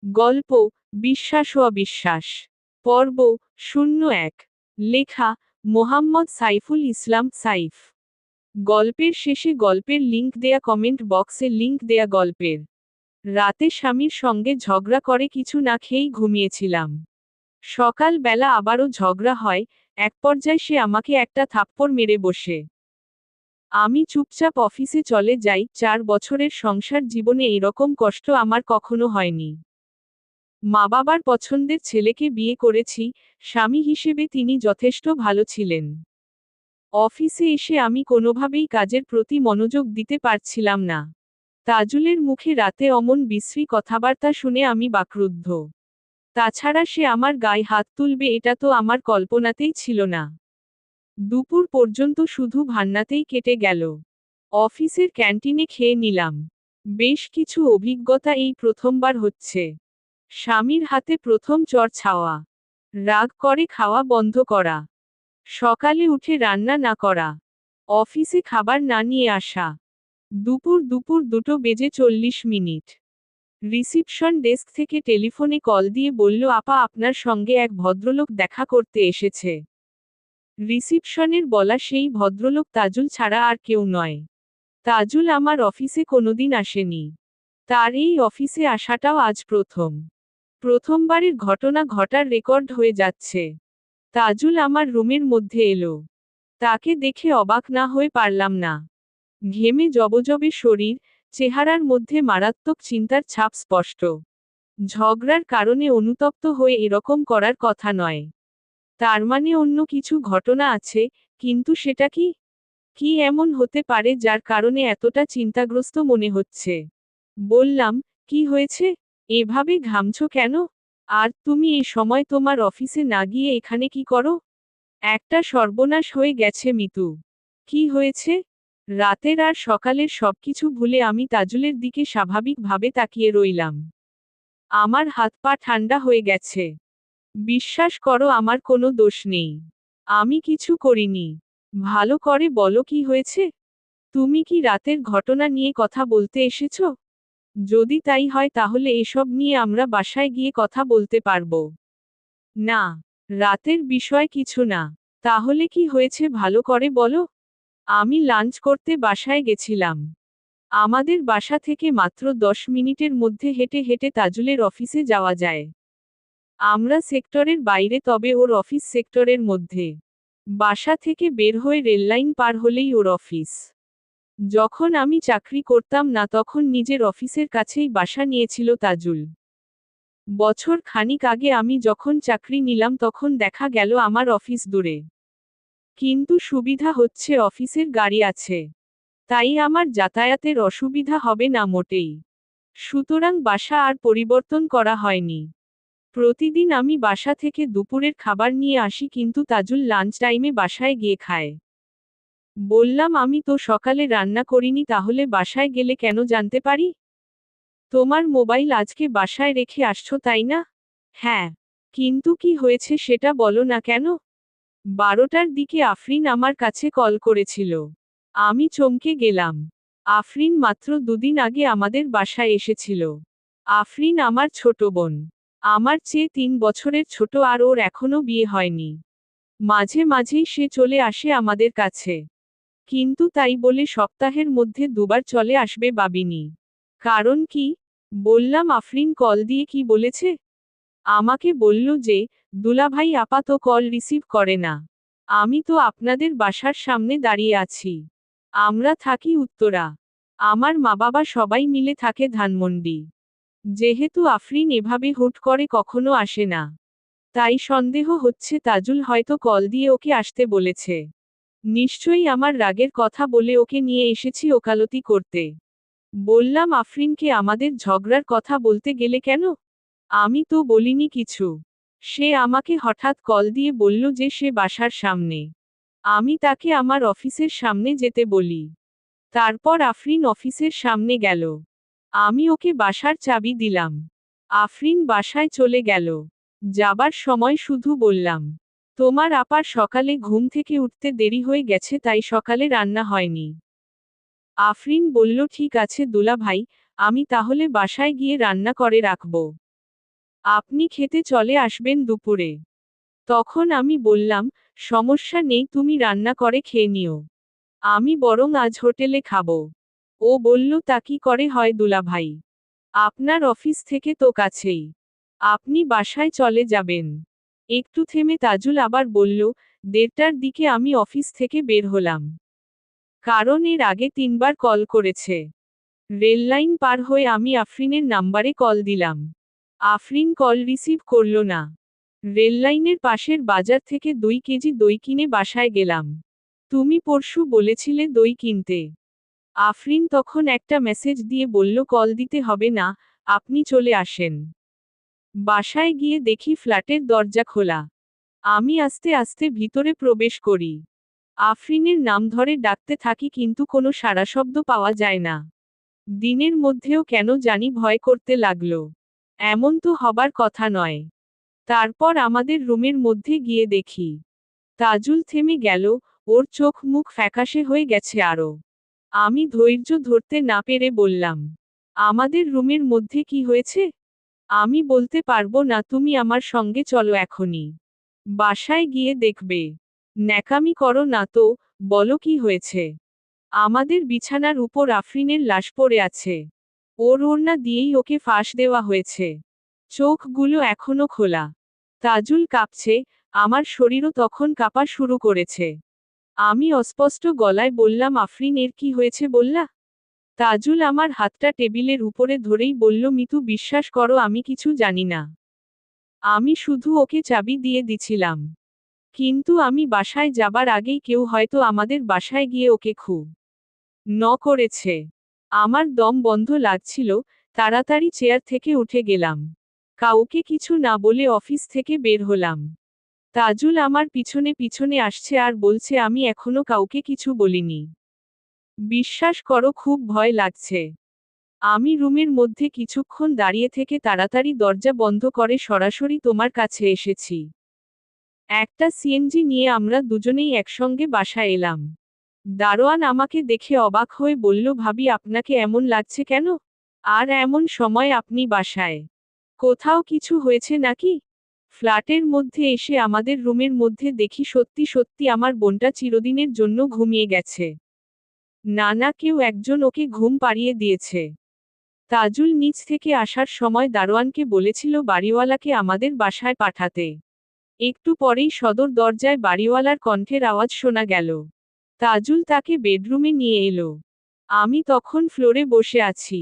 গল্প বিশ্বাস ও অবিশ্বাস। পর্ব 01। লেখা মোহাম্মদ সাইফুল ইসলাম সাইফ। গল্পের শেষে গল্পের লিংক দেয়া, কমেন্ট বক্সে লিংক দেয়া। গল্পের রাতে স্বামীর সঙ্গে ঝগড়া করে কিছু না খেয়েই ঘুমিয়েছিলাম। সকাল বেলা আবারও ঝগড়া হয়। এক পর্যায়ে সে আমাকে একটা থাপ্পড় মেরে বসে। আমি চুপচাপ অফিসে চলে যাই। 4 বছরের সংসার জীবনে এরকম কষ্ট আমার কখনো হয়নি। মা বাবার পছন্দের ছেলেকে বিয়ে করেছি, স্বামী হিসেবে তিনি যথেষ্ট ভালো ছিলেন। অফিসে এসে আমি কোনোভাবেই কাজের প্রতি মনোযোগ দিতে পারছিলাম না। তাজুলের মুখে রাতে অমন বিশ্রী কথাবার্তা শুনে আমি বাকরুদ্ধ। তাছাড়া সে আমার গায়ে হাত তুলবে এটা তো আমার কল্পনাতেই ছিল না। দুপুর পর্যন্ত শুধু ভান্নাতেই কেটে গেল। অফিসের ক্যান্টিনে খেয়ে নিলাম। বেশ কিছু অভিজ্ঞতা এই প্রথমবার হচ্ছে। স্বামীর হাতে প্রথম চড় ছাওয়া, রাগ করে খাওয়া বন্ধ করা, সকালে উঠে রান্না না করা, অফিসে খাবার না নিয়ে আসা, দুপুর 2:40 রিসিপশন ডেস্ক থেকে টেলিফোনে কল দিয়ে বলল, আপা আপনার সঙ্গে এক ভদ্রলোক দেখা করতে এসেছে। রিসিপশনের বলা সেই ভদ্রলোক তাজুল ছাড়া আর কেউ নয়। তাজুল আমার অফিসে কোনোদিন আসেনি। তার এই অফিসে আসাটাও আজ প্রথম। প্রথমবারের ঘটনা ঘটার রেকর্ড হয়ে যাচ্ছে। তাজুল আমার রুমের মধ্যে এলো। তাকে দেখে অবাক না হয়ে পারলাম না। ঘেমে জবজবে শরীর, চেহারার মধ্যে মারাত্মক চিন্তার ছাপ স্পষ্ট। ঝগড়ার কারণে অনুতপ্ত হয়ে এরকম করার কথা নয়। তার মানে অন্য কিছু ঘটনা আছে, কিন্তু সেটা কি? কি এমন হতে পারে যার কারণে এতটা চিন্তাগ্রস্ত মনে হচ্ছে? বললাম, কি হয়েছে? এভাবে ঘামছো কেন? আর তুমি এ সময় তোমার অফিসে না গিয়ে এখানে কি করো? একটা সর্বনাশ হয়ে গেছে মিতু। কি হয়েছে? রাতের আর সকালের সবকিছু ভুলে আমি তাজুলের দিকে স্বাভাবিকভাবে তাকিয়ে রইলাম। আমার হাত পা ঠান্ডা হয়ে গেছে। বিশ্বাস করো আমার কোনো দোষ নেই। আমি কিছু করিনি। ভালো করে বলো কি হয়েছে? তুমি কি রাতের ঘটনা নিয়ে কথা বলতে এসেছো? যদি তাই হয় তাহলে এসব নিয়ে আমরা বাসায় গিয়ে কথা বলতে পারবো। না, রাতের বিষয় কিছু না। তাহলে কি হয়েছে ভালো করে বলো? আমি লাঞ্চ করতে বাসায় গেছিলাম। আমাদের বাসা থেকে মাত্র 10 মিনিটের মধ্যে হেঁটে হেঁটে তাজুলের অফিসে যাওয়া যায়। আমরা সেক্টরের বাইরে, তবে ওর অফিস সেক্টরের মধ্যে। বাসা থেকে বের হয়ে রেললাইন পার হলেই ওর অফিস। যখন আমি চাকরি করতাম না তখন নিজের অফিসের কাছেই বাসা নিয়েছিল তাজুল। বছর খানিক আগে আমি যখন চাকরি নিলাম তখন দেখা গেল আমার অফিস দূরে। কিন্তু সুবিধা হচ্ছে অফিসের গাড়ি আছে। তাই আমার যাতায়াতের অসুবিধা হবে না মোটেই। সুতরাং বাসা আর পরিবর্তন করা হয়নি। প্রতিদিন আমি বাসা থেকে দুপুরের খাবার নিয়ে আসি, কিন্তু তাজুল লাঞ্চ টাইমে বাসায় গিয়ে খায়। বললাম, আমি তো সকালে রান্না করিনি, তাহলে বাসায় গেলে কেন জানতে পারি? তোমার মোবাইল আজকে বাসায় রেখে আসছো তাই না? হ্যাঁ। কিন্তু কি হয়েছে সেটা বলো না কেন? 12টার দিকে আফরিন আমার কাছে কল করেছিল। আমি চমকে গেলাম। আফরিন মাত্র 2 দিন আগে আমাদের বাসায় এসেছিল। আফরিন আমার ছোট বোন। আমার চেয়ে 3 বছরের ছোট, আর ওর এখনো বিয়ে হয়নি। মাঝে মাঝেই সে চলে আসে আমাদের কাছে। কিন্তু তাই বলে সপ্তাহের মধ্যে 2বার চলে আসবে ভাবিনি। কারণ কি? বললাম, আফরিন কল দিয়ে কি বলেছে? আমাকে বলল যে, দুলাভাই আপা তো কল রিসিভ করে না। আমি তো আপনাদের বাসার সামনে দাঁড়িয়ে আছি। আমরা থাকি উত্তরা। আমার মা বাবা সবাই মিলে থাকে ধানমন্ডি। যেহেতু আফরিন এভাবে হুট করে কখনো আসে না, তাই সন্দেহ হচ্ছে তাজুল হয়তো কল দিয়ে ওকে আসতে বলেছে। নিশ্চয়ই আমার রাগের কথা বলে ওকে নিয়ে এসেছি ওকালতি করতে। বললাম, আফরিনকে আমাদের ঝগড়ার কথা বলতে গেলে কেন? আমি তো বলিনি কিছু। সে আমাকে হঠাৎ কল দিয়ে বলল যে সে বাসার সামনে। আমি তাকে আমার অফিসের সামনে যেতে বলি। তারপর আফরিন অফিসের সামনে গেল। আমি ওকে বাসার চাবি দিলাম। আফরিন বাসায় চলে গেল। যাবার সময় শুধু বললাম, তোমার আপার সকালে ঘুম থেকে উঠতে দেরি হয়ে গেছে, তাই সকালে রান্না হয়নি। আফরিন বলল, ঠিক আছে দুলা ভাই, আমি তাহলে বাসায় গিয়ে রান্না করে রাখব। আপনি খেতে চলে আসবেন দুপুরে। তখন আমি বললাম, সমস্যা নেই, তুমি রান্না করে খেয়ে নিও। আমি বরং আজ হোটেলে খাবো। ও বলল, তা কি করে হয় দুলাভাই? আপনার অফিস থেকে তো কাছেই। আপনি বাসায় চলে যাবেন। একটু থেমে তাজুল আবার বলল, 1:30টার দিকে আমি অফিস থেকে বের হলাম। কারণ এর আগে 3বার কল করেছে। রেললাইন পার হয়ে আমি আফরিনের নাম্বারে কল দিলাম। আফরিন কল রিসিভ করল না। রেললাইনের পাশের বাজার থেকে 2 কেজি দই কিনে বাসায় গেলাম। তুমি পরশু বলেছিলে দই কিনতে। আফরিন তখন একটা মেসেজ দিয়ে বলল, কল দিতে হবে না, আপনি চলে আসেন। বাসায় গিয়ে দেখি ফ্ল্যাটের দরজা খোলা। আমি আস্তে আস্তে ভিতরে প্রবেশ করি। আফরিনের নাম ধরে ডাকতে থাকি কিন্তু কোনো সাড়াশব্দ পাওয়া যায় না। দিনের মধ্যেও কেন জানি ভয় করতে লাগলো। এমন তো হবার কথা নয়। তারপর আমাদের রুমের মধ্যে গিয়ে দেখি তাজুল থেমে গেল, ওর চোখ মুখ ফ্যাকাশে হয়ে গেছে আরো। আমি ধৈর্য ধরতে না পেরে বললাম, আমাদের রুমের মধ্যে কি হয়েছে? আমি বলতে পারবো না, তুমি আমার সঙ্গে চলো এখনই। বাসায় গিয়ে দেখবে। ন্যাকামি করো না তো, বলো কি হয়েছে? আমাদের বিছানার উপর আফরিনের লাশ পড়ে আছে। ওর ওড়না দিয়েই ওকে ফাঁস দেওয়া হয়েছে। চোখগুলো এখনো খোলা। তাজুল কাঁপছে, আমার শরীরও তখন কাঁপা শুরু করেছে। আমি অস্পষ্ট গলায় বললাম, আফরিন এর কি হয়েছে বললা? তাজুল আমার হাতটা টেবিলের উপরে ধরেই বলল, মিতু বিশ্বাস করো আমি কিছু জানি না। আমি শুধু ওকে চাবি দিয়ে দিছিলাম। কিন্তু আমি বাসায় যাবার আগেই কেউ হয়তো আমাদের বাসায় গিয়ে ওকে খুব করেছে। আমার দম বন্ধ লাগছিল, তাড়াতাড়ি চেয়ার থেকে উঠে গেলাম। কাউকে কিছু না বলে অফিস থেকে বের হলাম। তাজুল আমার পিছনে পিছনে আসছে আর বলছে, আমি এখনো কাউকে কিছু বলিনি। বিশ্বাস করো খুব ভয় লাগছে। আমি রুমের মধ্যে কিছুক্ষণ দাঁড়িয়ে থেকে তাড়াতাড়ি দরজা বন্ধ করে সরাসরি তোমার কাছে এসেছি। একটা সিএনজি নিয়ে আমরা দুজনেই একসঙ্গে বাসায় এলাম। দারোয়ান আমাকে দেখে অবাক হয়ে বলল, ভাবি আপনাকে এমন লাগছে কেন? আর এমন সময় আপনি বাসায়? কোথাও কিছু হয়েছে নাকি? ফ্ল্যাটের মধ্যে এসে আমাদের রুমের মধ্যে দেখি সত্যি সত্যি আমার বোনটা চিরদিনের জন্য ঘুমিয়ে গেছে। না না, কেউ একজন ওকে ঘুম পাড়িয়ে দিয়েছে। তাজুল নিচ থেকে আসার সময় দারোয়ানকে বলেছিল বাড়িওয়ালাকে আমাদের বাসায় পাঠাতে। একটু পরেই সদর দরজায় বাড়িওয়ালার কণ্ঠের আওয়াজ শোনা গেল। তাজুল তাকে বেডরুমে নিয়ে এলো। আমি তখন ফ্লোরে বসে আছি।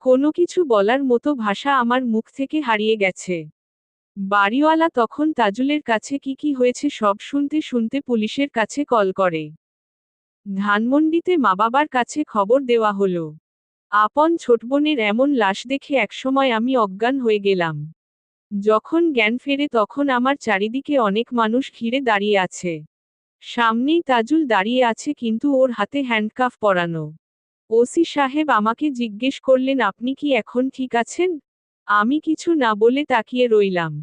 কোনো কিছু বলার মতো ভাষা আমার মুখ থেকে হারিয়ে গেছে। বাড়িওয়ালা তখন তাজুলের কাছে কি কি হয়েছে সব শুনতে শুনতে পুলিশের কাছে কল করে। ধানমন্ডিতে মা বাবার কাছে খবর দেওয়া হলো। আপন ছোটবোনের এমন লাশ দেখে একসময় আমি অজ্ঞান হয়ে গেলাম। যখন জ্ঞান ফেরে তখন আমার চারিদিকে অনেক মানুষ ঘিরে দাঁড়িয়ে আছে। সামনেই তাজুল দাঁড়িয়ে আছে কিন্তু ওর হাতে হ্যান্ডকাফ পরানো। ওসি সাহেব আমাকে জিজ্ঞেস করলেন, আপনি কি এখন ঠিক আছেন? আমি কিছু না বলে তাকিয়ে রইলাম।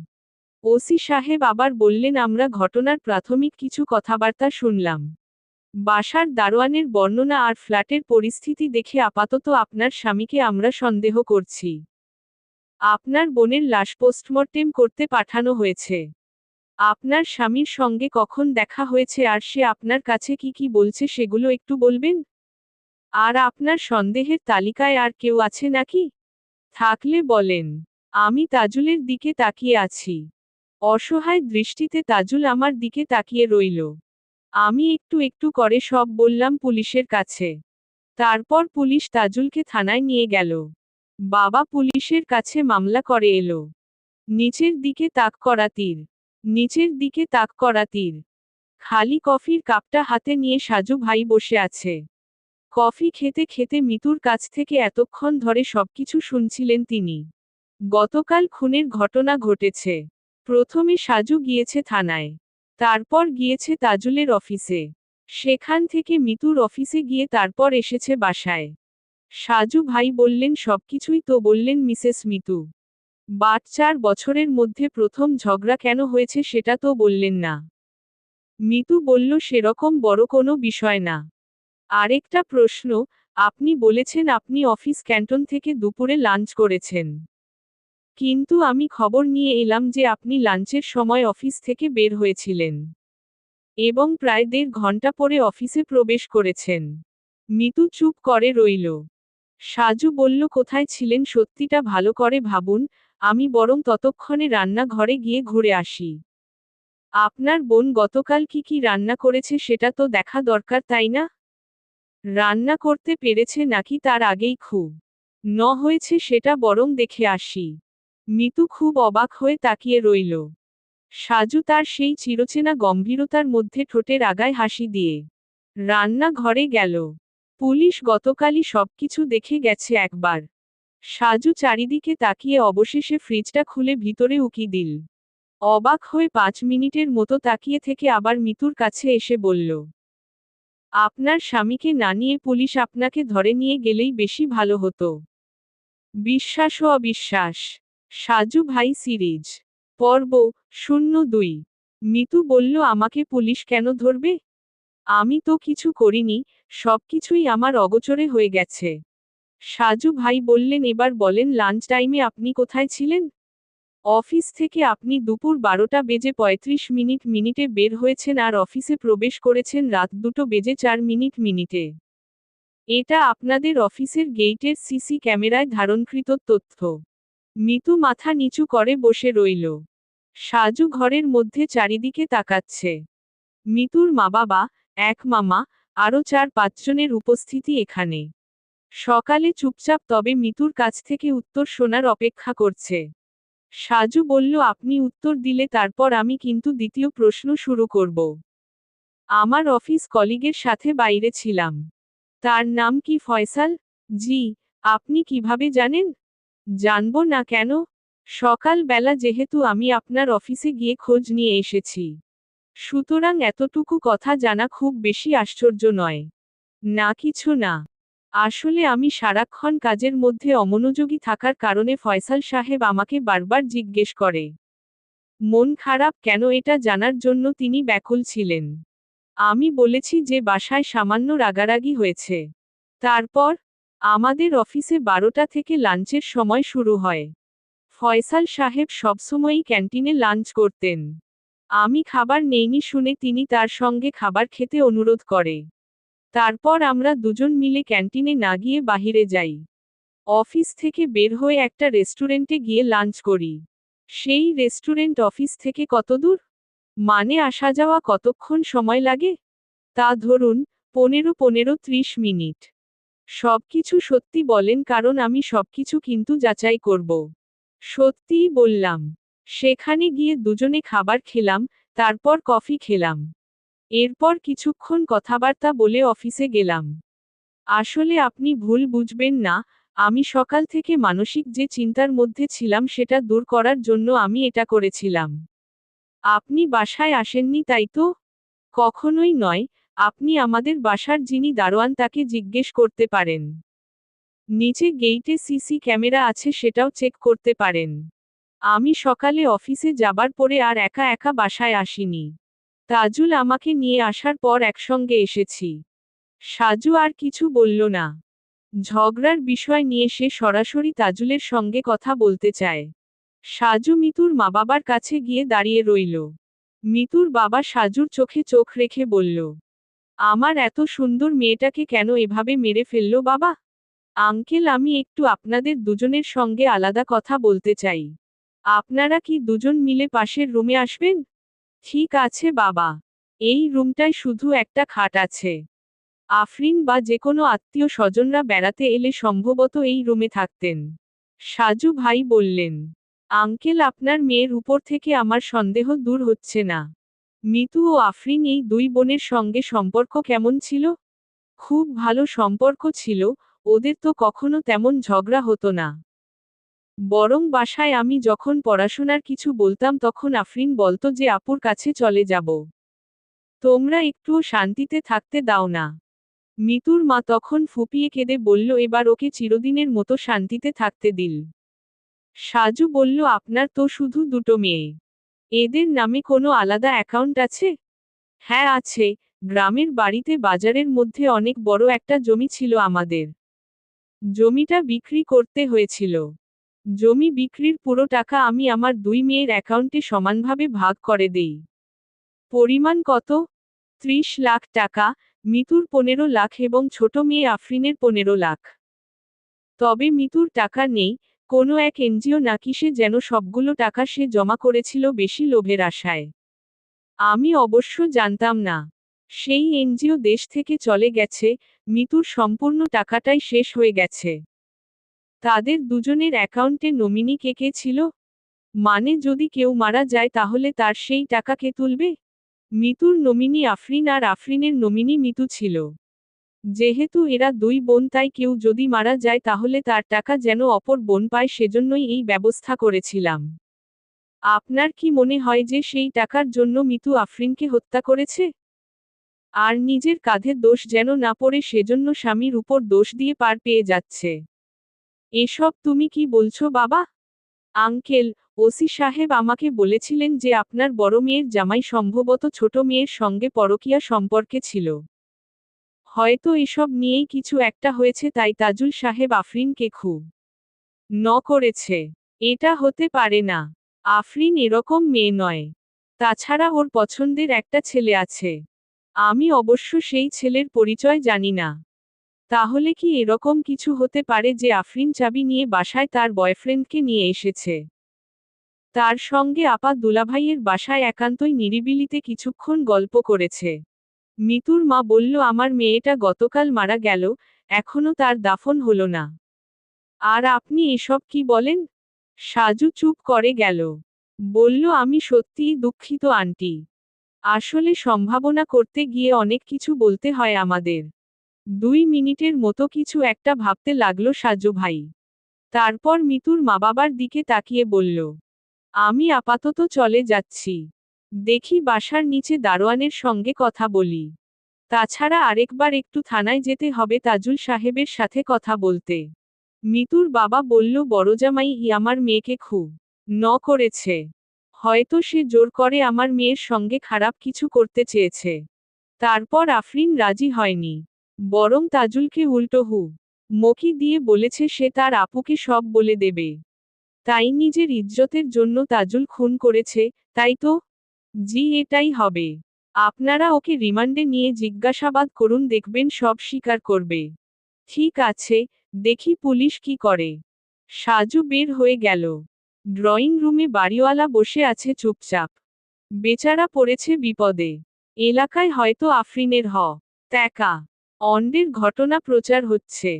ওসি সাহেব আবার বললেন, আমরা ঘটনার প্রাথমিক কিছু কথাবার্তা শুনলাম। বাসার দারোয়ানের বর্ণনা আর ফ্ল্যাটের পরিস্থিতি দেখে আপাতত আপনার স্বামীকে আমরা সন্দেহ করছি। আপনার বোনের লাশ পোস্টমর্টেম করতে পাঠানো হয়েছে। আপনার স্বামীর সঙ্গে কখন দেখা হয়েছে আর সে আপনার কাছে কি কি বলছে সেগুলো একটু বলবেন? আর আপনার সন্দেহের তালিকায় আর কেউ আছে নাকি? থাকলে বলেন। আমি তাজুলের দিকে তাকিয়ে আছি। অসহায় দৃষ্টিতে তাজুল আমার দিকে তাকিয়ে রইল। আমি একটু একটু করে সব বললাম পুলিশের কাছে। তারপর পুলিশ তাজুলকে থানায় নিয়ে গেল। বাবা পুলিশের কাছে মামলা করে এলো। নিচের দিকে তাক করা তীর। নিচের দিকে তাক করা তীর। খালি কফির কাপটা হাতে নিয়ে সাজু ভাই বসে আছে। কফি খেতে খেতে মিতুর কাছ থেকে এতক্ষণ ধরে সবকিছু শুনছিলেন তিনি। গতকাল খুনের ঘটনা ঘটেছে। প্রথমে সাজু গিয়েছে থানায়। তারপর গিয়েছে তাজুলের অফিসে। সেখান থেকে মিতুর অফিসে গিয়ে তারপর এসেছে বাসায়। সাজু ভাই বললেন, সবকিছুই তো বললেন মিসেস মিতু। বাট 4 বছরের মধ্যে প্রথম ঝগড়া কেন হয়েছে সেটা তো বললেন না। মিতু বলল, সেরকম বড় কোনো বিষয় না। আরেকটা প্রশ্ন, আপনি বলেছেন আপনি অফিস ক্যান্টন থেকে দুপুরে লাঞ্চ করেছেন। কিন্তু আমি খবর নিয়ে এলাম যে আপনি লাঞ্চের সময় অফিস থেকে বের হয়েছিলেন এবং প্রায় 1.5 ঘন্টা পরে অফিসে প্রবেশ করেছেন। মিতু চুপ করে রইল। সাজু বলল, কোথায় ছিলেন সত্যিটা ভালো করে ভাবুন, আমি বরং ততক্ষণে রান্নাঘরে গিয়ে ঘুরে আসি। আপনার বোন গতকাল কি কি রান্না করেছে সেটা তো দেখা দরকার, তাই না? রান্না করতে পেরেছে নাকি তার আগেই খুব হয়েছে সেটা বরং দেখে আসি। মিতু খুব অবাক হয়ে তাকিয়ে রইল। সাজু তার সেই চিরচেনা গম্ভীরতার মধ্যে ঠোঁটের আগায় হাসি দিয়ে রান্নাঘরে গেল। পুলিশ গতকালই সবকিছু দেখে গেছে একবার। সাজু চারিদিকে তাকিয়ে অবশেষে ফ্রিজটা খুলে ভিতরে উকি দিল। অবাক হয়ে 5 মিনিটের মতো তাকিয়ে থেকে আবার মিতুর কাছে এসে বলল, আপনার স্বামীকে না নিয়ে পুলিশ আপনাকে ধরে নিয়ে গেলেই বেশি ভালো হতো। বিশ্বাস ও অবিশ্বাস। সাজু ভাই সিরিজ পর্ব 02। মিতু বলল, আমাকে পুলিশ কেন ধরবে? আমি তো কিছু করিনি, সবকিছুই আমার অগোচরে হয়ে গেছে। সাজু ভাই বললেন, এবার বলেন লাঞ্চ টাইমে আপনি কোথায় ছিলেন? অফিস থেকে আপনি দুপুর 12টা বেজে 35 মিনিটে বের হয়েছেন আর অফিসে প্রবেশ করেছেন রাত 2টো বেজে 4 মিনিটে। এটা আপনাদের অফিসের গেইটের সিসি ক্যামেরায় ধারণকৃত তথ্য। মিতু মাথা নিচু করে বসে রইল। সাজু ঘরের মধ্যে চারিদিকে তাকাচ্ছে। মিতুর মা বাবা, এক মামা, আরও 4-5 জনের উপস্থিতি এখানে। সকালে চুপচাপ তবে মিতুর কাছ থেকে উত্তর শোনার অপেক্ষা করছে। সাজু বলল, আপনি উত্তর দিলে তারপর আমি কিন্তু দ্বিতীয় প্রশ্ন শুরু করব। আমার অফিস কলিগের সাথে বাইরে ছিলাম। তার নাম কি ফয়সাল? জি। আপনি কিভাবে জানেন? জানব না কেন? সকাল বেলা যেহেতু আমি আপনার অফিসে গিয়ে খোঁজ নিয়ে এসেছি, সুতরাং এতটুকু কথা জানা খুব বেশি আশ্চর্য নয়। না কিছু না। আসলে আমি সারাক্ষণ কাজের মধ্যে অমনোযোগী থাকার কারণে ফয়সাল সাহেব আমাকে বারবার জিজ্ঞেস করে। মন খারাপ কেন এটা জানার জন্য তিনি ব্যাকুল ছিলেন। আমি বলেছি যে বাসায় সামান্য রাগারাগি হয়েছে। তারপর আমাদের অফিসে 12টা থেকে লাঞ্চের সময় শুরু হয়। ফয়সাল সাহেব সবসময়ই ক্যান্টিনে লাঞ্চ করতেন। আমি খাবার নেইনি শুনে তিনি তার সঙ্গে খাবার খেতে অনুরোধ করে। তারপর আমরা দুজন মিলে ক্যান্টিনে না গিয়ে বাহিরে যাই। অফিস থেকে বের হয়ে একটা রেস্টুরেন্টে গিয়ে লাঞ্চ করি। সেই রেস্টুরেন্ট অফিস থেকে কত দূর? মানে আসা যাওয়া কতক্ষণ সময় লাগে? তা ধরুন 15-30 মিনিট। সবকিছু সত্যি বলেন কারণ আমি সবকিছু কিন্তু যাচাই করব। সত্যিই বললাম। সেখানে গিয়ে দুজনে খাবার খেলাম, তারপর কফি খেলাম। এরপর কিছুক্ষণ কথাবার্তা বলে অফিসে গেলাম। আসলে আপনি ভুল বুঝবেন না, আমি সকাল থেকে মানসিক যে চিন্তার মধ্যে ছিলাম সেটা দূর করার জন্য আমি এটা করেছিলাম। আপনি বাসায় আসেননি তাই তো? কখনোই নয়, আপনি আমাদের বাসার যিনি দারোয়ান তাকে জিজ্ঞেস করতে পারেন। নিচে গেইটে সিসি ক্যামেরা আছে সেটাও চেক করতে পারেন। আমি সকালে অফিসে যাবার পরে আর একা একা বাসায় আসিনি। তাজুল আমাকে নিয়ে আসার পর একসঙ্গে এসেছি। সাজু আর কিছু বলল না। ঝগড়ার বিষয় নিয়ে সে সরাসরি তাজুলের সঙ্গে কথা বলতে চায়। সাজু মিতুর মা বাবার কাছে গিয়ে দাঁড়িয়ে রইল। মিতুর বাবা সাজুর চোখে চোখ রেখে বলল, আমার এত সুন্দর মেয়েটাকে কেন এভাবে মেরে ফেলল বাবা? আঙ্কেল, আমি একটু আপনাদের দুজনের সঙ্গে আলাদা কথা বলতে চাই। আপনারা কি দুজন মিলে পাশের রুমে আসবেন? ঠিক আছে বাবা। এই রুমটায় শুধু একটা খাট আছে। আফরিন বা যেকোনো আত্মীয় স্বজনরা বেড়াতে এলে সম্ভবত এই রুমে থাকতেন। সাজু ভাই বললেন, আঙ্কেল, আপনার মেয়ের উপর থেকে আমার সন্দেহ দূর হচ্ছে না। মিতু ও আফরিন এই দুই বোনের সঙ্গে সম্পর্ক কেমন ছিল? খুব ভালো সম্পর্ক ছিল, ওদের তো কখনো তেমন ঝগড়া হতো না। বরং বাসায় আমি যখন পড়াশোনার কিছু বলতাম তখন আফরিন বলতো যে আপুর কাছে চলে যাব। তোমরা একটুও শান্তিতে থাকতে দাও না। মিতুর মা তখন ফুপিয়ে কেঁদে বলল, এবার ওকে চিরদিনের মতো শান্তিতে থাকতে দিল। সাজু বলল, আপনার তো শুধু দুটো মেয়ে। এদের নামে কোনো আলাদা অ্যাকাউন্ট আছে? হ্যাঁ আছে, গ্রামের বাড়িতে বাজারের মধ্যে অনেক বড় একটা জমি ছিল আমাদের। জমিটা বিক্রি করতে হয়েছিল। জমি বিক্রির পুরো টাকা আমি আমার 2 মেয়ের অ্যাকাউন্টে সমানভাবে ভাগ করে দেই। পরিমাণ কত? 30 লাখ টাকা, মিতুর 15 লাখ এবং ছোট মেয়ে আফরিনের 15 লাখ। তবে মিতুর টাকা নেই, কোনো এক এনজিও নাকি সে যেন সবগুলো টাকা সে জমা করেছিল বেশি লোভের আশায়। আমি অবশ্য জানতাম না। সেই এনজিও দেশ থেকে চলে গেছে, মিতুর সম্পূর্ণ টাকাটাই শেষ হয়ে গেছে। তাদের দুজনের অ্যাকাউন্টে নমিনি কে কে ছিল? মানে যদি কেউ মারা যায় তাহলে তার সেই টাকা কে তুলবে? মিতুর নমিনি আফরিন আর আফরিনের নমিনি মিতু ছিল। যেহেতু এরা 2 বোন তাই কেউ যদি মারা যায় তাহলে তার টাকা যেন অপর বোন পায় সেজন্যই এই ব্যবস্থা করেছিলাম। আপনার কি মনে হয় যে সেই টাকার জন্য মিতু আফরিনকে হত্যা করেছে? আর নিজের কাঁধে দোষ যেন না পড়ে সেজন্য স্বামীর উপর দোষ দিয়ে পার পেয়ে যাচ্ছে। এসব তুমি কি বলছো বাবা? আঙ্কেল, ওসি সাহেব আমাকে বলেছিলেন যে আপনার বড় মেয়ের জামাই সম্ভবত ছোট মেয়ের সঙ্গে পরকীয়া সম্পর্কে ছিল। হয়তো এসব নিয়েই কিছু একটা হয়েছে তাই তাজুল সাহেব আফরিনকে খুব করেছে। এটা হতে পারে না। আফরিন এরকম মেয়ে নয়। তাছাড়া ওর পছন্দের একটা ছেলে আছে। আমি অবশ্য সেই ছেলের পরিচয় জানি না। তাহলে কি এরকম কিছু হতে পারে যে আফরিন চাবি নিয়ে বাসায় তার বয়ফ্রেন্ডকে নিয়ে এসেছে? তার সঙ্গে আপা দুলাভাইয়ের বাসায় একান্তই নিরিবিলিতে কিছুক্ষণ গল্প করেছে। মিতুর মা বলল আমার মেয়েটা গতকাল মারা গেল, এখনো তার দাফন হলো না। আর আপনি এসব কি বলেন? সাজু চুপ করে গেল। বলল আমি সত্যিই দুঃখিত আন্টি। আসলে সম্ভাবনা করতে গিয়ে অনেক কিছু বলতে হয় আমাদের। 2 মিনিটের মতো কিছু একটা ভাবতে লাগলো সাজু ভাই। তারপর মিতুর মা বাবার দিকে তাকিয়ে বলল, আমি আপাতত চলে যাচ্ছি। দেখি বাসার নিচে দারোয়ানের সঙ্গে কথা বলি। তাছাড়া আরেকবার একটু থানায় যেতে হবে তাজুল সাহেবের সাথে কথা বলতে। মিতুর বাবা বলল বড়জামাই আমার মেয়েকে খুব করেছে। হয়তো সে জোর করে আমার মেয়ের সঙ্গে খারাপ কিছু করতে চেয়েছে। তারপর আফরিন রাজি হয়নি। বরং তাজুলকে উল্টো মকি দিয়ে বলেছে সে তার আপুকে সব বলে দেবে। তাই নিজের ইজ্জতের জন্য তাজুল খুন করেছে, তাই তো? জি এটাই হবে। আপনারা ওকে রিমান্ডে নিয়ে জিজ্ঞাসাবাদ করুন দেখবেন সব স্বীকার করবে। ঠিক আছে, দেখি পুলিশ কি করে। সাজু বের হয়ে গেল। ড্রয়িং রুমে বাড়িওয়ালা বসে আছে চুপচাপ। বেচারা পড়েছে বিপদে। এলাকায় হয়তো আফরিনের ত্যাকা অন্ডের ঘটনা প্রচার হচ্ছে।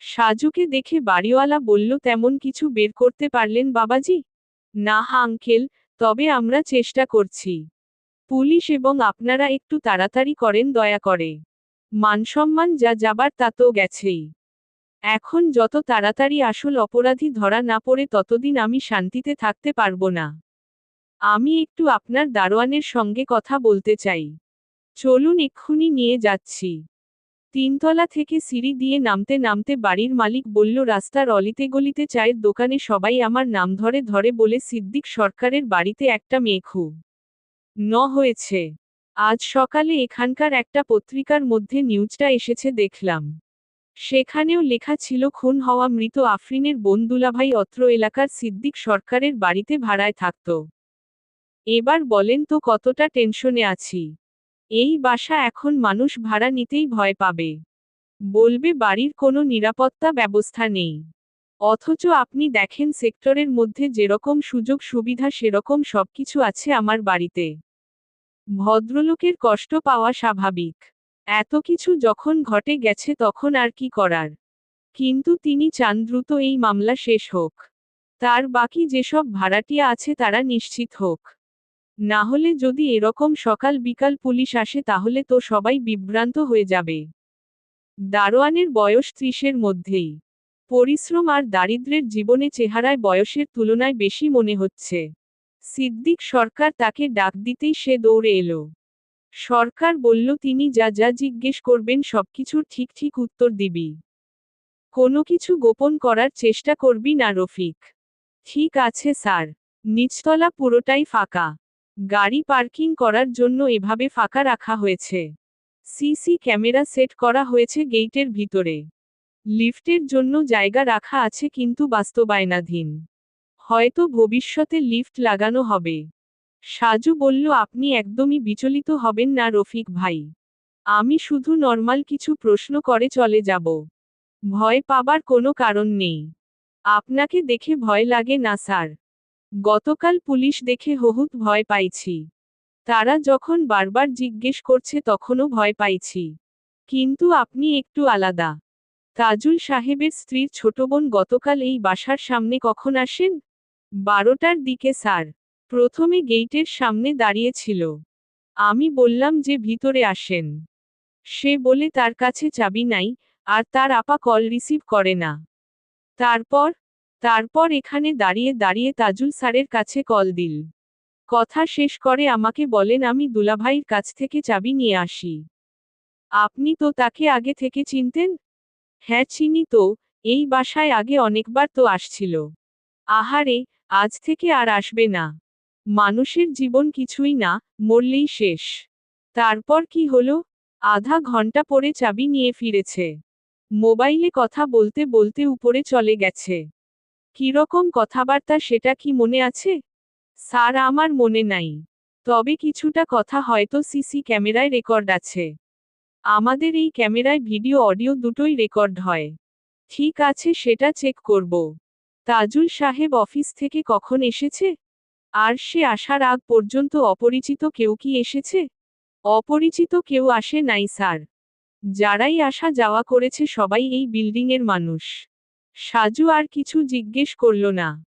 সাজুকে দেখে বাড়িওয়ালা বলল তেমন কিছু বের করতে পারলেন বাবাজি? না আঙ্কেল, তবে আমরা চেষ্টা করছি। পুলিশ এবং আপনারা একটু তাড়াতাড়ি করেন দয়া করে। মানসম্মান যা যাবার তা তো গেছেই। এখন যত তাড়াতাড়ি আসল অপরাধী ধরা না পড়ে ততদিন আমি শান্তিতে থাকতে পারবো না। আমি একটু আপনার দারোয়ানের সঙ্গে কথা বলতে চাই। চলুন এক্ষুনি নিয়ে যাচ্ছি। 3 তলা থেকে সিঁড়ি দিয়ে নামতে নামতে বাড়ির মালিক বলল রাস্তার অলিতে গলিতে চায়ের দোকানে সবাই আমার নাম ধরে ধরে বলে সিদ্দিক সরকারের বাড়িতে একটা মেয়ে খুব হয়েছে। আজ সকালে এখানকার একটা পত্রিকার মধ্যে নিউজটা এসেছে দেখলাম। সেখানেও লেখা ছিল খুন হওয়া মৃত আফরিনের বোন দুলাভাই অত্র এলাকার সিদ্দিক সরকারের বাড়িতে ভাড়ায় থাকত। এবার বলেন তো কতটা টেনশনে আছি। এই বাসা এখন মানুষ ভাড়া নিতেই ভয় পাবে। বলবে বাড়ির কোনো নিরাপত্তা ব্যবস্থা নেই। অথচ আপনি দেখেন সেক্টরের মধ্যে যেরকম সুযোগ সুবিধা সেরকম সবকিছু আছে আমার বাড়িতে। ভদ্রলোকের কষ্ট পাওয়া স্বাভাবিক। এত কিছু যখন ঘটে গেছে তখন আর কি করার। কিন্তু তিনি চান দ্রুত এই মামলা শেষ হোক। তার বাকি যেসব ভাড়াটিয়া আছে তারা নিশ্চিত হোক। না হলে যদি এরকম সকাল বিকাল পুলিশ আসে তাহলে তো সবাই বিভ্রান্ত হয়ে যাবে। দারোয়ানের বয়স 30-এর মধ্যেই। পরিশ্রম আর দারিদ্র্যের জীবনে চেহারায় বয়সের তুলনায় বেশি মনে হচ্ছে। সিদ্দিক সরকার তাকে ডাক দিতেই সে দৌড়ে এলো। সরকার বলল তিনি যা যা জিজ্ঞেস করবেন সবকিছুর ঠিক ঠিক উত্তর দিবি। কোনো কিছু গোপন করার চেষ্টা করবি না রফিক। ঠিক আছে স্যার। নিচতলা পুরোটাই ফাঁকা। গাড়ি পার্কিং করার জন্য এভাবে ফাঁকা রাখা হয়েছে। সিসি ক্যামেরা সেট করা হয়েছে গেইটের ভিতরে। লিফটের জন্য জায়গা রাখা আছে কিন্তু বাস্তবায়নাধীন। হয়তো ভবিষ্যতে লিফট লাগানো হবে। সাজু বলল, আপনি একদমই বিচলিত হবেন না রফিক ভাই। আমি শুধু নর্মাল কিছু প্রশ্ন করে চলে যাব। ভয় পাবার কোনো কারণ নেই। আপনাকে দেখে ভয় লাগে না স্যার। গতকাল পুলিশ দেখে বহুত ভয় পাইছি। তারা যখন বারবার জিজ্ঞেস করছে তখনও ভয় পাইছি। কিন্তু আপনি একটু আলাদা। তাজুল সাহেবের স্ত্রীর ছোট বোন গতকাল এই বাসার সামনে কখন আসেন? 12টার দিকে স্যার। প্রথমে গেইটের সামনে দাঁড়িয়ে ছিল। আমি বললাম যে ভিতরে আসেন। সে বলে তার কাছে চাবি নাই, আর তার আপা কল রিসিভ করে না। তারপর তারপর এখানে দাঁড়িয়ে দাঁড়িয়ে তাজুল স্যারের কাছে কল দিল। কথা শেষ করে আমাকে বলেন আমি দুলাভাইয়ের কাছ থেকে চাবি নিয়ে আসি। আপনি তো তাকে আগে থেকে চিনতেন? হ্যাঁ চিনি তো, এই বাসায় আগে অনেকবার তো আসছিল। আহারে, আজ থেকে আর আসবে না। মানুষের জীবন কিছুই না, মরলেই শেষ। তারপর কি হলো? আধা ঘন্টা পরে চাবি নিয়ে ফিরেছে। মোবাইলে কথা বলতে বলতে উপরে চলে গেছে। কিরকম কথাবার্তা সেটা কি মনে আছে? স্যার আমার মনে নাই। তবে কিছুটা কথা হয়তো সিসি ক্যামেরায় রেকর্ড আছে। আমাদের এই ক্যামেরায় ভিডিও অডিও দুটোই রেকর্ড হয়। ঠিক আছে, সেটা চেক করব। তাজুল সাহেব অফিস থেকে কখন এসেছে? আর সে আসার আগ পর্যন্ত অপরিচিত কেউ কি এসেছে? অপরিচিত কেউ আসে নাই স্যার। যারাই আসা যাওয়া করেছে সবাই এই বিল্ডিংয়ের মানুষ। সাজু আর কিছু জিজ্ঞেস করল না।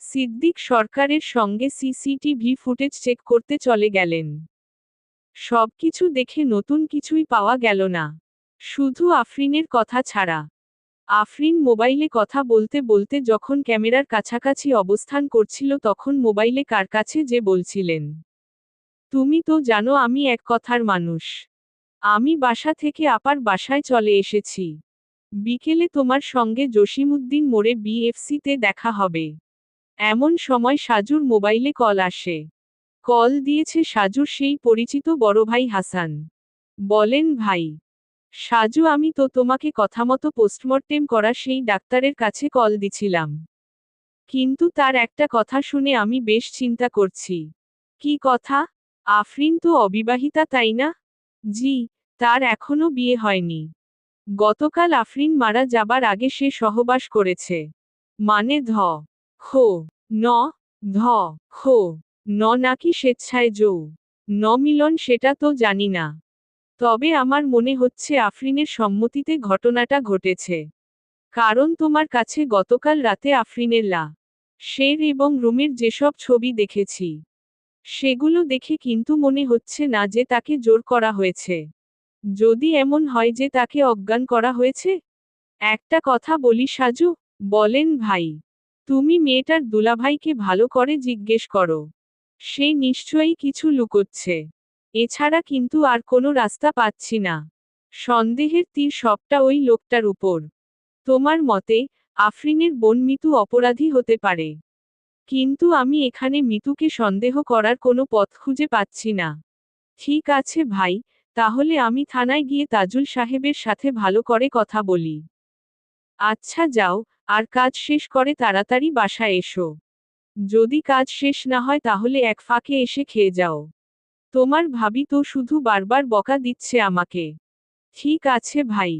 সিদ্দিক সরকারের সঙ্গে সিসিটিভি ফুটেজ চেক করতে চলে গেলেন। সবকিছু দেখে নতুন কিছুই পাওয়া গেল না। শুধু আফরিনের কথা ছাড়া। আফরিন মোবাইলে কথা বলতে বলতে যখন ক্যামেরার কাছাকাছি অবস্থান করছিল তখন মোবাইলে কার কাছে যে বলছিলেন, তুমি তো জানো আমি এক কথার মানুষ। আমি বাসা থেকে আপার বাসায় চলে এসেছি। বিকেলে তোমার সঙ্গে জসিমউদ্দিন মোড়ে বিএফসিতে দেখা হবে। এমন সময় সাজুর মোবাইলে কল আসে। কল দিয়েছে সাজুর সেই পরিচিত বড় ভাই হাসান। বলেন, ভাই সাজু, আমি তো তোমাকে কথামতো পোস্টমর্টেম করা সেই ডাক্তারের কাছে কল দিছিলাম। কিন্তু তার একটা কথা শুনে আমি বেশ চিন্তা করছি। কি কথা? আফরিন তো অবিবাহিতা, তাই না? জি, তার এখনো বিয়ে হয়নি। গতকাল আফরিন মারা যাবার আগে সে সহবাস করেছে। মানে খো ন ধ খো ন নাকি স্বেচ্ছায় ন মিলন সেটা তো জানি না। তবে আমার মনে হচ্ছে আফরিনের সম্মতিতে ঘটনাটা ঘটেছে। কারণ তোমার কাছে গতকাল রাতে আফরিনের শের এবং রুমের যেসব ছবি দেখেছি, সেগুলো দেখে কিন্তু মনে হচ্ছে না যে তাকে জোর করা হয়েছে। যদি এমন হয় যে তাকে অজ্ঞান করা হয়েছে। একটা কথা বলি সাজু। বলেন ভাই। তুমি মেয়েটার দুলাভাইকে ভালো করে জিজ্ঞেস করো। সে নিশ্চয়ই কিছু লুকোচ্ছে। এছাড়া কিন্তু আর কোনো রাস্তা পাচ্ছি না। সন্দেহের তীর সবটা ওই লোকটার উপর। তোমার মতে আফরিনের বোন মিতু অপরাধী হতে পারে। কিন্তু আমি এখানে মিতুকে সন্দেহ করার কোনো পথ খুঁজে পাচ্ছি না। ঠিক আছে ভাই, তাহলে আমি থানায় গিয়ে তাজুল সাহেবের সাথে ভালো করে কথা বলি। আচ্ছা যাও, আর কাজ শেষ করে তাড়াতাড়ি বাসায় এসো। যদি কাজ শেষ না হয় তাহলে এক ফাঁকে এসে খেয়ে যাও। তোমার ভাবি তো শুধু বারবার বকা দিচ্ছে আমাকে। ঠিক আছে ভাই।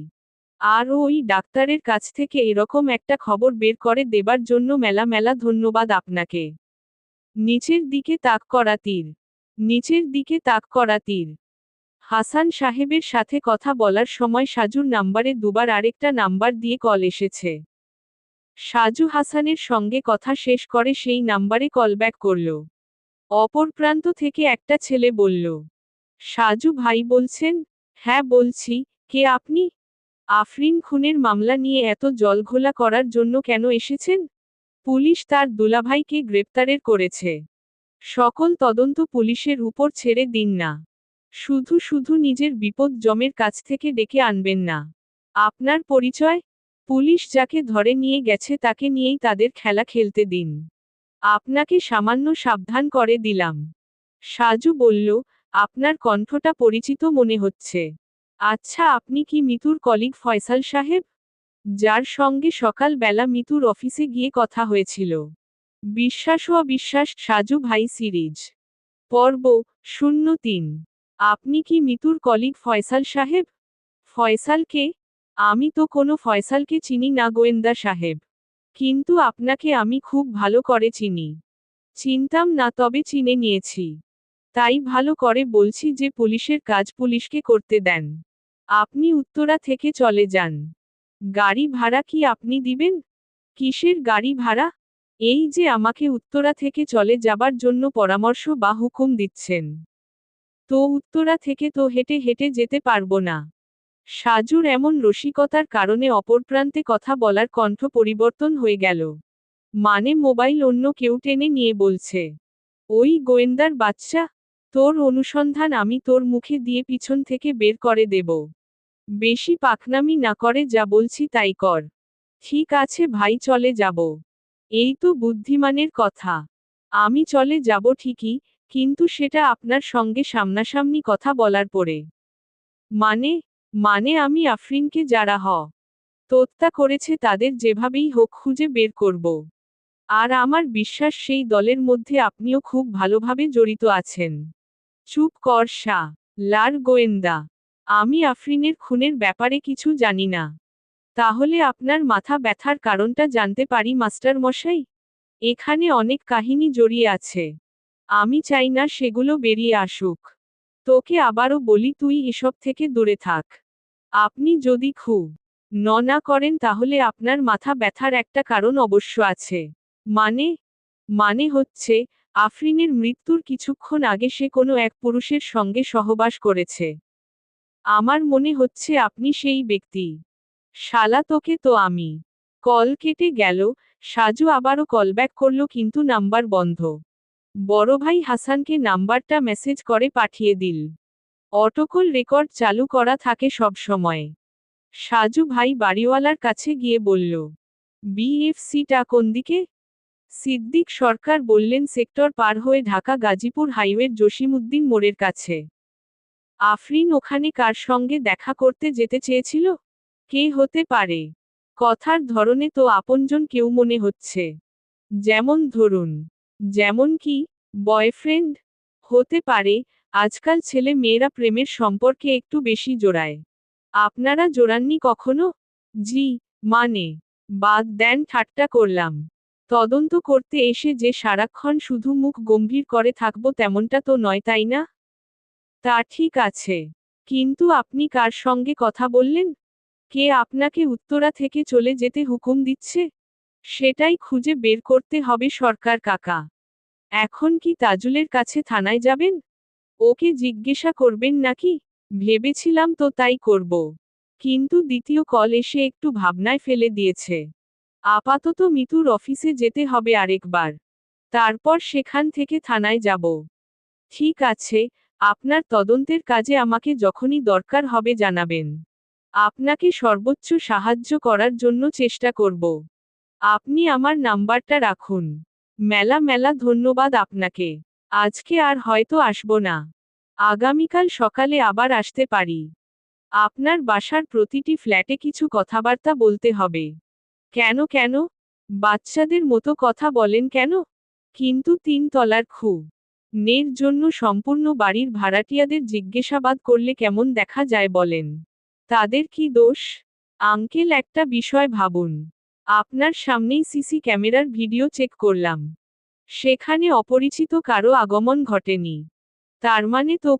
আর ওই ডাক্তারের কাছ থেকে এরকম একটা খবর বের করে দেবার জন্য মেলা মেলা ধন্যবাদ আপনাকে। নিচের দিকে তাক করা তীর। নিচের দিকে তাক করা তীর। হাসান সাহেবের সাথে কথা বলার সময় সাজুর নাম্বারে দুবার আরেকটা নাম্বার দিয়ে কল এসেছে। সাজু হাসানের সঙ্গে কথা শেষ করে সেই নাম্বারে কলব্যাক করল। অপর প্রান্ত থেকে একটা ছেলে বলল, সাজু ভাই বলছেন? হ্যাঁ বলছি, কে আপনি? আফরিন খুনের মামলা নিয়ে এত জলঘোলা করার জন্য কেন এসেছেন? পুলিশ তার দুলাভাইকে গ্রেপ্তারের করেছে। সকল তদন্ত পুলিশের উপর ছেড়ে দিন না। শুধু শুধু নিজের বিপদ জমের কাছ থেকে ডেকে আনবেন না। আপনার পরিচয়? পুলিশ যাকে ধরে নিয়ে গেছে তাকে নিয়েই তাদের খেলা খেলতে দিন। আপনাকে সামান্য সাবধান করে দিলাম। সাজু বলল, আপনার কণ্ঠটা পরিচিত মনে হচ্ছে। আচ্ছা, আপনি কি মিতুর কলিগ ফয়সাল সাহেব? যার সঙ্গে সকালবেলা মিতুর অফিসে গিয়ে কথা হয়েছিল। বিশ্বাস ও অবিশ্বাস সাজু ভাই সিরিজ পর্ব ০৩। আপনি কি মিতুর কলিগ ফয়সাল সাহেব? ফয়সালকে? আমি তো কোনো ফয়সালকে চিনি না গোয়েন্দা সাহেব। কিন্তু আপনাকে আমি খুব ভালো করে চিনি। চিনতাম না, তবে চিনে নিয়েছি। তাই ভালো করে বলছি যে পুলিশের কাজ পুলিশকে করতে দেন। আপনি উত্তরা থেকে চলে যান। গাড়ি ভাড়া কি আপনি দিবেন? কিসের গাড়ি ভাড়া? এই যে আমাকে উত্তরা থেকে চলে যাবার জন্য পরামর্শ বা হুকুম দিচ্ছেন। তো উত্তরা থেকে তো হেঁটে হেঁটে যেতে পারবো না। সাজুর এমন রসিকতার কারণে অপর প্রান্তে কথা বলার কণ্ঠ পরিবর্তন হয়ে গেল। মানে মোবাইল অন্য কেউ টেনে নিয়ে বলছে, ওই গোয়েন্দার বাচ্চা, তোর অনুসন্ধান আমি তোর মুখে দিয়ে পিছন থেকে বের করে দেব। বেশি পাকনামি না করে যা বলছি তাই কর। ঠিক আছে ভাই, চলে যাব। এই তো বুদ্ধিমানের কথা। আমি চলে যাব ঠিকই, কিন্তু সেটা আপনার সঙ্গে সামনাসামনি কথা বলার পরে। মানে? মানে আমি আফরিনকে যারা হত্যা করেছে তাদের যেভাবেই হোক খুঁজে বের করব। আর আমার বিশ্বাস সেই দলের মধ্যে আপনিও খুব ভালোভাবে জড়িত আছেন। চুপ কর লার গোয়েন্দা। আমি আফরিনের খুনের ব্যাপারে কিছু জানি না। তাহলে আপনার মাথা ব্যথার কারণটা জানতে পারি মাস্টার মশাই? এখানে অনেক কাহিনী জড়িয়ে আছে। আমি চাই না সেগুলো বেরিয়ে আসুক। তোকে আবারও বলি, তুই এসব থেকে দূরে থাক। আপনি যদি না করেন তাহলে আপনার মাথা ব্যথার একটা কারণ অবশ্য আছে। মানে? মানে হচ্ছে, আফরিনের মৃত্যুর কিছুক্ষণ আগে সে কোনো এক পুরুষের সঙ্গে সহবাস করেছে। আমার মনে হচ্ছে আপনি সেই ব্যক্তি। শালা, তোকে তো আমি। কল কেটে গেল। সাজু আবারও কলব্যাক করল, কিন্তু নাম্বার বন্ধ। বড় ভাই হাসানকে নাম্বারটা মেসেজ করে পাঠিয়ে দিল। অটোকল রেকর্ড চালু করা থাকে সব সময়। সাজু ভাই বাড়িওয়ালার কাছে গিয়ে বলল, বিএফসিটা কোন দিকে? সিদ্দিক সরকার বললেন সেক্টর পার হয়ে ঢাকা গাজীপুর হাইওয়ের জসিমউদ্দিন মোড়ের কাছে। আফরিন ওখানে কার সঙ্গে দেখা করতে যেতে চেয়েছিল? কে হতে পারে? কথার ধরনে তো আপনজন কেউ মনে হচ্ছে। যেমন ধরুন। যেমন কি? বয়ফ্রেন্ড? হতে পারে। আজকাল ছেলে মেয়েরা প্রেমের সম্পর্কে একটু বেশি জোড়ায়। আপনারা জোড়াননি কখনো? জি। মানে? বাদ দেন, ঠাট্টা করলাম। তদন্ত করতে এসে যে সারাক্ষণ শুধু মুখ গম্ভীর করে থাকবো তেমনটা তো নয়, তাই না? তা ঠিক আছে। কিন্তু আপনি কার সঙ্গে কথা বললেন? কে আপনাকে উত্তরা থেকে চলে যেতে হুকুম দিচ্ছে? সেটাই খুঁজে বের করতে হবে সরকার কাকা। এখন কি তাজুলের কাছে থানায় যাবেন? ওকে জিজ্ঞাসা করবেন নাকি? ভেবেছিলাম তো তাই করব। কিন্তু দ্বিতীয় কল এসে একটু ভাবনায় ফেলে দিয়েছে। আপাতত মিতুর অফিসে যেতে হবে আরেকবার। তারপর সেখান থেকে থানায় যাব। ঠিক আছে, আপনার তদন্তের কাজে আমাকে যখনই দরকার হবে জানাবেন। আপনাকে সর্বোচ্চ সাহায্য করার জন্য চেষ্টা করব। আপনি আমার নাম্বারটা রাখুন। মেলা মেলা ধন্যবাদ আপনাকে। আজকে আর হয়তো আসব না। আগামীকাল সকালে আবার আসতে পারি। আপনার বাসার প্রতিটি ফ্ল্যাটে কিছু কথাবার্তা বলতে হবে। কেন কেন? বাচ্চাদের মতো কথা বলেন কেন? কিন্তু ৩ তলার নের জন্য সম্পূর্ণ বাড়ির ভাড়াটিয়াদের জিজ্ঞাসাবাদ করলে কেমন দেখা যায় বলেন? তাদের কি দোষ? আঙ্কেল, একটা বিষয় ভাবুন। আপনার সামনেই সিসি ক্যামেরার ভিডিও চেক করলাম। সেখানে অপরিচিত কারো আগমন ঘটেনি। তার মানে তো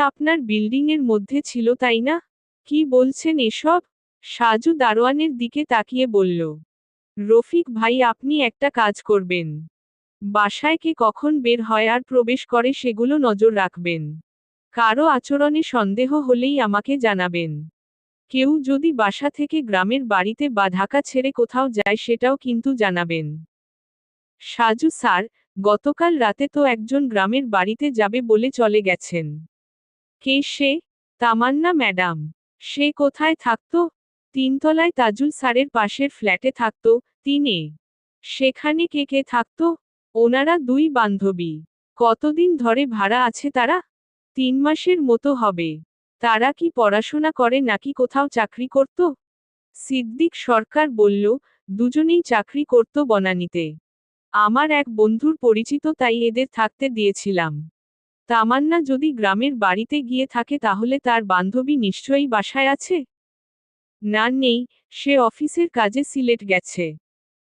আপনার বিল্ডিংয়ের মধ্যে ছিল, তাই না? কি বলছেন এসব? সাজু দারোয়ানের দিকে তাকিয়ে বলল, রফিক ভাই, আপনি একটা কাজ করবেন। বাসায় কে কখন বের হয় আর প্রবেশ করে সেগুলো নজর রাখবেন। কারো আচরণে সন্দেহ হলেই আমাকে জানাবেন। কেউ যদি বাসা থেকে গ্রামের বাড়িতে বা ঢাকা ছেড়ে কোথাও যায় সেটাও কিন্তু জানাবেন। সাজু স্যার, গতকাল রাতে তো একজন গ্রামের বাড়িতে যাবে বলে চলে গেছেন। কে সে? তামান্না ম্যাডাম। সে কোথায় থাকতো? ৩ তলায় তাজুল স্যারের পাশের ফ্ল্যাটে থাকতো। ৩-এ। সেখানে কে কে থাকতো? ওনারা ২ বান্ধবী। কতদিন ধরে ভাড়া আছে তারা? ৩ মাসের মতো হবে। তারা কি পড়াশোনা করে নাকি কোথাও চাকরি করত? সিদ্দিক সরকার বলল, দুজনেই চাকরি করত বনানীতে। আমার এক বন্ধুর পরিচিত, তাই এদের থাকতে দিয়েছিলাম। তামান্না যদি গ্রামের বাড়িতে গিয়ে থাকে তাহলে তার বান্ধবী নিশ্চয়ই বাসায় আছে। না, নেই, সে অফিসের কাজে সিলেট গেছে।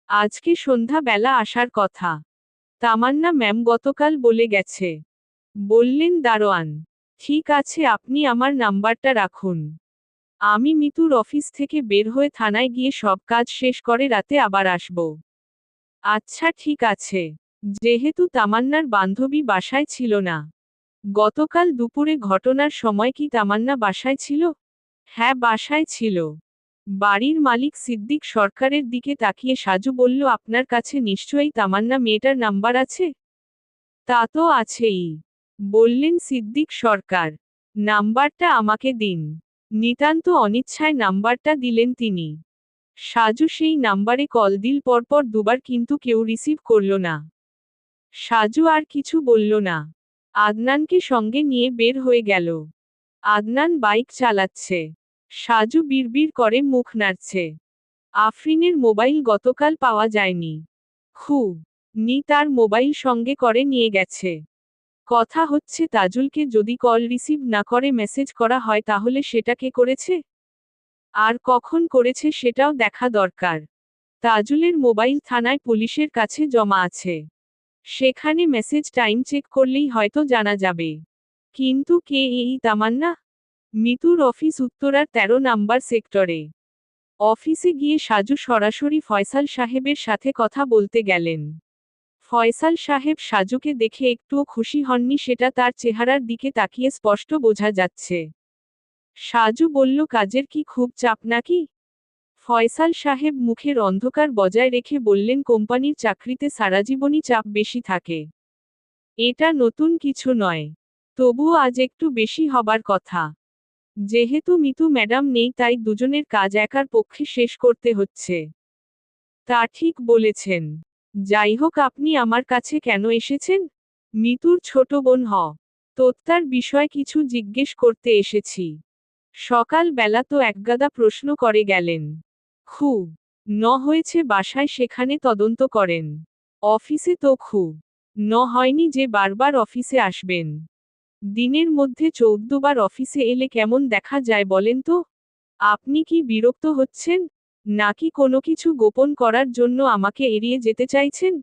আজকে সন্ধ্যা বেলা আসার কথা। তামান্না ম্যাম গতকাল বলে গেছে, বললেন দারোয়ান। ঠিক আছে, আপনি আমার নাম্বারটা রাখুন। আমি মিতুর অফিস থেকে বের হয়ে থানায় গিয়ে সব কাজ শেষ করে রাতে আবার আসব। আচ্ছা ঠিক আছে। যেহেতু তামান্নার বান্ধবী বাসায় ছিল না, গতকাল দুপুরে ঘটনার সময় কি তামান্না বাসায় ছিল? হ্যাঁ, বাসায় ছিল। বাড়ির মালিক সিদ্দিক সরকারের দিকে তাকিয়ে সাজু বলল, আপনার কাছে নিশ্চয়ই তামান্না মেয়েটার নাম্বার আছে? তা তো আছেই, বললেন সিদ্দিক সরকার। নাম্বারটা আমাকে দিন। নিতান্ত অনিচ্ছায় নাম্বারটা দিলেন তিনি। সাজু সেই নাম্বারে কল দিল পরপর দুবার, কিন্তু কেউ রিসিভ করল না। সাজু আর কিছু বলল না। আদনানকে সঙ্গে নিয়ে বের হয়ে গেল। আদনান বাইক চালাচ্ছে। সাজু বিড়বিড় করে মুখ নাড়ছে। আফরিনের মোবাইল গতকাল পাওয়া যায়নি। নি তার মোবাইল সঙ্গে করে নিয়ে গেছে। কথা হচ্ছে, তাজুলকে যদি কল রিসিভ না করে মেসেজ করা হয় তাহলে সেটা কে করেছে? আর কখন করেছে সেটাও দেখা দরকার। তাজুলের মোবাইল থানায় পুলিশের কাছে জমা আছে। সেখানে মেসেজ টাইম চেক করলেই হয়তো জানা যাবে। কিন্তু কে এই তামান্না? মিতুর অফিস উত্তরার 13 নাম্বার সেক্টরে। অফিসে গিয়ে সাজু সরাসরি ফয়সাল সাহেবের সাথে কথা বলতে গেলেন। ফয়সাল সাহেব সাজুকে দেখে একটুও খুশি হননি, সেটা তার চেহারার দিকে তাকিয়ে স্পষ্ট বোঝা যাচ্ছে। সাজু বলল, কাজের কি খুব চাপ নাকি? ফয়সাল সাহেব মুখের অন্ধকার বজায় রেখে বললেন, কোম্পানির চাকরিতে সারাজীবনই চাপ বেশি থাকে। এটা নতুন কিছু নয়। তবুও আজ একটু বেশি হবার কথা। যেহেতু মিতু ম্যাডাম নেই তাই দুজনের কাজ একার পক্ষে শেষ করতে হচ্ছে। তা ঠিক বলেছেন। যাই হোক, আপনি আমার কাছে কেন এসেছেন? মিতুর ছোট বোন তোত্তার বিষয় কিছু জিজ্ঞেস করতে এসেছি। সকাল বেলা তো একগাদা প্রশ্ন করে গেলেন। হয়েছে বাসায়, সেখানে তদন্ত করেন। অফিসে তো হয়নি যে বারবার অফিসে আসবেন। দিনের মধ্যে 14 বার অফিসে এলে কেমন দেখা যায় বলেন তো? আপনি কি বিরক্ত হচ্ছেন? নাকি কোনো কিছু গোপন করার জন্য আমাকে এড়িয়ে যেতে চাইছেন?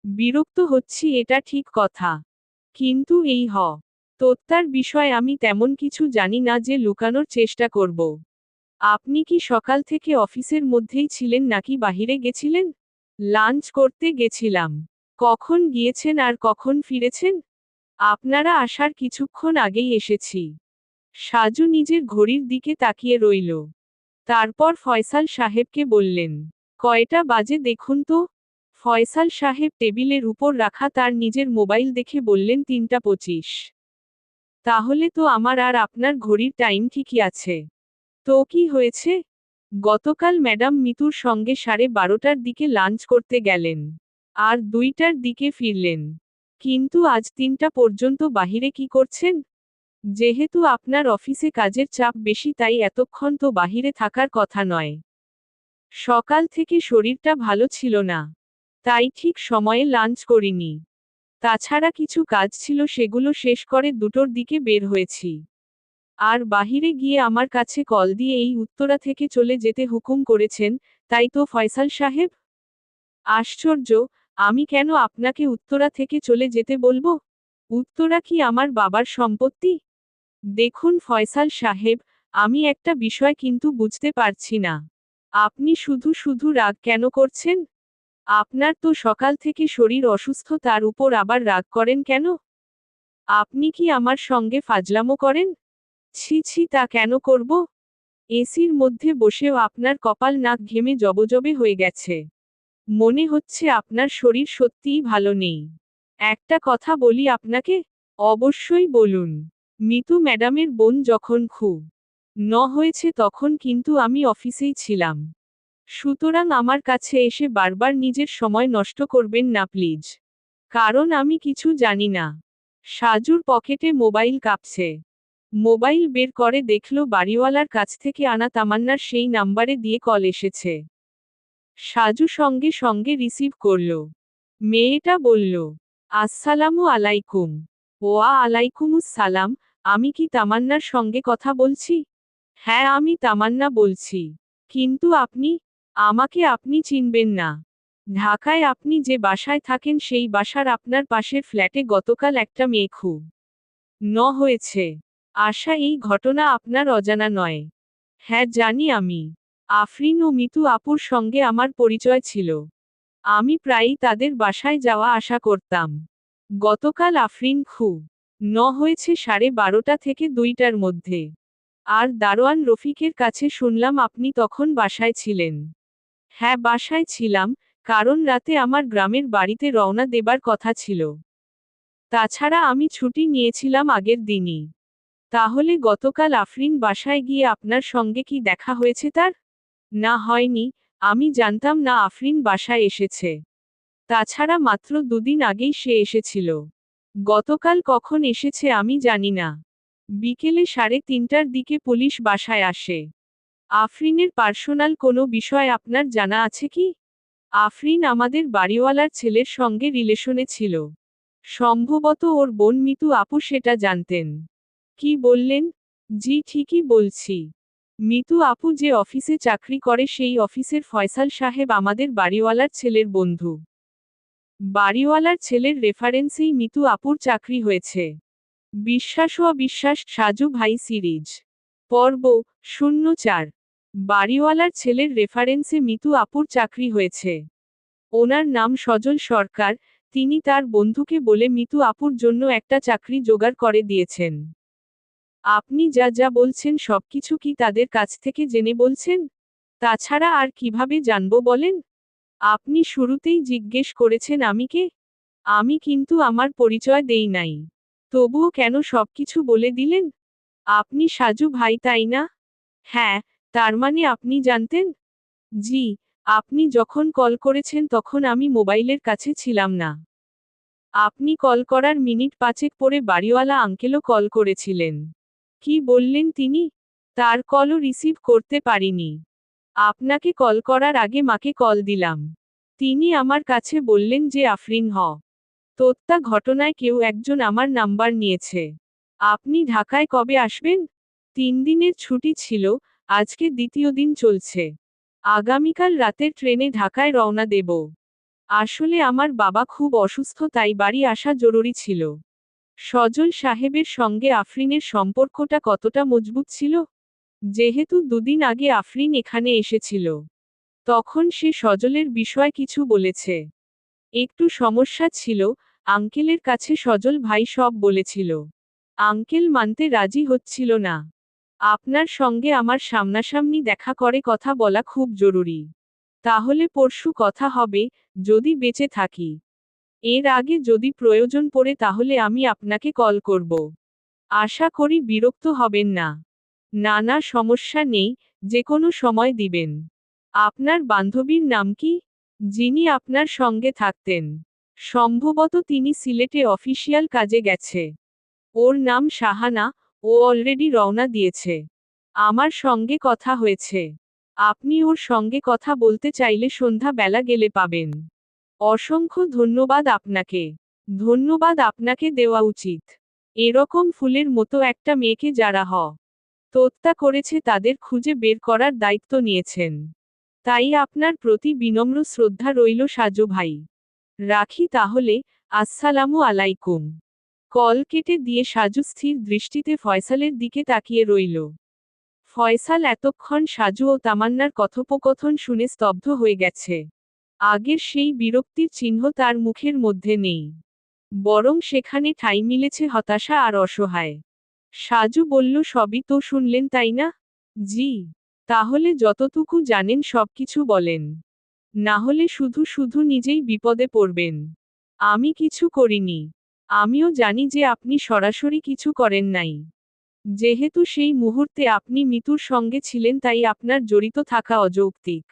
বিরক্ত হচ্ছি, এটা ঠিক কথা। কিন্তু এই তোত্তার বিষয় আমি তেমন কিছু জানি না যে লুকানোর চেষ্টা করব। আপনি কি সকাল থেকে অফিসের মধ্যেই ছিলেন নাকি বাহিরে গেছিলেন? লাঞ্চ করতে গেছিলাম। কখন গিয়েছেন আর কখন ফিরেছেন? আপনারা আসার কিছুক্ষণ আগেই এসেছি। সাজু নিজের ঘড়ির দিকে তাকিয়ে রইল। তারপর ফয়সাল সাহেবকে বললেন, কয়টা বাজে দেখুন তো। ফয়সাল সাহেব টেবিলের উপর রাখা তার নিজের মোবাইল দেখে বললেন, 3টা 25। তাহলে তো আমার আর আপনার ঘড়ির টাইম ঠিকই আছে। তো কি হয়েছে? গতকাল ম্যাডাম মিতুর সঙ্গে 12:30টার দিকে লাঞ্চ করতে গেলেন। আর 2টার দিকে ফিরলেন। কিন্তু আজ 3টা পর্যন্ত বাহিরে কি করছেন? যেহেতু আপনার অফিসে কাজের চাপ বেশি তাই এতক্ষণ তো বাহিরে থাকার কথা নয়। সকাল থেকে শরীরটা ভালো ছিল না, তাই ঠিক সময়ে লাঞ্চ করিনি। তাছাড়া কিছু কাজ ছিল, সেগুলো শেষ করে 2টোর দিকে বের হয়েছি। আর বাহিরে গিয়ে আমার কাছে কল দিয়ে এই উত্তরা থেকে চলে যেতে হুকুম করেছেন, তাই তো ফয়সাল সাহেব? আশ্চর্য, আমি কেন আপনাকে উত্তরা থেকে চলে যেতে বলবো? উত্তরা কি আমার বাবার সম্পত্তি? দেখুন ফয়সাল সাহেব, আমি একটা বিষয় কিন্তু বুঝতে পারছি না। আপনি শুধু শুধু রাগ কেন করছেন? আপনার তো সকাল থেকে শরীর অসুস্থ, তার উপর আবার রাগ করেন কেন? আপনি কি আমার সঙ্গে ফাজলামো করেন? ছি ছি, তা কেন করব? এসির মধ্যে বসেও আপনার কপাল নাক ঘেমে জবজবে হয়ে গেছে। মনে হচ্ছে আপনার শরীর সত্যিই ভালো নেই। একটা কথা বলি আপনাকে? অবশ্যই বলুন। মিতু ম্যাডামের বোন যখন হয়েছে তখন কিন্তু আমি অফিসেই ছিলাম। সুতরাং আমার কাছে এসে বারবার নিজের সময় নষ্ট করবেন না প্লিজ। কারণ আমি কিছু জানি না। সাজুর পকেটে মোবাইল কাঁপছে। মোবাইল বের করে দেখল বাড়িওয়ালার কাছ থেকে আনা তামান্নার সেই নাম্বারে দিয়ে কল এসেছে। সাজু সঙ্গে সঙ্গে রিসিভ করল। মেয়েটা বলল, আসসালামু আলাইকুম। ওয়া আলাইকুমুস সালাম, আমি কি তামান্নার সঙ্গে কথা বলছি? হ্যাঁ, আমি তামান্না বলছি। কিন্তু আপনি? আমাকে আপনি চিনবেন না। ঢাকায় আপনি যে বাসায় থাকেন সেই বাসার আপনার পাশের ফ্ল্যাটে গতকাল একটা মেয়ে খুব হয়েছে। আশা এই ঘটনা আপনার অজানা নয়। হ্যাঁ জানি আমি। আফরিন ও মিতু আপুর সঙ্গে আমার পরিচয় ছিল। আমি প্রায়ই তাদের বাসায় যাওয়া আসা করতাম। গতকাল আফরিন খুব হয়েছে 12:30 থেকে 2টার মধ্যে। আর দারোয়ান রফিকের কাছে শুনলাম আপনি তখন বাসায় ছিলেন। হ্যাঁ বাসায় ছিলাম, কারণ রাতে আমার গ্রামের বাড়িতে রওনা দেবার কথা ছিল। তাছাড়া আমি ছুটি নিয়েছিলাম আগের দিনই। তাহলে গতকাল আফরিন বাসায় গিয়ে আপনার সঙ্গে কি দেখা হয়েছে তার? না হয়নি, আমি জানতাম না আফরিন বাসায় এসেছে। তাছাড়া মাত্র 2 দিন আগেই সে এসেছিল। গতকাল কখন এসেছে আমি জানি না। বিকেলে 3:30টার দিকে পুলিশ বাসায় আসে। আফরিনের পার্সোনাল কোনো বিষয় আপনার জানা আছে কি? আফরিন আমাদের বাড়িওয়ালার ছেলের সঙ্গে রিলেশনে ছিল। সম্ভবত ওর বোন মিতু আপু সেটা জানতেন। কি বললেন? জি ঠিকই বলছি। মিতু আপু যে অফিসে চাকরি করে সেই অফিসের ফয়সাল সাহেব আমাদের বাড়িওয়ালার ছেলের বন্ধু। বাড়িওয়ালার ছেলের রেফারেন্সেই মিতু আপুর চাকরি হয়েছে। বিশ্বাস ও অবিশ্বাস সাজু ভাই সিরিজ পর্ব 04। বাড়িওয়ালার ছেলের রেফারেন্সে মিতু আপুর চাকরি হয়েছে। ওনার নাম সজল সরকার, তিনি তার বন্ধুকে বলে মিতু আপুর জন্য একটা চাকরি জোগাড় করে দিয়েছেন। আপনি যা যা বলছেন সবকিছু কি তাদের কাছ থেকে জেনে বলছেন? তাছাড়া আর কিভাবে জানবো বলেন? আপনি শুরুতেই জিজ্ঞেস করেছেন আমি কে? আমি কিন্তু আমার পরিচয় দেই নাই। তবুও কেন সবকিছু বলে দিলেন? আপনি সাজু ভাই তাই না? হ্যাঁ, তার মানে আপনি জানতেন? জি, আপনি যখন কল করেছেন তখন আমি মোবাইলের কাছে ছিলাম না। আপনি কল করার মিনিট 5 পরে বাড়িওয়ালা আঙ্কেলও কল করেছিলেন। কি বললেন তিনি? তার কলও রিসিভ করতে পারিনি। আপনাকে কল করার আগে মাকে কল দিলাম। তিনি আমার কাছে বললেন যে আফরিন তোত্তা ঘটনায় কেউ একজন আমার নাম্বার নিয়েছে। আপনি ঢাকায় কবে আসবেন? 3 দিনের ছুটি ছিল, আজকে 2য় দিন চলছে। আগামীকাল রাতের ট্রেনে ঢাকায় রওনা দেব। আসলে আমার বাবা খুব অসুস্থ তাই বাড়ি আসা জরুরি ছিল। সজল সাহেবের সঙ্গে আফরিনের সম্পর্কটা কতটা মজবুত ছিল? যেহেতু 2 দিন আগে আফরিন এখানে এসেছিল। তখন সে সজলের বিষয় কিছু বলেছে। একটু সমস্যা ছিল, আঙ্কেলের কাছে সজল ভাই সব বলেছিল। আঙ্কেল মানতে রাজি হচ্ছিল না। আপনার সঙ্গে আমার সামনাসামনি দেখা করে কথা বলা খুব জরুরি। তাহলে পরশু কথা হবে, যদি বেঁচে থাকি। এর আগে যদি প্রয়োজন পড়ে তাহলে আমি আপনাকে কল করব। আশা করি বিরক্ত হবেন না। না না সমস্যা নেই, যে কোনো সময় দিবেন। আপনার বান্ধবীর নাম কি? যিনি আপনার সঙ্গে থাকতেন। সম্ভবত তিনি সিলেটে অফিসিয়াল কাজে গেছে। ওর নাম শাহানা, ও অলরেডি রওনা দিয়েছে। আমার সঙ্গে কথা হয়েছে। আপনি ওর সঙ্গে কথা বলতে চাইলে সন্ধ্যা বেলা গেলে পাবেন। অসংখ্য ধন্যবাদ আপনাকে। ধন্যবাদ আপনাকে দেওয়া উচিত। এরকম ফুলের মতো একটা মেয়েকে যারা তোত্তা করেছে তাদের খুঁজে বের করার দায়িত্ব নিয়েছেন। তাই আপনার প্রতি বিনম্র শ্রদ্ধা রইল সাজু ভাই। রাখি তাহলে, আসসালামু আলাইকুম। কল কেটে দিয়ে সাজু স্থির দৃষ্টিতে ফয়সালের দিকে তাকিয়ে রইল। ফয়সাল এতক্ষণ সাজু ও তামান্নার কথোপকথন শুনে স্তব্ধ হয়ে গেছে। আগের সেই বিরক্তির চিহ্ন তার মুখের মধ্যে নেই। বরং সেখানে ঠাঁই মিলেছে হতাশা আর অসহায়। সাজু বলল সবই তো শুনলেন তাই না? জি। তাহলে যতটুকু জানেন সবকিছু বলেন। না হলে শুধু শুধু নিজেই বিপদে পড়বেন। আমি কিছু করিনি। আমিও জানি যে আপনি সরাসরি কিছু করেন নাই। যেহেতু সেই মুহূর্তে আপনি মিতুর সঙ্গে ছিলেন তাই আপনার জড়িত থাকা অযৌক্তিক।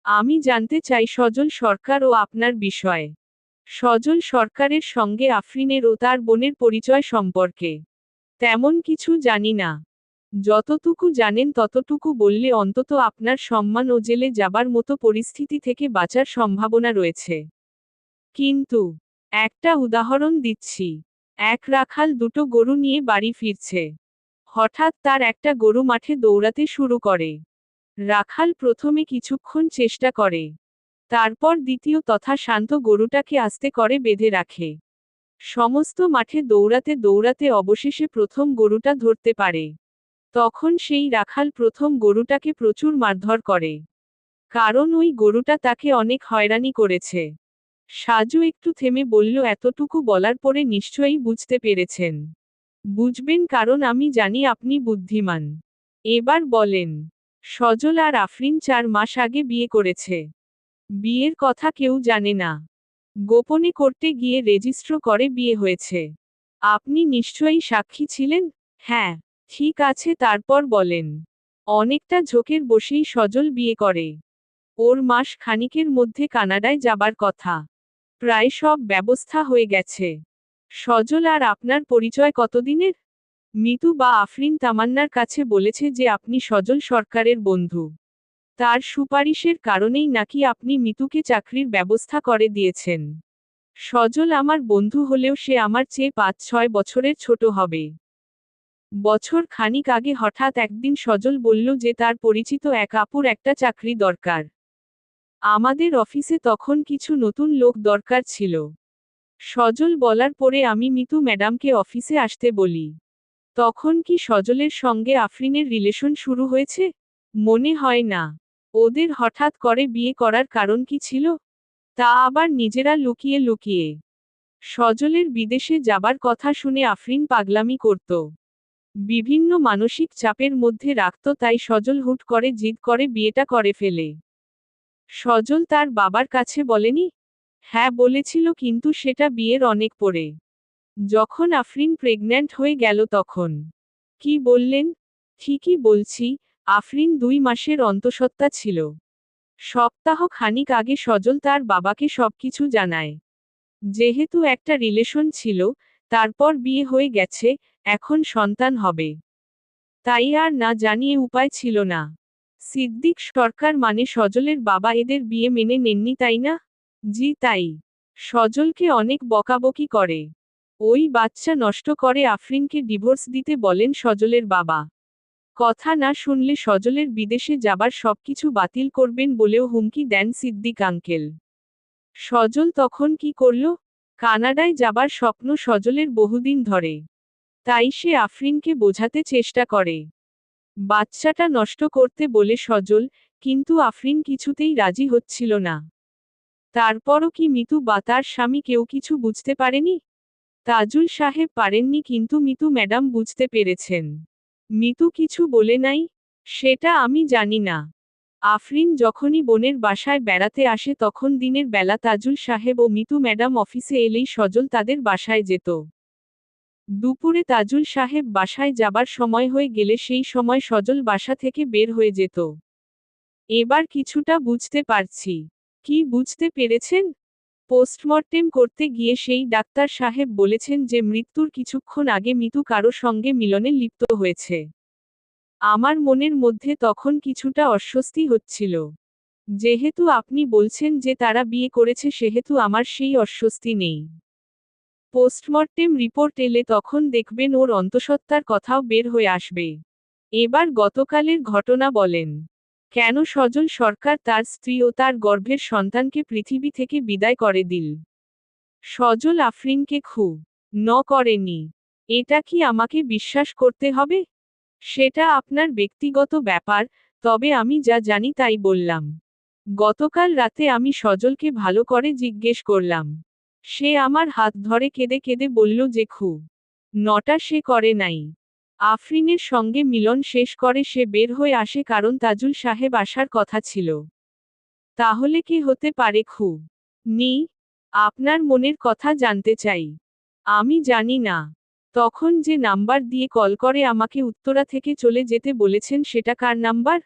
আমি জানতে চাই সজল সরকার ও আপনার বিষয়ে। সজল সরকারের সঙ্গে আফরিনের ও তার বোনের পরিচয় সম্পর্কে। তেমন কিছু জানি না। যতটুকু জানেন ততটুকু বললে অন্তত আপনার সম্মান ও জেলে যাবার মতো পরিস্থিতি থেকে বাঁচার সম্ভাবনা রয়েছে। কিন্তু একটা উদাহরণ দিচ্ছি। এক রাখাল দুটো গরু নিয়ে বাড়ি ফিরছে। হঠাৎ তার একটা গরু মাঠে দৌড়াতে শুরু করে। রাখাল প্রথমে কিছুক্ষণ চেষ্টা করে। তারপর দ্বিতীয় তথা শান্ত গরুটাকে আস্তে করে বেঁধে রাখে। সমস্ত মাঠে দৌড়াতে দৌড়াতে অবশেষে প্রথম গরুটা ধরতে পারে। তখন সেই রাখাল প্রথম গরুটাকে প্রচুর মারধর করে। কারণ ওই গরুটা তাকে অনেক হয়রানি করেছে। সাজু একটু থেমে বলল, এতটুকু বলার পরে নিশ্চয়ই বুঝতে পেরেছেন। বুঝবেন, কারণ আমি জানি আপনি বুদ্ধিমান। এবার বলেন, সজল আর আফরিন 4 মাস আগে বিয়ে করেছে। বিয়ের কথা কেউ জানে না। গোপনে করতে গিয়ে রেজিস্ট্র করে বিয়ে হয়েছে। আপনি নিশ্চয়ই সাক্ষী ছিলেন? হ্যাঁ। ঠিক আছে, তারপর বলেন। অনেকটা ঝোঁকের বসেই সজল বিয়ে করে। ওর মাস খানিকের মধ্যে কানাডায় যাবার কথা। প্রায় সব ব্যবস্থা হয়ে গেছে। সজল আর আপনার পরিচয় কতদিনের? মিতু বা আফরিন তামান্নার কাছে বলেছে যে আপনি সজল সরকারের বন্ধু। তার সুপারিশের কারণেই নাকি আপনি মিতুকে চাকরির ব্যবস্থা করে দিয়েছেন। সজল আমার বন্ধু হলেও সে আমার চেয়ে 5-6 বছরের ছোট হবে। বছর খানিক আগে হঠাৎ একদিন সজল বলল যে তার পরিচিত এক আপুর একটা চাকরি দরকার। আমাদের অফিসে তখন কিছু নতুন লোক দরকার ছিল। সজল বলার পরে আমি মিতু ম্যাডামকে অফিসে আসতে বলি। তখন কি সজলের সঙ্গে আফরিনের রিলেশন শুরু হয়েছে? মনে হয় না। ওদের হঠাৎ করে বিয়ে করার কারণ কি ছিল? তা আবার নিজেরা লুকিয়ে লুকিয়ে। সজলের বিদেশে যাবার কথা শুনে আফরিন পাগলামি করত। বিভিন্ন মানসিক চাপের মধ্যে রাখত, তাই সজল হুট করে জিদ করে বিয়েটা করে ফেলে। সজল তার বাবার কাছে বলেনি? হ্যাঁ বলেছিল, কিন্তু সেটা বিয়ের অনেক পরে। যখন আফরিন প্রেগন্যান্ট হয়ে গেল তখন। কি বললেন? ঠিকই বলছি, আফরিন 2 মাসের অন্তঃসত্ত্বা ছিল। সপ্তাহ খানিক আগে সজল তার বাবাকে সবকিছু জানায়। যেহেতু একটা রিলেশন ছিল, তারপর বিয়ে হয়ে গেছে, এখন সন্তান হবে। তাই আর না জানিয়ে উপায় ছিল না। সিদ্দিক সরকার মানে সজলের বাবা এদের বিয়ে মেনে নেননি, তাই না? জি তাই। সজলকে অনেক বকাবকি করে। ওই বাচ্চা নষ্ট করে আফরিনকে ডিভোর্স দিতে বলেন সজলের বাবা। কথা না শুনলে সজলের বিদেশে যাবার সবকিছু বাতিল করবেন বলেও হুমকি দেন সিদ্দিক আঙ্কেল। সজল তখন কি করল? কানাডায় যাবার স্বপ্ন সজলের বহুদিন ধরে। তাই সে আফরিনকে বোঝাতে চেষ্টা করে। বাচ্চাটা নষ্ট করতে বলে সজল, কিন্তু আফরিন কিছুতেই রাজি হচ্ছিল না। তারপরও কি মিতু বা তার স্বামী কেউ কিছু বুঝতে পারেনি? তাজুল সাহেব পারেননি, কিন্তু মিতু ম্যাডাম বুঝতে পেরেছেন। মিতু কিছু বলে নাই? সেটা আমি জানি না। আফরিন যখনই বোনের বাসায় বেড়াতে আসে তখন দিনের বেলা তাজুল সাহেব ও মিতু ম্যাডাম অফিসে এলেই সজল তাদের বাসায় যেত। দুপুরে তাজুল সাহেব বাসায় যাবার সময় হয়ে গেলে সেই সময় সজল বাসা থেকে বের হয়ে যেত। এবার কিছুটা বুঝতে পারছি। কি বুঝতে পেরেছেন? পোস্টমর্টেম করতে গিয়ে সেই ডাক্তার সাহেব বলেছেন যে মৃত্যুর কিছুক্ষণ আগে মিতু কারো সঙ্গে মিলনে লিপ্ত হয়েছে। আমার মনের মধ্যে তখন কিছুটা অস্বস্তি হচ্ছিল। যেহেতু আপনি বলছেন যে তারা বিয়ে করেছে, সেহেতু আমার সেই অস্বস্তি নেই। পোস্টমর্টেম রিপোর্ট এলে তখন দেখবেন ওর অন্তঃসত্ত্বার কথাও বের হয়ে আসবে। এবার গতকালের ঘটনা বলেন। কেন সজল সরকার তার স্ত্রী ও তার গর্ভের সন্তানকে পৃথিবী থেকে বিদায় করে দিল? সজল আফরিনকে করেনি। এটা কি আমাকে বিশ্বাস করতে হবে? সেটা আপনার ব্যক্তিগত ব্যাপার, তবে আমি যা জানি তাই বললাম। গতকাল রাতে আমি সজলকে ভালো করে জিজ্ঞেস করলাম। সে আমার হাত ধরে কেঁদে কেঁদে বলল যে নটা সে করে নাই। আফরিনের সঙ্গে মিলন শেষ করে সে বের হয়ে আসে কারণ তাজুল সাহেব আসার কথা ছিল। তাহলে কি হতে পারে নি? আপনার মনের কথা জানতে চাই। আমি জানি না। তখন যে নাম্বার দিয়ে কল করে আমাকে উত্তরা থেকে চলে যেতে বলেছেন সেটা কার নাম্বার?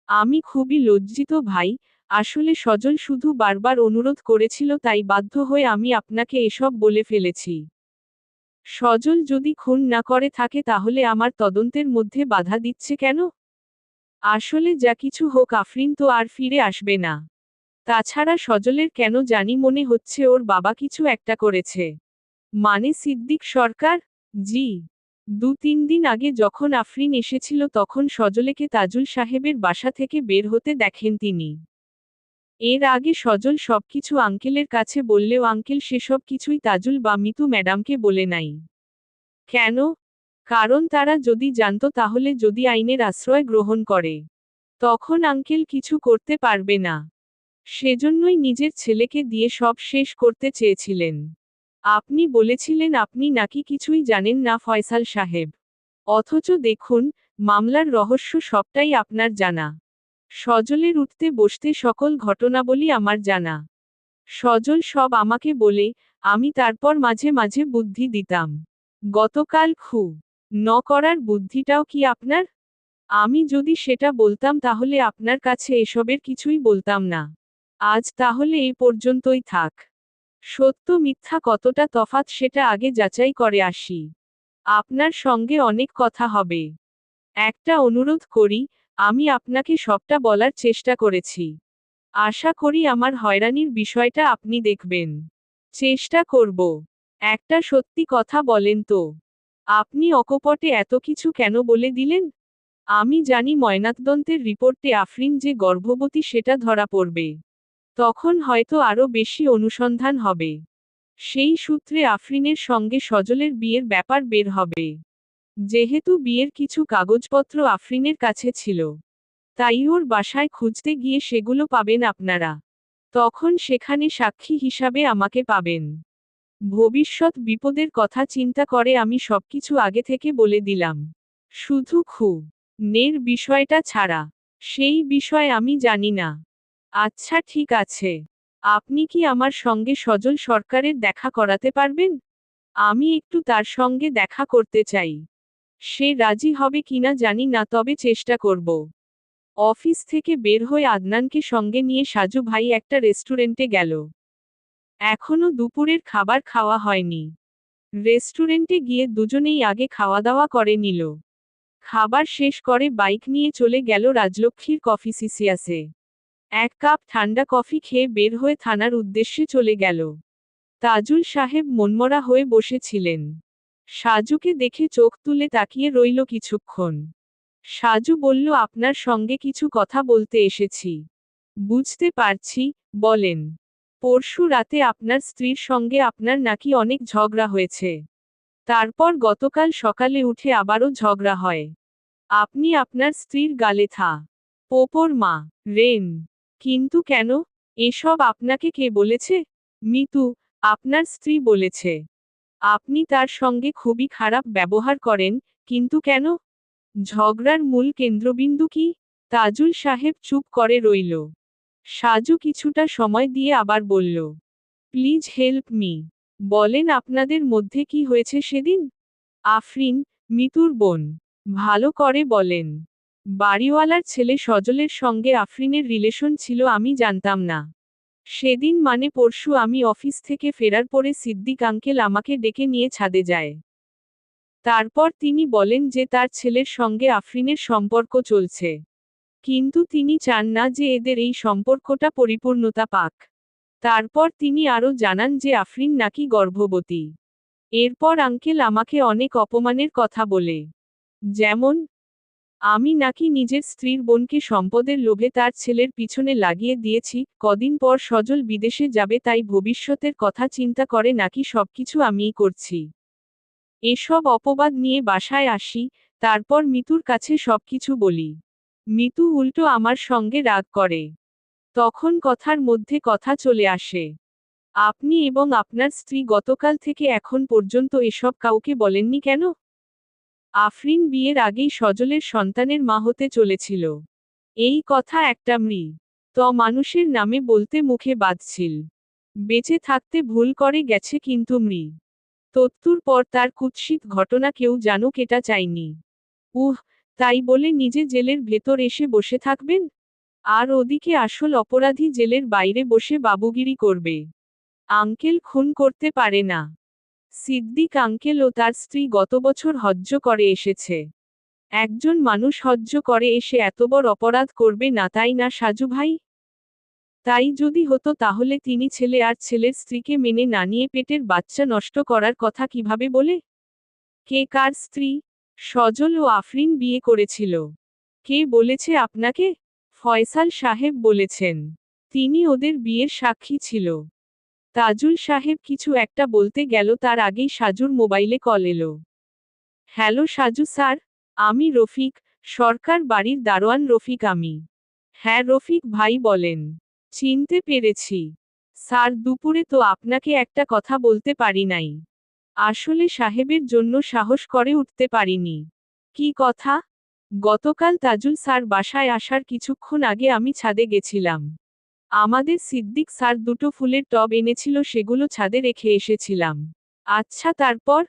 আমি খুবই লজ্জিত ভাই, আসলে সজল শুধু বারবার অনুরোধ করেছিল, তাই বাধ্য হয়ে আমি আপনাকে এসব বলে ফেলেছি। সজল যদি খুন না করে থাকে তাহলে আমার তদন্তের মধ্যে বাধা দিচ্ছে কেন? আসলে যা কিছু হোক আফরিন তো আর ফিরে আসবে না। তাছাড়া সজলের কেন জানি মনে হচ্ছে ওর বাবা কিছু একটা করেছে। মানে সিদ্দিক সরকার? জি। ২-৩ দিন আগে যখন আফরিন এসেছিল তখন সজলেকে তাজুল সাহেবের বাসা থেকে বের হতে দেখেন তিনি। এর আগে সজল সবকিছু আঙ্কেলের কাছে বললেও আঙ্কেল সেসব কিছুই তাজুল বা মিতু ম্যাডামকে বলে নাই। কেন? কারণ তারা যদি জানতো তাহলে যদি আইনের আশ্রয় গ্রহণ করে, তখন আঙ্কেল কিছু করতে পারবে না। সেজন্যই নিজের ছেলেকে দিয়ে সব শেষ করতে চেয়েছিলেন। আপনি বলেছিলেন আপনি নাকি কিছুই জানেন না ফয়সাল সাহেব। অথচ দেখুন, মামলার রহস্য সবটাই আপনার জানা। সজলের উঠতে বসতে সকল ঘটনাবলী আমার জানা। সজল সব আমাকে বলে, আমি তারপর মাঝে মাঝে বুদ্ধি দিতাম। গতকাল ন করার বুদ্ধিটাও কি আপনার? আমি যদি সেটা বলতাম তাহলে আপনার কাছে এসবের কিছুই বলতাম না। আজ তাহলে এই পর্যন্তই থাক। সত্য মিথ্যা কতটা তফাৎ সেটা আগে যাচাই করে আসি। আপনার সঙ্গে অনেক কথা হবে। একটা অনুরোধ করি, আমি আপনাকে সবটা বলার চেষ্টা করেছি। আশা করি আমার হয়রানির বিষয়টা আপনি দেখবেন। চেষ্টা করব। একটা সত্যি কথা বলেন তো, আপনি অকপটে এত কিছু কেন বলে দিলেন? আমি জানি ময়নাতদন্তের রিপোর্টে আফরিন যে গর্ভবতী সেটা ধরা পড়বে। তখন হয়তো আরও বেশি অনুসন্ধান হবে। সেই সূত্রে আফরিনের সঙ্গে সজলের বিয়ের ব্যাপার বের হবে। যেহেতু বিয়ের কিছু কাগজপত্র আফরিনের কাছে ছিল, তাই ওর বাসায় খুঁজতে গিয়ে সেগুলো পাবেন আপনারা। তখন সেখানে সাক্ষী হিসাবে আমাকে পাবেন। ভবিষ্যৎ বিপদের কথা চিন্তা করে আমি সবকিছু আগে থেকে বলে দিলাম। শুধু নের বিষয়টা ছাড়া, সেই বিষয় আমি জানি না। আচ্ছা ঠিক আছে। আপনি কি আমার সঙ্গে সজল সরকারের দেখা করাতে পারবেন? আমি একটু তার সঙ্গে দেখা করতে চাই। সে রাজি হবে কিনা জানি না, তবে চেষ্টা করব। অফিস থেকে বের হয়ে আদনানকে সঙ্গে নিয়ে সাজু ভাই একটা রেস্টুরেন্টে গেল। এখনো দুপুরের খাবার খাওয়া হয়নি। রেস্টুরেন্টে গিয়ে দুজনেই আগে খাওয়া দাওয়া করে নিল। খাবার শেষ করে বাইক নিয়ে চলে গেল রাজলক্ষ্মীর কফি সিসিয়াসে। 1 কাপ ঠান্ডা কফি খেয়ে বের হয়ে থানার উদ্দেশ্যে চলে গেল। তাজুল সাহেব মনমরা হয়ে বসেছিলেন। সাজুকে দেখে চোখ তুলে তাকিয়ে রইল কিছুক্ষণ। সাজু বলল, আপনার সঙ্গে কিছু কথা বলতে এসেছি। বুঝতে পারছি, বলেন। পরশু রাতে আপনার স্ত্রীর সঙ্গে আপনার নাকি অনেক ঝগড়া হয়েছে। তারপর গতকাল সকালে উঠে আবারও ঝগড়া হয়। আপনি আপনার স্ত্রীর গালে পোপোর রেন। কিন্তু কেন? এসব আপনাকে কে বলেছে? মিতু, আপনার স্ত্রী বলেছে। আপনি তার সঙ্গে খুবই খারাপ ব্যবহার করেন, কিন্তু কেন? ঝগড়ার মূল কেন্দ্রবিন্দু কি? তাজুল সাহেব চুপ করে রইল। সাজু কিছুটা সময় দিয়ে আবার বলল, প্লিজ হেল্প মি। বলেন আপনাদের মধ্যে কি হয়েছে সেদিন? আফরিন, মিতুর বোন। ভালো করে বলেন। বাড়িওয়ালার ছেলে সজলের সঙ্গে আফরিনের রিলেশন ছিল আমি জানতাম না। সেদিন মানে পরশু আমি অফিস থেকে ফেরার পরে সিদ্দিক আঙ্কেল আমাকে ডেকে নিয়ে ছাদে যায়। তারপর তিনি বলেন যে তার ছেলের সঙ্গে আফরিনের সম্পর্ক চলছে। কিন্তু তিনি চান না যে এদের এই সম্পর্কটা পরিপূর্ণতা পাক। তারপর তিনি আরও জানান যে আফরিন নাকি গর্ভবতী। এরপর আঙ্কেল আমাকে অনেক অপমানের কথা বলে। যেমন, আমি নাকি নিজের স্ত্রীর বোনকে সম্পদের লোভে তার ছেলের পিছনে লাগিয়ে দিয়েছি, কদিন পর সজল বিদেশে যাবে তাই ভবিষ্যতের কথা চিন্তা করে নাকি সবকিছু আমিই করছি। এসব অপবাদ নিয়ে বাসায় আসি, তারপর মিতুর কাছে সবকিছু বলি। মিতু উল্টো আমার সঙ্গে রাগ করে। তখন কথার মধ্যে কথা চলে আসে। আপনি এবং আপনার স্ত্রী গতকাল থেকে এখন পর্যন্ত এসব কাউকে বলেননি কেন? আফরিন বিয়ের আগেই সজলের সন্তানের মা হতে চলেছিল। এই কথা একটা মানুষের নামে বলতে মুখে বাধছিল। বেঁচে থাকতে ভুল করে গেছে কিন্তু মৃত্যুর পর তার কুৎসিত ঘটনা কেউ জানুক এটা চাইনি। তাই বলে নিজে জেলের ভেতর এসে বসে থাকবেন? আর ওদিকে আসল অপরাধী জেলের বাইরে বসে বাবুগিরি করবে। আঙ্কেল খুন করতে পারে না। সিদ্দিক আঙ্কেল ও তার স্ত্রী গত বছর হজ্জ করে এসেছে। একজন মানুষ হজ্জ করে এসে এত বড় অপরাধ করবে না, তাই না সাজু ভাই? তাই যদি হতো তাহলে তিনি ছেলে আর ছেলের স্ত্রীকে মেনে না নিয়ে পেটের বাচ্চা নষ্ট করার কথা কিভাবে বলে? কে কার স্ত্রী? সজল ও আফরিন বিয়ে করেছিল। কে বলেছে আপনাকে? ফয়সাল সাহেব বলেছেন। তিনি ওদের বিয়ের সাক্ষী ছিল। তাজুল সাহেব কিছু একটা বলতে গেল, তার আগেই সাজুর মোবাইলে কল এলো। হ্যালো সাজু স্যার, আমি রফিক, সরকার বাড়ির দারোয়ান রফিক আমি। হ্যাঁ রফিক ভাই বলেন। চিনতে পেরেছি। স্যার দুপুরে তো আপনাকে একটা কথা বলতে পারি নাই। আসলে সাহেবের জন্য সাহস করে উঠতে পারিনি। কি কথা? গতকাল তাজুল স্যার বাসায় আসার কিছুক্ষণ আগে আমি ছাদে গেছিলাম। আমাদের সিদ্দিক স্যার দুটো ফুলের টব এনেছিল, সেগুলো ছাদে রেখে এসেছিলাম। আচ্ছা তারপর?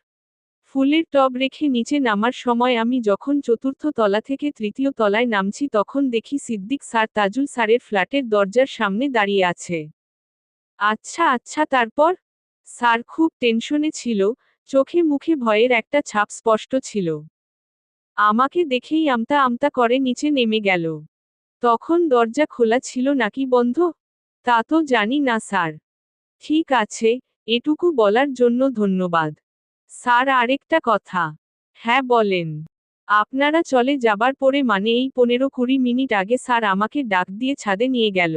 ফুলের টব রেখে নিচে নামার সময় আমি যখন চতুর্থ তলা থেকে তৃতীয় তলায় নামছি তখন দেখি সিদ্দিক স্যার তাজুল স্যারের ফ্ল্যাটের দরজার সামনে দাঁড়িয়ে আছে। আচ্ছা আচ্ছা তারপর? স্যার খুব টেনশনে ছিল, চোখে মুখে ভয়ের একটা ছাপ স্পষ্ট ছিল। আমাকে দেখেই আমতা আমতা করে নিচে নেমে গেল। তখন দরজা খোলা ছিল নাকি বন্ধ? তা তো জানি না স্যার। ঠিক আছে, এটুকু বলার জন্য ধন্যবাদ। স্যার আরেকটা কথা। হ্যাঁ বলেন। আপনারা চলে যাবার পরে মানে এই 15-20 মিনিট আগে স্যার আমাকে ডাক দিয়ে ছাদে নিয়ে গেল।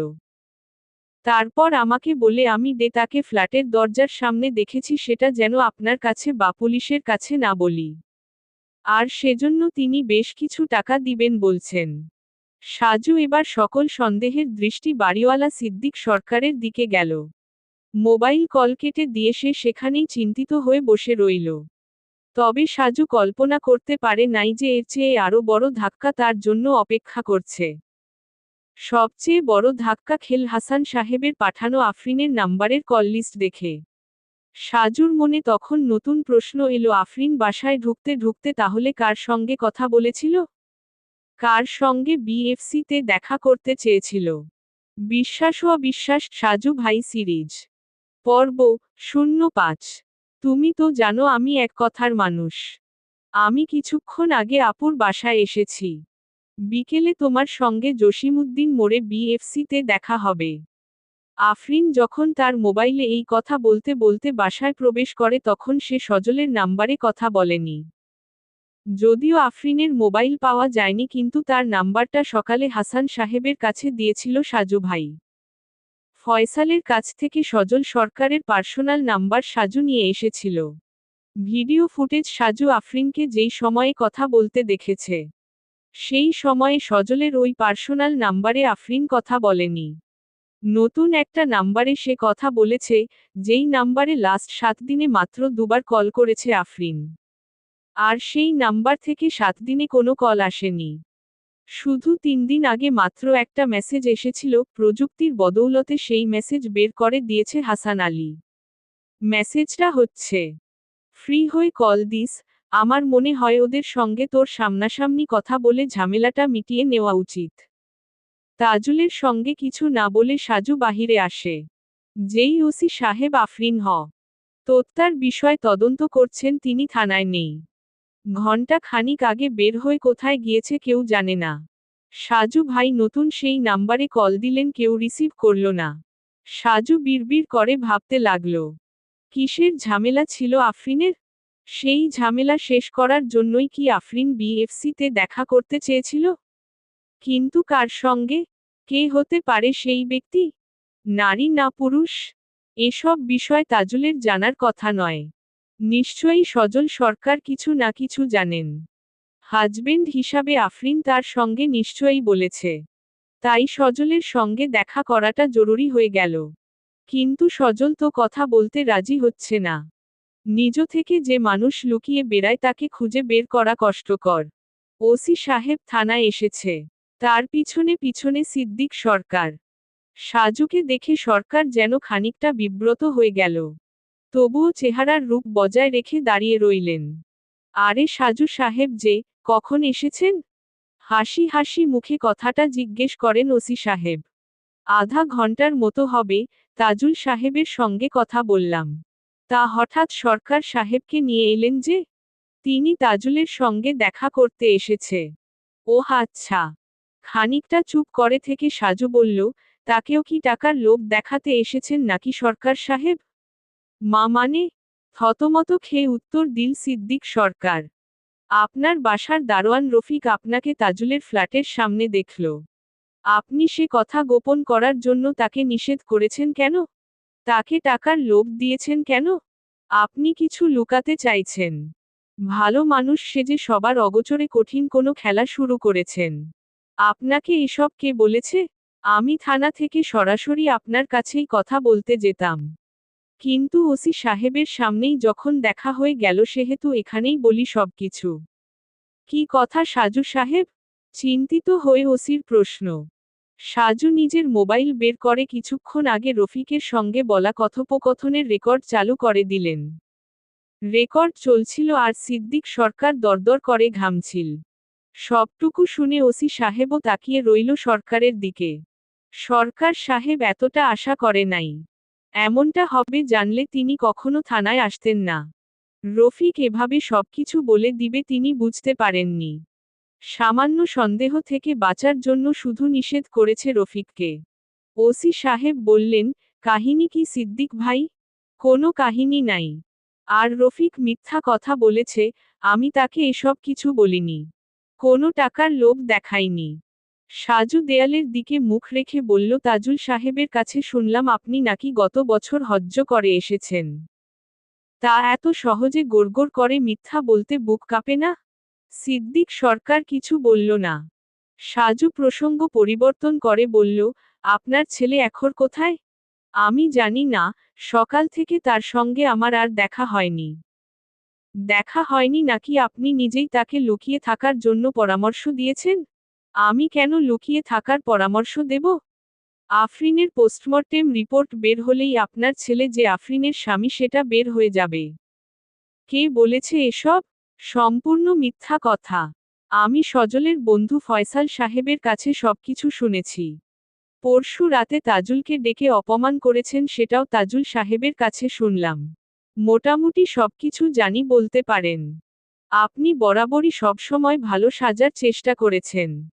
তারপর আমাকে বলে আমি তাকে ফ্ল্যাটের দরজার সামনে দেখেছি, সেটা যেন আপনার কাছে বা পুলিশের কাছে না বলি। আর সেজন্য তিনি বেশ কিছু টাকা দিবেন বলছেন। সাজু এবার সকল সন্দেহের দৃষ্টি বাড়িওয়ালা সিদ্দিক সরকারের দিকে গেল। মোবাইল কল কেটে দিয়ে সে সেখানেই চিন্তিত হয়ে বসে রইল। তবে সাজু কল্পনা করতে পারে নাই যে এর চেয়ে আরো বড় ধাক্কা তার জন্য অপেক্ষা করছে। সবচেয়ে বড় ধাক্কা খেল হাসান সাহেবের পাঠানো আফরিনের নাম্বারের কল লিস্ট দেখে। সাজুর মনে তখন নতুন প্রশ্ন এলো, আফরিন বাসায় ঢুকতে ঢুকতে তাহলে কার সঙ্গে কথা বলেছিল? কার সঙ্গে বিএফসিতে দেখা করতে চেয়েছিল? বিশ্বাস ও অবিশ্বাস সাজু ভাই সিরিজ পর্ব 05। তুমি তো জানো আমি এক কথার মানুষ। আমি কিছুক্ষণ আগে আপুর বাসায় এসেছি। বিকেলে তোমার সঙ্গে জসিমউদ্দিন মোড়ে বিএফসিতে দেখা হবে। আফরিন যখন তার মোবাইলে এই কথা বলতে বলতে বাসায় প্রবেশ করে তখন সে সজলের নাম্বারে কথা বলেনি। যদিও আফরিনের মোবাইল পাওয়া যায়নি, কিন্তু তার নাম্বারটা সকালে হাসান সাহেবের কাছে দিয়েছিল সাজু ভাই। ফয়সালের কাছ থেকে সজল সরকারের পার্সোনাল নাম্বার সাজু নিয়ে এসেছিল। ভিডিও ফুটেজ সাজু আফরিনকে যেই সময়ে কথা বলতে দেখেছে, সেই সময়ে সজলের ওই পার্সোনাল নাম্বারে আফরিন কথা বলেনি। নতুন একটা নাম্বারে সে কথা বলেছে, যেই নাম্বারে লাস্ট 7 দিনে মাত্র 2বার কল করেছে আফরিন। আর সেই নাম্বার থেকে 7 দিনে কোনো কল আসেনি। শুধু 3 দিন আগে মাত্র একটা মেসেজ এসেছিল, প্রযুক্তির বদৌলতে সেই মেসেজ বের করে দিয়েছে হাসান আলী। মেসেজটা হচ্ছে, ফ্রি হয়ে কল দিস, আমার মনে হয় ওদের সঙ্গে তোর সামনাসামনি কথা বলে ঝামেলাটা মিটিয়ে নেওয়া উচিত। তাজুলের সঙ্গে কিছু না বলে সাজু বাহিরে আসে। যেই ওসি সাহেব আফরিন হত্যার বিষয় তদন্ত করছেন তিনি থানায় নেই। ঘণ্টা খানিক আগে বের হয়ে কোথায় গিয়েছে কেউ জানে না। সাজু ভাই নতুন সেই নাম্বারে কল দিলেন, কেউ রিসিভ করল না। সাজু বিড়বিড় করে ভাবতে লাগল, কিসের ঝামেলা ছিল আফরিনের? সেই ঝামেলা শেষ করার জন্যই কি আফরিন বিএফসিতে দেখা করতে চেয়েছিল? কিন্তু কার সঙ্গে? কে হতে পারে সেই ব্যক্তি? নারী না পুরুষ? এসব বিষয় তাজুলের জানার কথা নয়। নিশ্চয়ই সজল সরকার কিছু না কিছু জানেন। হাজবেন্ড হিসাবে আফরিন তার সঙ্গে নিশ্চয়ই বলেছে। তাই সজলের সঙ্গে দেখা করাটা জরুরি হয়ে গেল। কিন্তু সজল তো কথা বলতে রাজি হচ্ছে না। নিজ থেকে যে মানুষ লুকিয়ে বেড়ায় তাকে খুঁজে বের করা কষ্টকর। ওসি সাহেব থানায় এসেছে। তার পিছনে পিছনে সিদ্দিক সরকার। সাজুকে দেখে সরকার যেন খানিকটা বিব্রত হয়ে গেল। তবুও চেহারার রূপ বজায় রেখে দাঁড়িয়ে রইলেন। আরে সাজু সাহেব যে, কখন এসেছেন? হাসি হাসি মুখে কথাটা জিজ্ঞেস করেন ওসি সাহেব। আধা ঘন্টার মতো হবে, তাজুল সাহেবের সঙ্গে কথা বললাম। তা হঠাৎ সরকার সাহেবকে নিয়ে এলেন যে? তিনি তাজুলের সঙ্গে দেখা করতে এসেছে। ওহ আচ্ছা। খানিকটা চুপ করে থেকে সাজু বলল, তাকেও কি টাকার লোভ দেখাতে এসেছেন নাকি সরকার সাহেব? মানে? থতমত খেয়ে উত্তর দিল সিদ্দিক সরকার। আপনার বাসার দারোয়ান রফিক আপনাকে তাজুলের ফ্ল্যাটের সামনে দেখল। আপনি সে কথা গোপন করার জন্য তাকে নিষেধ করেছেন কেন? তাকে টাকার লোভ দিয়েছেন কেন? আপনি কিছু লুকাতে চাইছেন। ভালো মানুষ সেজে সবার অগোচরে কঠিন কোনো খেলা শুরু করেছেন। আপনাকে এসব কে বলেছে? আমি থানা থেকে সরাসরি আপনার কাছেই কথা বলতে যেতাম। কিন্তু ওসি সাহেবের সামনেই যখন দেখা হয়ে গেল সেহেতু এখানেই বলি সবকিছু। কি কথা সাজু সাহেব? চিন্তিত হয়ে ওসির প্রশ্ন। সাজু নিজের মোবাইল বের করে কিছুক্ষণ আগে রফিকের সঙ্গে বলা কথোপকথনের রেকর্ড চালু করে দিলেন। রেকর্ড চলছিল আর সিদ্দিক সরকার দরদর করে ঘামছিল। সবটুকু শুনে ওসি সাহেবও তাকিয়ে রইল সরকারের দিকে। সরকার সাহেব এতটা আশা করে নাই। এমনটা হবে জানলে তিনি কখনো থানায় আসতেন না। রফিক এভাবে সবকিছু বলে দিবে তিনি বুঝতে পারেননি। সামান্য সন্দেহ থেকে বাঁচার জন্য শুধু নিষেধ করেছে রফিককে। ওসি সাহেব বললেন, কাহিনী কি সিদ্দিক ভাই? কোনো কাহিনী নাই। আর রফিক মিথ্যা কথা বলেছে, আমি তাকে এসব কিছু বলিনি। কোনো টাকার লোভ দেখাইনি। সাজু দেয়ালের দিকে মুখ রেখে বলল, তাজুল সাহেবের কাছে শুনলাম আপনি নাকি গত বছর হজ্জ করে এসেছেন। তা এত সহজে গোড়গোড় করে মিথ্যা বলতে বুক কাঁপে না? সিদ্দিক সরকার কিছু বলল না। সাজু প্রসঙ্গ পরিবর্তন করে বলল, আপনার ছেলে এখন কোথায়? আমি জানি না, সকাল থেকে তার সঙ্গে আমার আর দেখা হয়নি। দেখা হয়নি নাকি আপনি নিজেই তাকে লুকিয়ে থাকার জন্য পরামর্শ দিয়েছেন? আমি কেন লুকিয়ে থাকার পরামর্শ দেব? আফরিনের পোস্টমর্টেম রিপোর্ট বের হলেই আপনার ছেলে যে আফরিনের স্বামী সেটা বের হয়ে যাবে। কে বলেছে এসব? সম্পূর্ণ মিথ্যা কথা। আমি সজলের বন্ধু ফয়সাল সাহেবের কাছে সবকিছু শুনেছি। পরশু রাতে তাজুলকে ডেকে অপমান করেছেন সেটাও তাজুল সাহেবের কাছে শুনলাম। মোটামুটি সবকিছু জানি বলতে পারেন। আপনি বরাবরই সবসময় ভালো সাজার চেষ্টা করেছেন।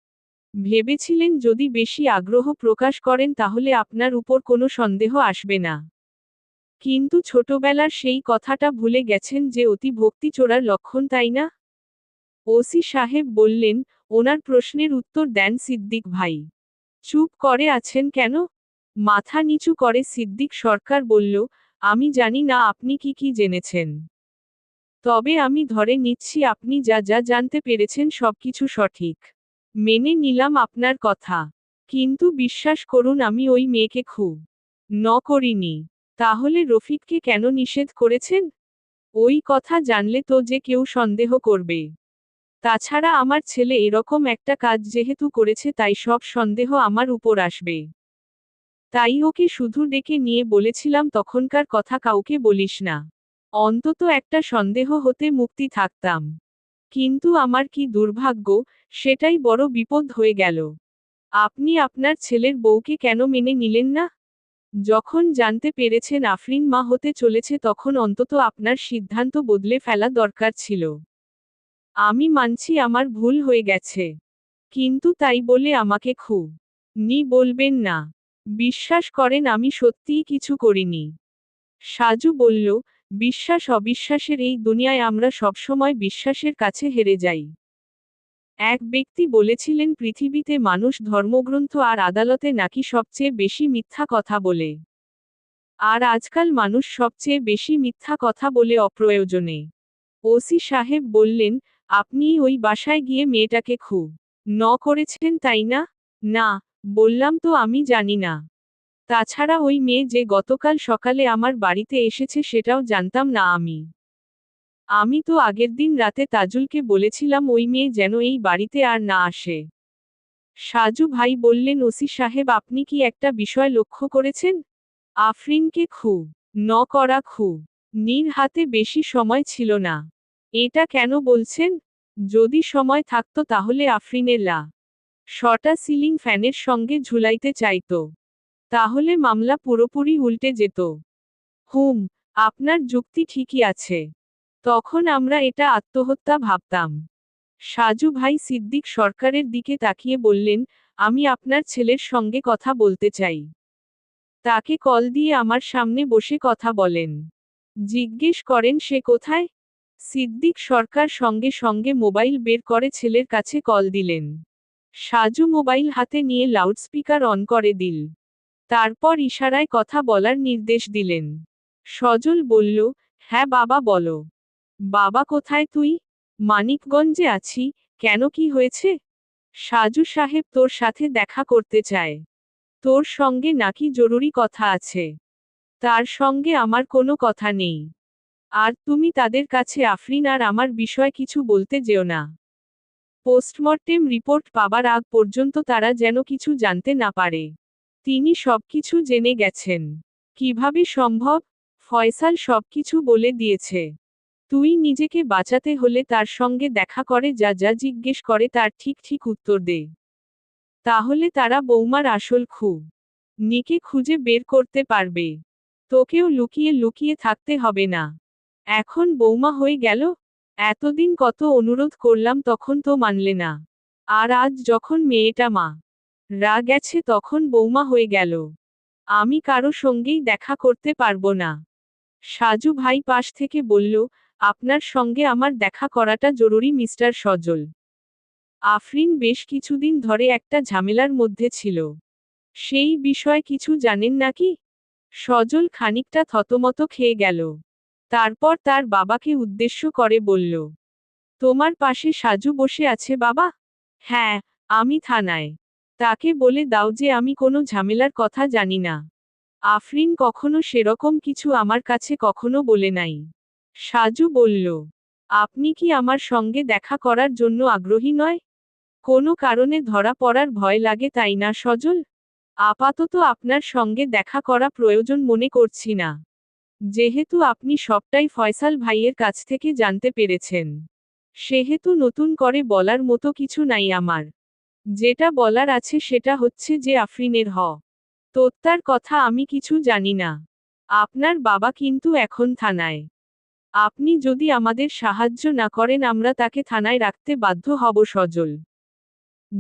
ভেবেছিলেন যদি বেশি আগ্রহ প্রকাশ করেন তাহলে আপনার উপর কোনো সন্দেহ আসবে না। কিন্তু ছোটবেলার সেই কথাটা ভুলে গেছেন যে অতি ভক্তি চোরার লক্ষণ, তাই না? ওসি সাহেব বললেন, ওনার প্রশ্নের উত্তর দেন সিদ্দিক ভাই। চুপ করে আছেন কেন? মাথা নিচু করে সিদ্দিক সরকার বলল, আমি জানি না আপনি কি কি জেনেছেন। তবে আমি ধরে নিচ্ছি আপনি যা যা জানতে পেরেছেন সবকিছু সঠিক। মেনে নিলাম আপনার কথা। কিন্তু বিশ্বাস করুন আমি ওই মেয়েকে খুব করিনি। তাহলে রফিককে কেন নিষেধ করেছেন? ওই কথা জানলে তো যে কেউ সন্দেহ করবে। তাছাড়া আমার ছেলে এরকম একটা কাজ যেহেতু করেছে তাই সব সন্দেহ আমার উপর আসবে। তাই ওকে শুধু ডেকে নিয়ে বলেছিলাম তখনকার কথা কাউকে বলিস না। অন্তত একটা সন্দেহ হতে মুক্তি থাকতাম। কিন্তু আমার কি দুর্ভাগ্য, সেটাই বড় বিপদ হয়ে গেল। আপনি আপনার ছেলের বউকে কেন মেনে নিলেন না? যখন জানতে পেরেছেন আফরিন মা হতে চলেছে তখন অন্তত আপনার সিদ্ধান্ত বদলে ফেলা দরকার ছিল। আমি মানছি আমার ভুল হয়ে গেছে। কিন্তু তাই বলে আমাকে খুব বলবেন না। বিশ্বাস করেন আমি সত্যিই কিছু করিনি। সাজু বলল, বিশ্বাস অবিশ্বাসের এই দুনিয়ায় আমরা সবসময় বিশ্বাসের কাছে হেরে যাই। এক ব্যক্তি বলেছিলেন পৃথিবীতে মানুষ ধর্মগ্রন্থ আর আদালতে নাকি সবচেয়ে বেশি মিথ্যা কথা বলে। আর আজকাল মানুষ সবচেয়ে বেশি মিথ্যা কথা বলে অপ্রয়োজনে। ওসি সাহেব বললেন, আপনি ওই বাসায় গিয়ে মেয়েটাকে খুব করেছেন তাই না? না, বললাম তো আমি জানি না। তাছাড়া ওই মেয়ে যে গতকাল সকালে আমার বাড়িতে এসেছে সেটাও জানতাম না আমি। আমি তো আগের দিন রাতে তাজুলকে বলেছিলাম ওই মেয়ে যেন এই বাড়িতে আর না আসে। সাজু ভাই বললেন, ওসি সাহেব আপনি কি একটা বিষয় লক্ষ্য করেছেন? আফরিনকে খুব করা খুব নীর হাতে বেশি সময় ছিল না। এটা কেন বলছেন? যদি সময় থাকতো তাহলে আফরিনের শটা সিলিং ফ্যানের সঙ্গে ঝুলাইতে চাইতো। তাহলে মামলা পুরোপুরি উল্টে যেত। হুম, আপনার যুক্তি ঠিকই আছে। তখন আমরা এটা আত্মহত্যা ভাবতাম। সাজু ভাই সিদ্দিক সরকারের দিকে তাকিয়ে বললেন, আমি আপনার ছেলের সঙ্গে কথা বলতে চাই। তাকে কল দিয়ে আমার সামনে বসে কথা বলেন। জিজ্ঞেস করেন সে কোথায়। সিদ্দিক সরকার সঙ্গে সঙ্গে মোবাইল বের করে ছেলের কাছে কল দিলেন। সাজু মোবাইল হাতে নিয়ে লাউডস্পিকার অন করে দিল। তারপর ইশারায় কথা বলার নির্দেশ দিলেন। সজল বলল, হ্যাঁ বাবা বলো। বাবা কোথায় তুই? মানিকগঞ্জে আছি। কেন কি হয়েছে? সাজু সাহেব তোর সাথে দেখা করতে চায়। তোর সঙ্গে নাকি জরুরি কথা আছে। তার সঙ্গে আমার কোনো কথা নেই। আর তুমি তাদের কাছে আফরিন আর আমার বিষয় কিছু বলতে যেও না। পোস্টমর্টেম রিপোর্ট পাবার আগ পর্যন্ত তারা যেন কিছু জানতে না পারে। তিনি সবকিছু জেনে গেছেন। কিভাবে সম্ভব? ফয়সাল সবকিছু বলে দিয়েছে। তুই নিজেকে বাঁচাতে হলে তার সঙ্গে দেখা করে যা যা জিজ্ঞেস করে তার ঠিক ঠিক উত্তর দে। তাহলে তারা বৌমার আসল নিকে খুঁজে বের করতে পারবে। তোকেও লুকিয়ে লুকিয়ে থাকতে হবে না। এখন বৌমা হয়ে গেল। এতদিন কত অনুরোধ করলাম তখন তো মানলে না। আর আজ যখন মেয়েটা রা গেছে তখন বৌমা হয়ে গেল। আমি কারো সঙ্গেই দেখা করতে পারবো না। সাজু ভাই পাশ থেকে বলল, আপনার সঙ্গে আমার দেখা করাটা জরুরি মিস্টার সজল। আফরিন বেশ কিছুদিন ধরে একটা ঝামেলার মধ্যে ছিল। সেই বিষয়ে কিছু জানেন নাকি? সজল খানিকটা থতমত খেয়ে গেল। তারপর তার বাবাকে উদ্দেশ্য করে বলল, তোমার পাশে সাজু বসে আছে বাবা? হ্যাঁ, আমি থানায়। তাকে বলে দাও যে আমি কোনো ঝামেলার কথা জানি না। আফরিন কখনো সেরকম কিছু আমার কাছে কখনো বলে নাই। সাজু বলল, আপনি কি আমার সঙ্গে দেখা করার জন্য আগ্রহী নয়? কোনো কারণে ধরা পড়ার ভয় লাগে তাই না সজল? আপাতত আপনার সঙ্গে দেখা করা প্রয়োজন মনে করছি না। যেহেতু আপনি সবটাই ফয়সাল ভাইয়ের কাছ থেকে জানতে পেরেছেন, সেহেতু নতুন করে বলার মতো কিছু নাই আমার। যেটা বলার আছে সেটা হচ্ছে যে আফরিনের তোত্তার কথা আমি কিছু জানি না। আপনার বাবা কিন্তু এখন থানায়। আপনি যদি আমাদের সাহায্য না করেন আমরা তাকে থানায় রাখতে বাধ্য হব সজল।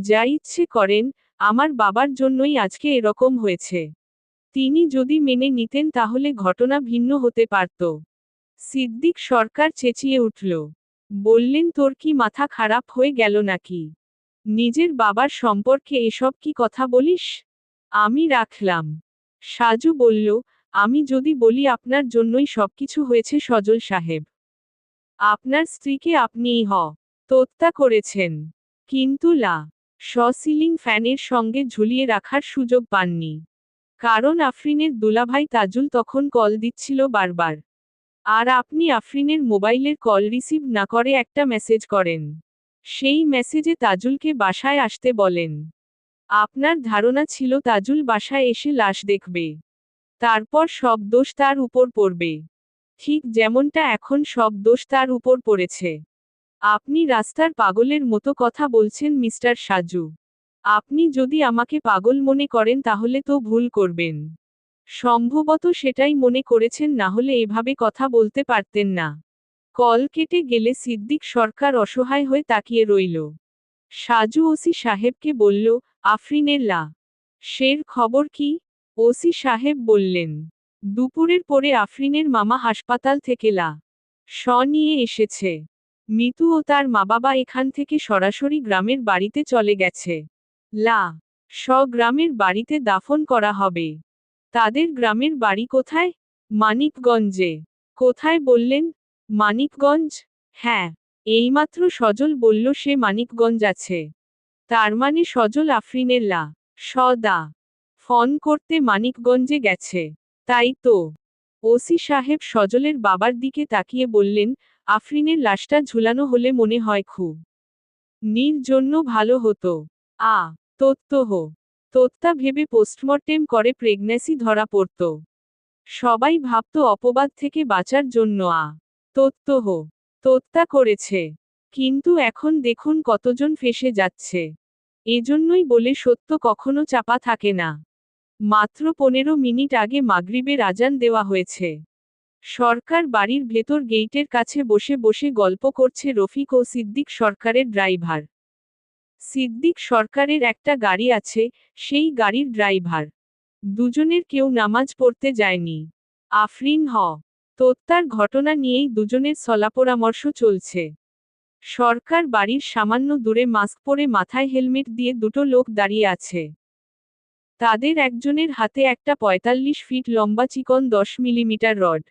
যা ইচ্ছে করেন, আমার বাবার জন্যই আজকে এরকম হয়েছে। তিনি যদি মেনে নিতেন তাহলে ঘটনা ভিন্ন হতে পারত। সিদ্দিক সরকার চেঁচিয়ে উঠল। বললেন তোর কি মাথা খারাপ হয়ে গেল নাকি? নিজের বাবার সম্পর্কে এসব কি কথা বলিস? আমি রাখলাম। সাজু বলল, আমি যদি বলি আপনার জন্যই সবকিছু হয়েছে সজল সাহেব। আপনার স্ত্রীকে আপনিই তোত্তা করেছেন। কিন্তু সিলিং ফ্যানের সঙ্গে ঝুলিয়ে রাখার সুযোগ পাননি। কারণ আফরিনের দুলাভাই তাজুল তখন কল দিচ্ছিল বারবার। আর আপনি আফরিনের মোবাইলের কল রিসিভ না করে একটা মেসেজ করেন। সেই মেসেজে তাজুলকে বাসায় আসতে বলেন। আপনার ধারণা ছিল তাজুল বাসায় এসে লাশ দেখবে। তারপর সব দোষ তার উপর পড়বে। ঠিক যেমনটা এখন সব দোষ তার উপর পড়েছে। আপনি রাস্তার পাগলের মতো কথা বলছেন মিস্টার সাজু। আপনি যদি আমাকে পাগল মনে করেন তাহলে তো ভুল করবেন। সম্ভবত সেটাই মনে করেছেন, না হলে এভাবে কথা বলতে পারতেন না। কল কেটে গেলে সিদ্দিক সরকার অসহায় হয়ে তাকিয়ে রইল। সাজু ওসি সাহেবকে বলল, আফরিনের শের খবর কি? ওসি সাহেব বললেন, দুপুরের পরে আফরিনের মামা হাসপাতাল থেকে শ নিয়ে এসেছে। মিতু ও তার মা বাবা এখান থেকে সরাসরি গ্রামের বাড়িতে চলে গেছে। শ গ্রামের বাড়িতে দাফন করা হবে। তাদের গ্রামের বাড়ি কোথায়? মানিকগঞ্জে। কোথায় বললেন? মানিকগঞ্জ? হ্যাঁ, এইমাত্র সজল বলল সে মানিকগঞ্জ আছে। তার মানে সজল আফরিনের সদা ফোন করতে মানিকগঞ্জে গেছে। তাই তো। ওসি সাহেব সজলের বাবার দিকে তাকিয়ে বললেন, আফরিনের লাশটা ঝুলানো হলে মনে হয় খুব নির জন্য ভালো হতো। তোত্তহ। তোত্তা ভেবে পোস্টমর্টেম করে প্রেগন্যান্সি ধরা পড়ত। সবাই ভাবত অপবাদ থেকে বাঁচার জন্য তোত্তহ। তোত্তা করেছে। কিন্তু এখন দেখুন কতজন ফেঁসে যাচ্ছে। এজন্যই বলে সত্য কখনো চাপা থাকে না। মাত্র 15 মিনিট আগে মাগরিবের আজান দেওয়া হয়েছে। সরকার বাড়ির ভেতর গেইটের কাছে বসে বসে গল্প করছে রফিক ও সিদ্দিক সরকারের ড্রাইভার। সিদ্দিক সরকারের একটা গাড়ি আছে, সেই গাড়ির ড্রাইভার। দুজনের কেউ নামাজ পড়তে যায়নি। আফরিন হত্যার ঘটনা নিয়েই দুজনের সলাপরামর্শ চলছে। সরকার বাড়ির সামান্য দূরে মাস্ক পরে মাথায় হেলমেট দিয়ে দুটো লোক দাঁড়িয়ে আছে। তাদের একজনের হাতে একটা ৪৫ ফিট লম্বা চিকন ১০ মিলিমিটার রড।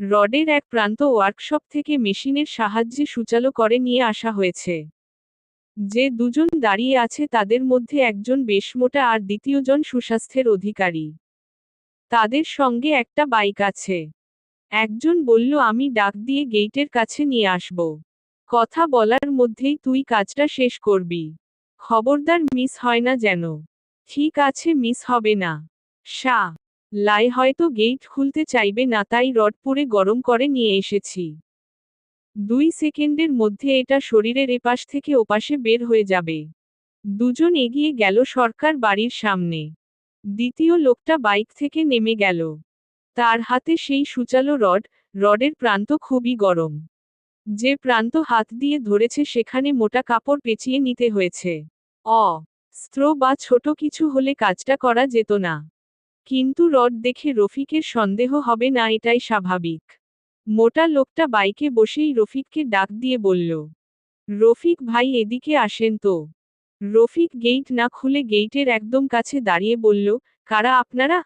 রডের এক প্রান্ত ওয়ার্কশপ থেকে মেশিনের সাহায্যে সূচালো করে নিয়ে আসা হয়েছে। যে দুজন দাঁড়িয়ে আছে তাদের মধ্যে একজন বেশ মোটা আর দ্বিতীয়জন সুস্বাস্থ্যের অধিকারী। তাদের সঙ্গে একটা বাইক আছে। একজন বলল, আমি ডাক দিয়ে গেইটের কাছে নিয়ে আসব। কথা বলার মধ্যেই তুই কাজটা শেষ করবি। খবরদার মিস হয় না যেন। ঠিক আছে, মিস হবে না। লাই হয়তো গেইট খুলতে চাইবে না, তাই রড পুড়ে গরম করে নিয়ে এসেছি। ২ সেকেন্ডের মধ্যে এটা শরীরের এপাশ থেকে ওপাশে বের হয়ে যাবে। দুজন এগিয়ে গেল সরকার বাড়ির সামনে। দ্বিতীয় লোকটা বাইক থেকে নেমে গেল। তার হাতে সেই সূচালো রড। রডের প্রান্ত খুবই গরম। যে প্রান্ত হাত দিয়ে ধরেছে সেখানে মোটা কাপড় পেঁচিয়ে নিতে হয়েছে। অস্ত্র বা ছোট কিছু হলে কাজটা করা যেত না। কিন্তু রড দেখে রফিকের সন্দেহ হবে না, এটাই স্বাভাবিক। মোটা লোকটা বাইকে বসেই রফিককে ডাক দিয়ে বলল, রফিক ভাই, এদিকে আসেন তো। রফিক গেইট না খুলে গেইটের একদম কাছে দাঁড়িয়ে বলল, কারা আপনারা?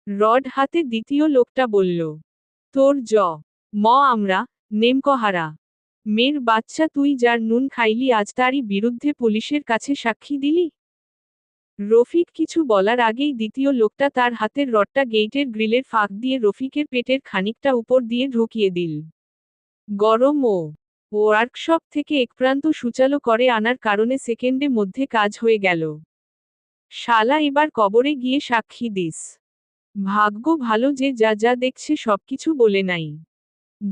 রড হাতে দ্বিতীয় লোকটা বলল, তোর আমরা নেমকহারা। মেয়ের বাচ্চা, তুই যার নুন খাইলি আজ তারই বিরুদ্ধে পুলিশের কাছে সাক্ষী দিলি? রফিক কিছু বলার আগেই দ্বিতীয় লোকটা তার হাতের রডটা গেইটের গ্রিলের ফাঁক দিয়ে রফিকের পেটের খানিকটা উপর দিয়ে ঢুকিয়ে দিল। গরম ওয়ার্কশপ থেকে এক প্রান্ত সূচালো করে আনার কারণে সেকেন্ডে মধ্যে কাজ হয়ে গেল। শালা, এবার কবরে গিয়ে সাক্ষী দিস। ভাগ্য ভালো যে যা যা দেখছে সবকিছু বলে নাই।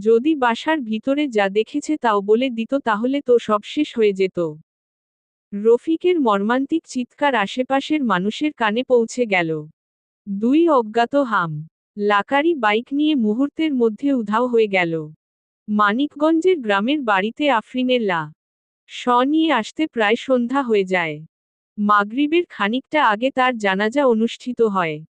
যদি বাসার ভিতরে যা দেখেছে তাও বলে দিত তাহলে তো সব শেষ হয়ে যেত। রফিকের মর্মান্তিক চিৎকার আশেপাশের মানুষের কানে পৌঁছে গেল। ২ অজ্ঞাত লাকারি বাইক নিয়ে মুহূর্তের মধ্যে উধাও হয়ে গেল। মানিকগঞ্জের গ্রামের বাড়িতে আফরিনের নিয়ে আসতে প্রায় সন্ধ্যা হয়ে যায়। মাগরিবের খানিকটা আগে তার জানাজা অনুষ্ঠিত হয়।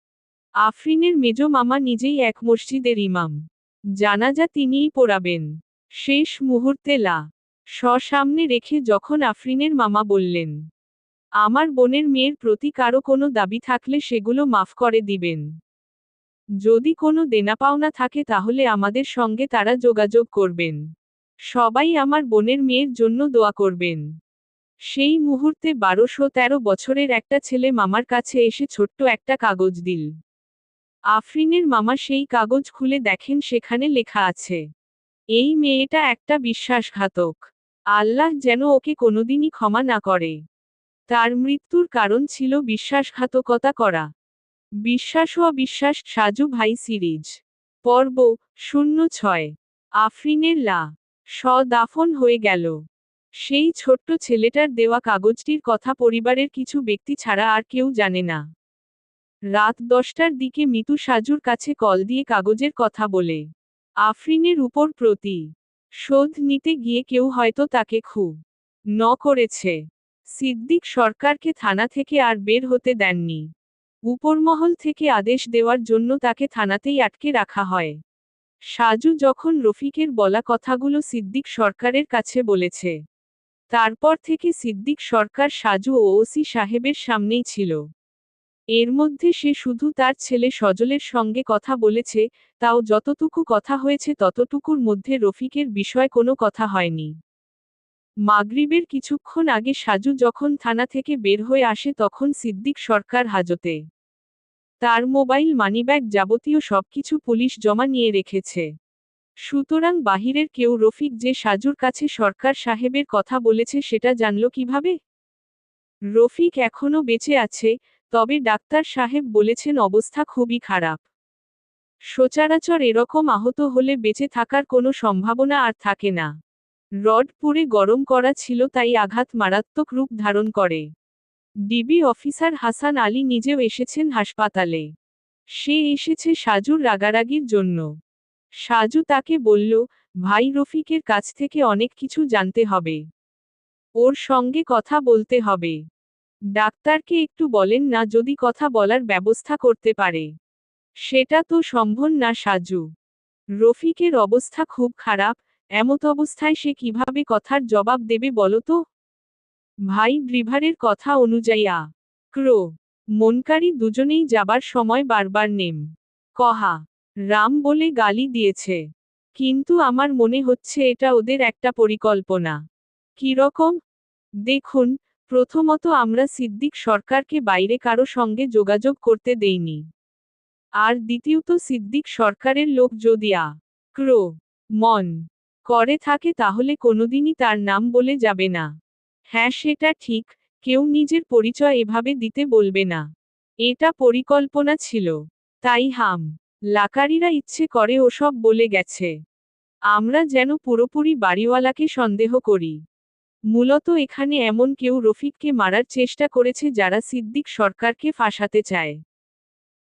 আফরিনের মেজ মামা নিজেই এক মসজিদের ইমাম। জানাজা তিনিই পড়াবেন। শেষ মুহূর্তে সামনে রেখে যখন আফরিনের মামা বললেন, আমার বোনের মেয়ের প্রতি কারো কোনো দাবি থাকলে সেগুলো মাফ করে দিবেন। যদি কোনো দেনাপাওনা থাকে তাহলে আমাদের সঙ্গে তারা যোগাযোগ করবেন। সবাই আমার বোনের মেয়ের জন্য দোয়া করবেন। সেই মুহূর্তে ১২-১৩ বছরের একটা ছেলে মামার কাছে এসে ছোট্ট একটা কাগজ দিল। আফরিনের মামা সেই কাগজ খুলে দেখেন সেখানে লেখা আছে, এই মেয়েটা একটা বিশ্বাসঘাতক। আল্লাহ যেন ওকে কোনোদিনই ক্ষমা না করে। তার মৃত্যুর কারণ ছিল বিশ্বাসঘাতকতা করা। বিশ্বাস ও অবিশ্বাস সাজু ভাই সিরিজ পর্ব ০৬। আফরিনের দাফন হয়ে গেল। সেই ছোট্ট ছেলেটার দেওয়া কাগজটির কথা পরিবারের কিছু ব্যক্তি ছাড়া আর কেউ জানে না। রাত ১০টার দিকে মিতু সাজুর কাছে কল দিয়ে কাগজের কথা বলে আফরিনের উপর শোধ নিতে গিয়ে কেউ হয়তো তাকে করেছে। সিদ্দিক সরকারকে থানা থেকে আর বের হতে দেননি। উপরমহল থেকে আদেশ দেওয়ার জন্য তাকে থানাতেই আটকে রাখা হয়। সাজু যখন রফিকের বলা কথাগুলো সিদ্দিক সরকারের কাছে বলেছে, তারপর থেকে সিদ্দিক সরকার সাজু ও ওসি সাহেবের সামনেই ছিল। এর মধ্যে সে শুধু তার ছেলে সজলের সঙ্গে কথা বলেছে, তাও যতটুকু কথা হয়েছে ততটুকুর মধ্যে রফিকের বিষয় কোনো কথা হয়নি। মাগরিবের কিছুক্ষণ আগে সাজু যখন থানা থেকে বের হয়ে আসে তখন সিদ্দিক সরকার হাজতে। তার মোবাইল, মানিব্যাগ যাবতীয় সবকিছু পুলিশ জমা নিয়ে রেখেছে। সুতরাং বাহিরের কেউ রফিক যে সাজুর কাছে সরকার সাহেবের কথা বলেছে সেটা জানল কিভাবে? রফিক এখনো বেঁচে আছে, তবে ডাক্তার সাহেব বলেছেন অবস্থা খুবই খারাপ। সচরাচর এরকম আহত হলে বেঁচে থাকার কোনো সম্ভাবনা আর থাকে না। রড পুড়ে গরম করা ছিল, তাই আঘাত মারাত্মক রূপ ধারণ করে। ডিবি অফিসার হাসান আলী নিজেও এসেছেন হাসপাতালে। সে এসেছে সাজুর রাগারাগির জন্য। সাজু তাকে বলল, ভাই রফিকের কাছ থেকে অনেক কিছু জানতে হবে। ওর সঙ্গে কথা বলতে হবে। ডাক্তারকে একটু বলেন না যদি কথা বলার ব্যবস্থা করতে পারে। সেটা তো সম্ভব না সাজু। রফিকের অবস্থা খুব খারাপ, এমত অবস্থায় সে কিভাবে কথার জবাব দেবে বলো তো? ভাই ড্রিভারের কথা অনুযায়ী ক্রো মনকারী দুজনেই যাবার সময় বারবার নেম কহা রাম বলে গালি দিয়েছে। কিন্তু আমার মনে হচ্ছে এটা ওদের একটা পরিকল্পনা। কিরকম? দেখুন, প্রথমত আমরা সিদ্দিক সরকারকে বাইরে কারো সঙ্গে যোগাযোগ করতে দেইনি। আর দ্বিতীয়ত সিদ্দিক সরকারের লোক যদি ক্রো মন করে থাকে তাহলে কোনোদিনই তার নাম বলে যাবে না। হ্যাঁ সেটা ঠিক, কেউ নিজের পরিচয় এভাবে দিতে বলবে না। এটা পরিকল্পনা ছিল। তাই লাকারিরা ইচ্ছে করে ওসব বলে গেছে। আমরা যেন পুরোপুরি বাড়িওয়ালাকে সন্দেহ করি। মূলত এখানে এমন কেউ রফিককে মারার চেষ্টা করেছে যারা সিদ্দিক সরকারকে ফাঁসাতে চায়।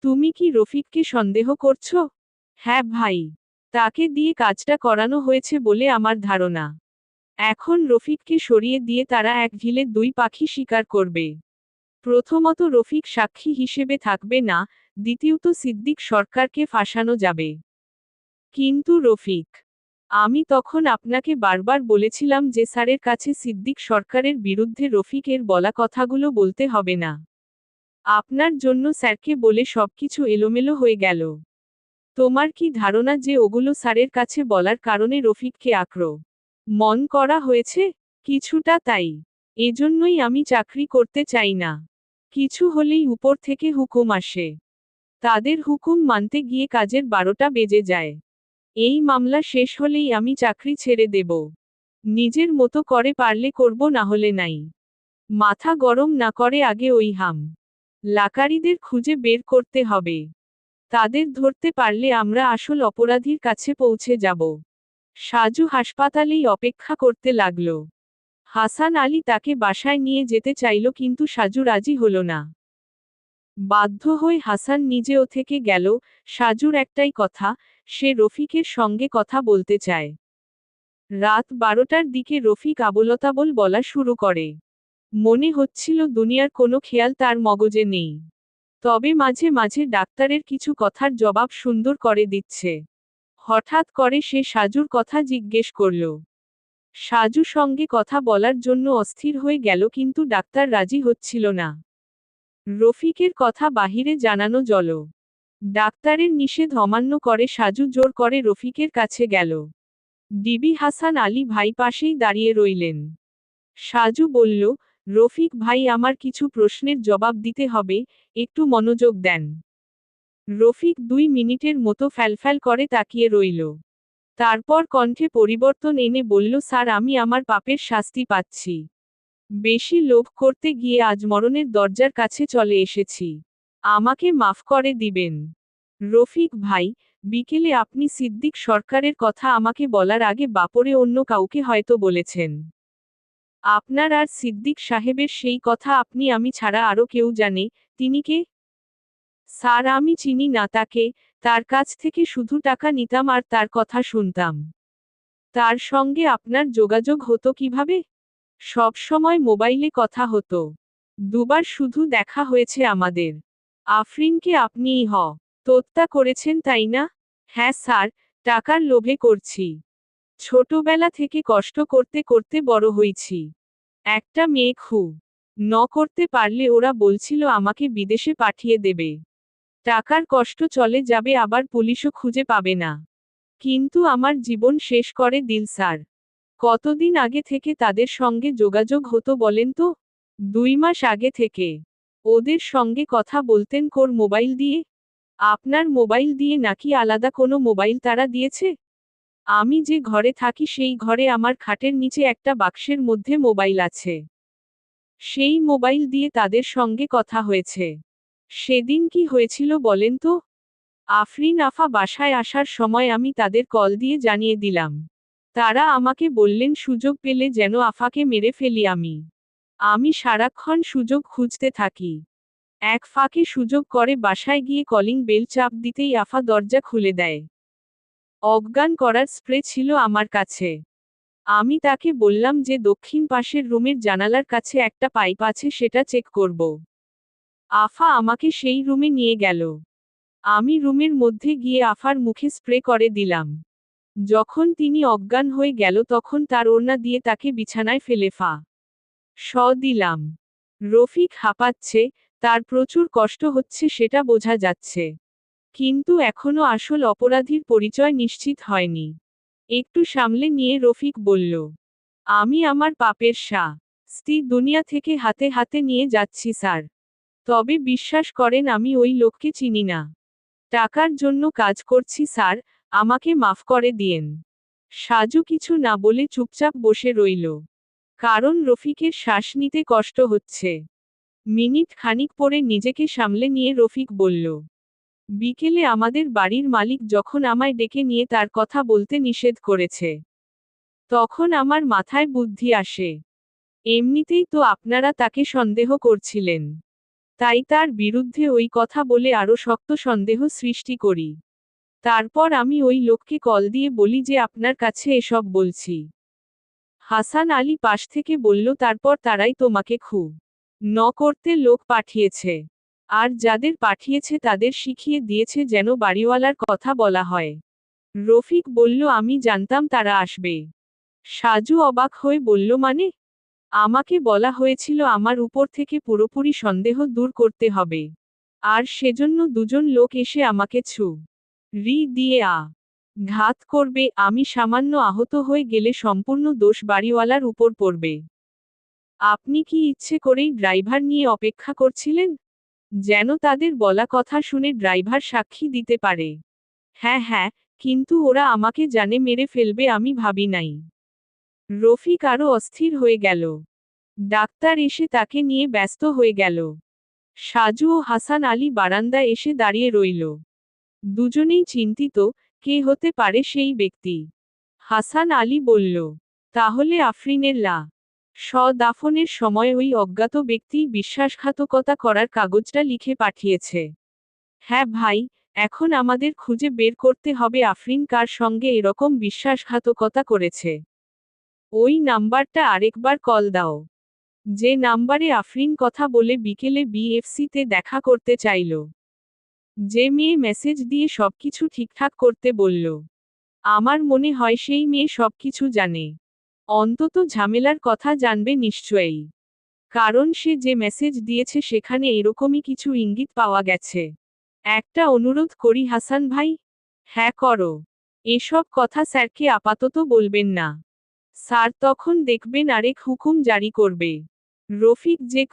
তুমি কি রফিককে সন্দেহ করছো? হ্যাঁ ভাই। তাকে দিয়ে কাজটা করানো হয়েছে বলে আমার ধারণা। এখন রফিককে সরিয়ে দিয়ে তারা এক ঢিলে দুই পাখি শিকার করবে। প্রথমত রফিক সাক্ষী হিসেবে থাকবে না, দ্বিতীয়ত সিদ্দিক সরকারকে ফাঁসানো যাবে। কিন্তু রফিক, আমি তখন আপনাকে বারবার বলেছিলাম যে স্যারের কাছে সিদ্দিক সরকারের বিরুদ্ধে রফিকের বলা কথাগুলো বলতে হবে না। আপনার জন্য স্যারকে বলে সবকিছু এলোমেলো হয়ে গেল। তোমার কি ধারণা যে ওগুলো স্যারের কাছে বলার কারণে রফিককে মন করা হয়েছে? কিছুটা তাই। এজন্যই আমি চাকরি করতে চাই না। কিছু হলেই উপর থেকে হুকুম আসে। তাদের হুকুম মানতে গিয়ে কাজের 12টা বেজে যায়। এই মামলা শেষ হলেই আমি চাকরি ছেড়ে দেব। নিজের মতো করে পারলে করব না হলে নাই। মাথা গরম না করে আগে ওই লাকারিদের খুঁজে বের করতে হবে। তাদের ধরতে পারলে আমরা আসল অপরাধীর কাছে পৌঁছে যাব। সাজু হাসপাতালেই অপেক্ষা করতে লাগল। হাসান আলী তাকে বাসায় নিয়ে যেতে চাইল কিন্তু সাজু রাজি হল না। বাধ্য হয়ে হাসান নিজেও থেকে গেল। সাজুর একটাই কথা, সে রফিকের সঙ্গে কথা বলতে চায়। রাত 12টার দিকে রফিক আবোলতাবোল বলা শুরু করে। মনে হচ্ছিল দুনিয়ার কোনো খেয়াল তার মগজে নেই। তবে মাঝে মাঝে ডাক্তারের কিছু কথার জবাব সুন্দর করে দিচ্ছে। হঠাৎ করে সে সাজুর কথা জিজ্ঞেস করল। সাজু সঙ্গে কথা বলার জন্য অস্থির হয়ে গেল কিন্তু ডাক্তার রাজি হচ্ছিল না। রফিকের কথা বাহিরে জানানো জল। ডাক্তারের নিষেধ অমান্য করে সাজু জোর করে রফিকের কাছে গেল। ডিবি হাসান আলী ভাই পাশেই দাঁড়িয়ে রইলেন। সাজু বলল, রফিক ভাই আমার কিছু প্রশ্নের জবাব দিতে হবে, একটু মনোযোগ দেন। রফিক 2 মিনিটের মতো ফ্যালফ্যাল করে তাকিয়ে রইল। তারপর কণ্ঠে পরিবর্তন এনে বলল, স্যার আমি আমার পাপের শাস্তি পাচ্ছি। বেশি লোভ করতে গিয়ে আজ মরণের দরজার কাছে চলে এসেছি। আমাকে মাফ করে দিবেন। রফিক ভাই, বিকেলে আপনি সিদ্দিক সরকারের কথা আমাকে বলার আগে বাপরে অন্য কাউকে হয়তো বলেছেন। আপনার আর সিদ্দিক সাহেবের সেই কথা আপনি আমি ছাড়া আরও কেউ জানে, তিনি কে? স্যার আমি চিনি না তাকে, তার কাছ থেকে শুধু টাকা নিতাম আর তার কথা শুনতাম। তার সঙ্গে আপনার যোগাযোগ হতো কিভাবে? সব সময় মোবাইলে কথা হতো। দুবার শুধু দেখা হয়েছে আমাদের। আফরিনকে আপনিই হত্যা করেছেন তাই না? হ্যাঁ স্যার, টাকার লোভে করছি। ছোটবেলা থেকে কষ্ট করতে করতে বড় হয়েছি। একটা মেয়ে করতে পারলে ওরা বলছিল আমাকে বিদেশে পাঠিয়ে দেবে। টাকার কষ্ট চলে যাবে আবার পুলিশও খুঁজে পাবে না। কিন্তু আমার জীবন শেষ করে দিল স্যার। কতদিন আগে থেকে তাদের সঙ্গে যোগাযোগ হতো বলেন তো? 2 মাস আগে থেকে। ওদের সঙ্গে কথা বলতেন কোর মোবাইল দিয়ে? আপনার মোবাইল দিয়ে নাকি আলাদা কোনো মোবাইল তারা দিয়েছে? আমি যে ঘরে থাকি সেই ঘরে আমার খাটের নিচে একটা বাক্সের মধ্যে মোবাইল আছে। সেই মোবাইল দিয়ে তাদের সঙ্গে কথা হয়েছে। সেদিন কি হয়েছিল বলেন তো? আফরিন আফা বাসায় আসার সময় আমি তাদের কল দিয়ে জানিয়ে দিলাম। তারা আমাকে বললেন সুযোগ পেলে যেন আফাকে মেরে ফেলি আমি। আমি সারাক্ষণ সুযোগ খুঁজতে থাকি। এক ফাঁকে সুযোগ করে বাসায় গিয়ে কলিং বেল চাপ দিতেই আফা দরজা খুলে দেয়। অজ্ঞান করার স্প্রে ছিল আমার কাছে। আমি তাকে বললাম যে দক্ষিণ পাশের রুমের জানালার কাছে একটা পাইপ আছে, সেটা চেক করব। আফা আমাকে সেই রুমে নিয়ে গেল। আমি রুমের মধ্যে গিয়ে আফার মুখে স্প্রে করে দিলাম। যখন তিনি অজ্ঞান হয়ে গেল তখন তার ওড়না দিয়ে তাকে বিছানায় ফেলে দিলাম। রফিক হাঁপাচ্ছে, তার প্রচুর কষ্ট হচ্ছে সেটা বোঝা যাচ্ছে। কিন্তু এখনো আসল অপরাধীর পরিচয় নিশ্চিত হয়নি। একটু সামলে নিয়ে রফিক বলল, আমি আমার পাপের শাস্তি দুনিয়া থেকে হাতে হাতে নিয়ে যাচ্ছি স্যার। তবে বিশ্বাস করেন আমি ওই লোককে চিনি না। টাকার জন্য কাজ করছি স্যার, আমাকে মাফ করে দিয়েন। সাজু কিছু না বলে চুপচাপ বসে রইল। কারণ রফিকের শ্বাস নিতে কষ্ট হচ্ছে। মিনিট খানিক পরে নিজেকে সামলে নিয়ে রফিক বলল, বিকেলে আমাদের বাড়ির মালিক যখন আমায় ডেকে নিয়ে তার কথা বলতে নিষেধ করেছে, তখন আমার মাথায় বুদ্ধি আসে। এমনিতেই তো আপনারা তাকে সন্দেহ করছিলেন, তাই তার বিরুদ্ধে ওই কথা বলে আরো শক্ত সন্দেহ সৃষ্টি করি। তারপর আমি ওই লোককে কল দিয়ে বলি যে আপনার কাছে এসব বলছি। হাসান আলী পাশ থেকে বলল, তারপর তারাই তোমাকে করতে লোক পাঠিয়েছে। আর যাদের পাঠিয়েছে তাদের শিখিয়ে দিয়েছে যেন বাড়িওয়ালার কথা বলা হয়। রফিক বলল, আমি জানতাম তারা আসবে। সাজু অবাক হয়ে বলল, মানে? আমাকে বলা হয়েছিল আমার উপর থেকে পুরোপুরি সন্দেহ দূর করতে হবে। আর সেজন্য দুজন লোক এসে আমাকে দিয়ে ঘাত করবে। আমি সামান্য আহত হয়ে গেলে সম্পূর্ণ দোষ বাড়িওয়ালার উপর পড়বে। আপনি কি ইচ্ছে করেই ড্রাইভার নিয়ে অপেক্ষা করছিলেন, যেন তাদের বলা কথা শুনে ড্রাইভার সাক্ষী দিতে পারে? হ্যাঁ হ্যাঁ, কিন্তু ওরা আমাকে জানে মেরে ফেলবে আমি ভাবি নাই। রফিক আরো অস্থির হয়ে গেল। ডাক্তার এসে তাকে নিয়ে ব্যস্ত হয়ে গেল। সাজু ও হাসান আলী বারান্দায় এসে দাঁড়িয়ে রইল। দুজনেই চিন্তিত, কে হতে পারে সেই ব্যক্তি। হাসান আলী বলল, তাহলে আফরিনের দাফনের সময় ওই অজ্ঞাত ব্যক্তি বিশ্বাসঘাতকতা করার কাগজটা লিখে পাঠিয়েছে। হ্যাঁ ভাই, এখন আমাদের খুঁজে বের করতে হবে আফরিন কার সঙ্গে এরকম বিশ্বাসঘাতকতা করেছে। ওই নাম্বারটা আরেকবার কল দাও, যে নাম্বারে আফরিন কথা বলে বিকেলে বিএফসিতে দেখা করতে চাইল। যে মেয়ে মেসেজ দিয়ে সবকিছু ঠিকঠাক করতে বলল। আমার মনে হয় সেই মেয়ে সবকিছু জানে। অন্তত ঝামেলার কথা জানবে নিশ্চয়ই। কারণ সে যে মেসেজ দিয়েছে সেখানে এরকমই কিছু ইঙ্গিত পাওয়া গেছে। একটা অনুরোধ করি হাসান ভাই। হ্যাঁ করো। এসব কথা স্যারকে আপাতত বলবেন না। স্যার তখন দেখবেন আরেক হুকুম জারি করবে। রফিক যে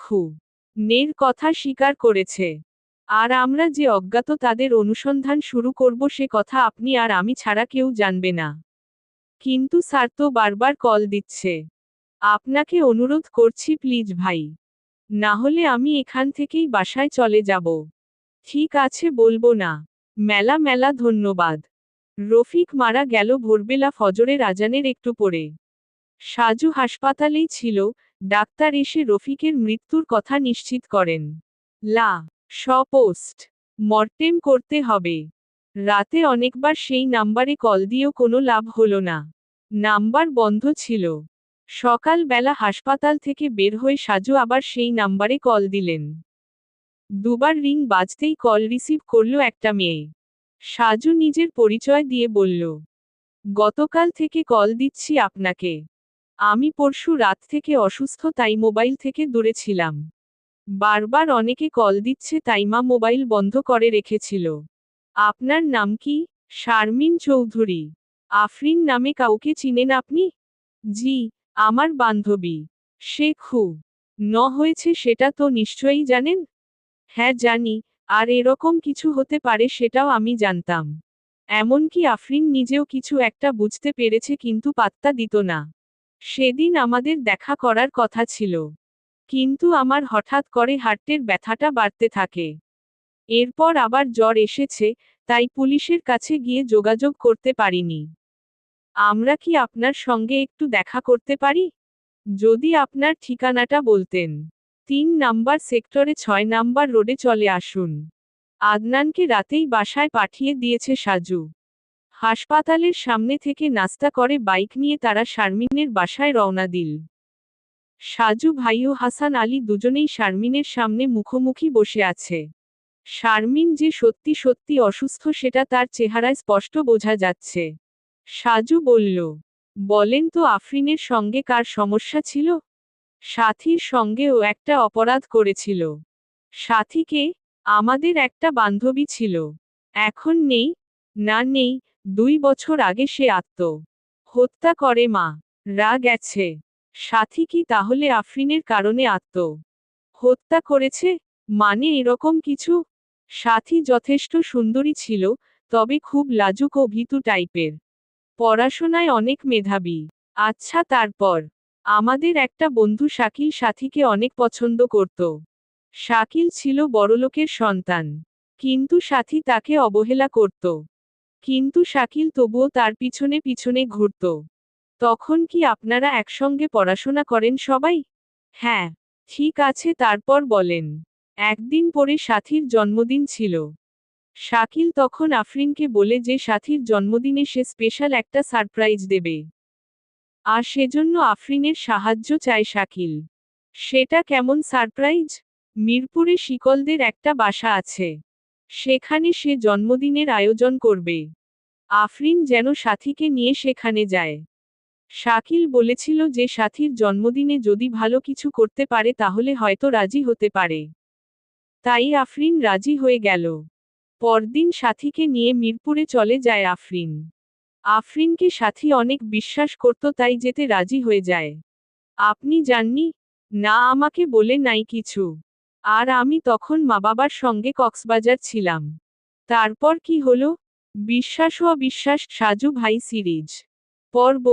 নের কথা স্বীকার করেছে, আর আমরা যে অজ্ঞাত তাদের অনুসন্ধান শুরু করব সে কথা আপনি আর আমি ছাড়া কেউ জানবে না। কিন্তু স্যার তো বারবার কল দিচ্ছে। আপনাকে অনুরোধ করছি প্লিজ ভাই, না হলে আমি এখান থেকেই বাসায় চলে যাব। ঠিক আছে, বলবো না। মেলা মেলা ধন্যবাদ। রফিক মারা গেল ভোরবেলা ফজরের আজানের একটু পরে। সাজু হাসপাতালেই ছিল। ডাক্তার এসে রফিকের মৃত্যুর কথা নিশ্চিত করেন। পোস্ট মর্টেম করতে হবে। রাতে অনেকবার সেই নাম্বারে কল দিয়েও কোনো লাভ হলো না। নাম্বার বন্ধ ছিল। সকাল বেলা হাসপাতাল থেকে বের হয়ে সাজু আবার সেই নাম্বারে কল দিলেন। দুবার রিং বাজতেই কল রিসিভ করল একটা মেয়ে। সাজু নিজের পরিচয় দিয়ে বলল, গতকাল থেকে কল দিচ্ছি আপনাকে। আমি পরশু রাত থেকে অসুস্থ, তাই মোবাইল থেকে দূরে ছিলাম। বারবার অনেকে কল দিচ্ছে, তাই মা মোবাইল বন্ধ করে রেখেছিল। আপনার নাম কি? শারমিন চৌধুরী। আফরিন নামে কাউকে চিনেন আপনি? জি, আমার বান্ধবী। সে হয়েছে সেটা তো নিশ্চয়ই জানেন? হ্যাঁ জানি, আর এরকম কিছু হতে পারে সেটাও আমি জানতাম। এমনকি আফরিন নিজেও কিছু একটা বুঝতে পেরেছে কিন্তু পাত্তা দিত না। সেদিন আমাদের দেখা করার কথা ছিল, কিন্তু আমার হঠাৎ করে হার্টের ব্যথাটা বাড়তে থাকে। এরপর আবার জ্বর এসেছে, তাই পুলিশের কাছে গিয়ে যোগাযোগ করতে পারিনি। আমরা কি আপনার সঙ্গে একটু দেখা করতে পারি? যদি আপনার ঠিকানাটা বলতেন। 3 নাম্বার সেক্টরে 6 নাম্বার রোডে চলে আসুন। আদনানকে রাতেই বাসায় পাঠিয়ে দিয়েছে সাজু। হাসপাতালের সামনে থেকে নাস্তা করে বাইক নিয়ে তারা শারমিনের বাসায় রওনা দিল। সাজু ভাই ও হাসান আলী দুজনেই শারমিনের সামনে মুখোমুখি বসে আছে। শারমিন যে সত্যি সত্যি অসুস্থ সেটা তার চেহারায় স্পষ্ট বোঝা যাচ্ছে। সাজু বলল, বলেন তো আফরিনের সঙ্গে কার সমস্যা ছিল? সাথীর সঙ্গেও একটা অপরাধ করেছিল। সাথীকে? আমাদের একটা বান্ধবী ছিল। এখন নেই? না নেই, 2 বছর আগে সে আত্মহত্যা করে। মা রা গেছে। সাথী কি তাহলে আফরিনের কারণে আত্মহত্যা করেছে? মানে এরকম কিছু? সাথী যথেষ্ট সুন্দরী ছিল, তবে খুব লাজুক ও ভীতু টাইপের। পড়াশোনায় অনেক মেধাবী। আচ্ছা তারপর? আমাদের একটা বন্ধু শাকিল সাথীকে অনেক পছন্দ করত। শাকিল ছিল বড়লোকের সন্তান। কিন্তু সাথী তাকে অবহেলা করত। কিন্তু শাকিল তবুও তার পিছনে পিছনে ঘুরত। তখন কি আপনারা একসঙ্গে পড়াশোনা করেন সবাই? হ্যাঁ। ঠিক আছে তারপর বলেন। একদিন পরে সাথীর জন্মদিন ছিল। শাকিল তখন আফরিনকে বলে যে সাথীর জন্মদিনে সে স্পেশাল একটা সারপ্রাইজ দেবে। আর সেজন্য আফরিনের সাহায্য চায় শাকিল। সেটা কেমন সারপ্রাইজ? মিরপুরে শিকলদের একটা বাসা আছে। সেখানে সে জন্মদিনের আয়োজন করবে। আফরিন যেন সাথীকে নিয়ে সেখানে যায়। শাকিল বলেছিল যে সাথীর জন্মদিনে যদি ভালো কিছু করতে পারে তাহলে হয়তো রাজি হতে পারে। তাই আফরিন রাজি হয়ে গেল। পরদিন সাথীকে নিয়ে মিরপুরে চলে যায় আফরিন। আফরিনকে সাথী অনেক বিশ্বাস করত তাই যেতে রাজি হয়ে যায়। আপনি জাননি? না, আমাকে বলে নাই কিছু। আর আমি তখন মা বাবার সঙ্গে কক্সবাজার ছিলাম। তারপর কি হলো? বিশ্বাস ও অবিশ্বাস সাজু ভাই সিরিজ পর্ব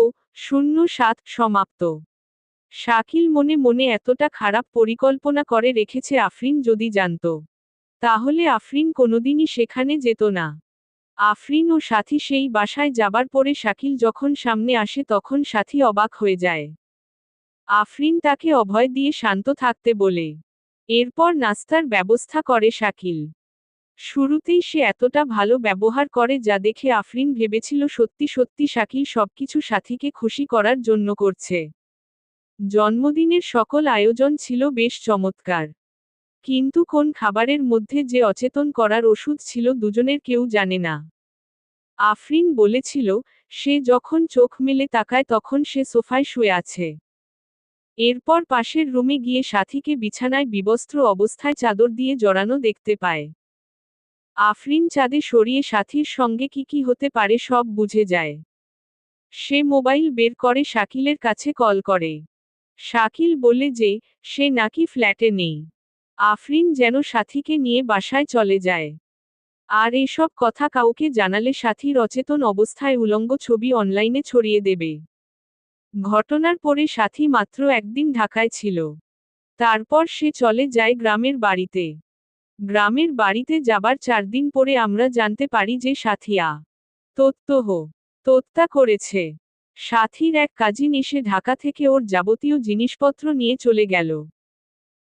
07 সমাপ্ত। শাকিল মনে মনে এতটা খারাপ পরিকল্পনা করে রেখেছে আফরিন যদি জানত, তাহলে আফরিন কোনোদিনই সেখানে যেত না। আফরিন ও সাথী সেই বাসায় যাবার পরে শাকিল যখন সামনে আসে তখন সাথী অবাক হয়ে যায়। আফরিন তাকে অভয় দিয়ে শান্ত থাকতে বলে। এরপর নাস্তার ব্যবস্থা করে শাকিল। শুরুতেই সে এতটা ভালো ব্যবহার করে যা দেখে আফরিন ভেবেছিল সত্যি সত্যি শাকিল সবকিছু সাথীকে খুশি করার জন্য করছে। জন্মদিনের সকল আয়োজন ছিল বেশ চমৎকার। কিন্তু কোন খাবারের মধ্যে যে অচেতন করার ওষুধ ছিল দুজনের কেউ জানে না। আফরিন বলেছিল, সে যখন চোখ মেলে তাকায় তখন সে সোফায় শুয়ে আছে। এরপর পাশের রুমে গিয়ে সাথীকে বিছানায় বিবস্ত্র অবস্থায় চাদর দিয়ে জড়ানো দেখতে পায়। আফরিন চাঁদে সরিয়ে সাথীর সঙ্গে কি হতে পারে সব বুঝে যায়। সে মোবাইল বের করে শাকিলের কাছে কল করে। শাকিল বলে যে, সে নাকি ফ্ল্যাটে নেই। আফরিন যেন সাথীকে নিয়ে বাসায় চলে যায়। আর এসব কথা কাউকে জানালে সাথীর অচেতন অবস্থায় উলঙ্গ ছবি অনলাইনে ছড়িয়ে দেবে। ঘটনার পরে সাথী মাত্র একদিন ঢাকায় ছিল। তারপর সে চলে যায় গ্রামের বাড়িতে। গ্রামের বাড়িতে যাবার 4 দিন পরে আমরা জানতে পারি যে সাথী আত্মহত্যা করেছে। সাথীর এক কাজিন এসে ঢাকা থেকে ওর যাবতীয় জিনিসপত্র নিয়ে চলে গেল।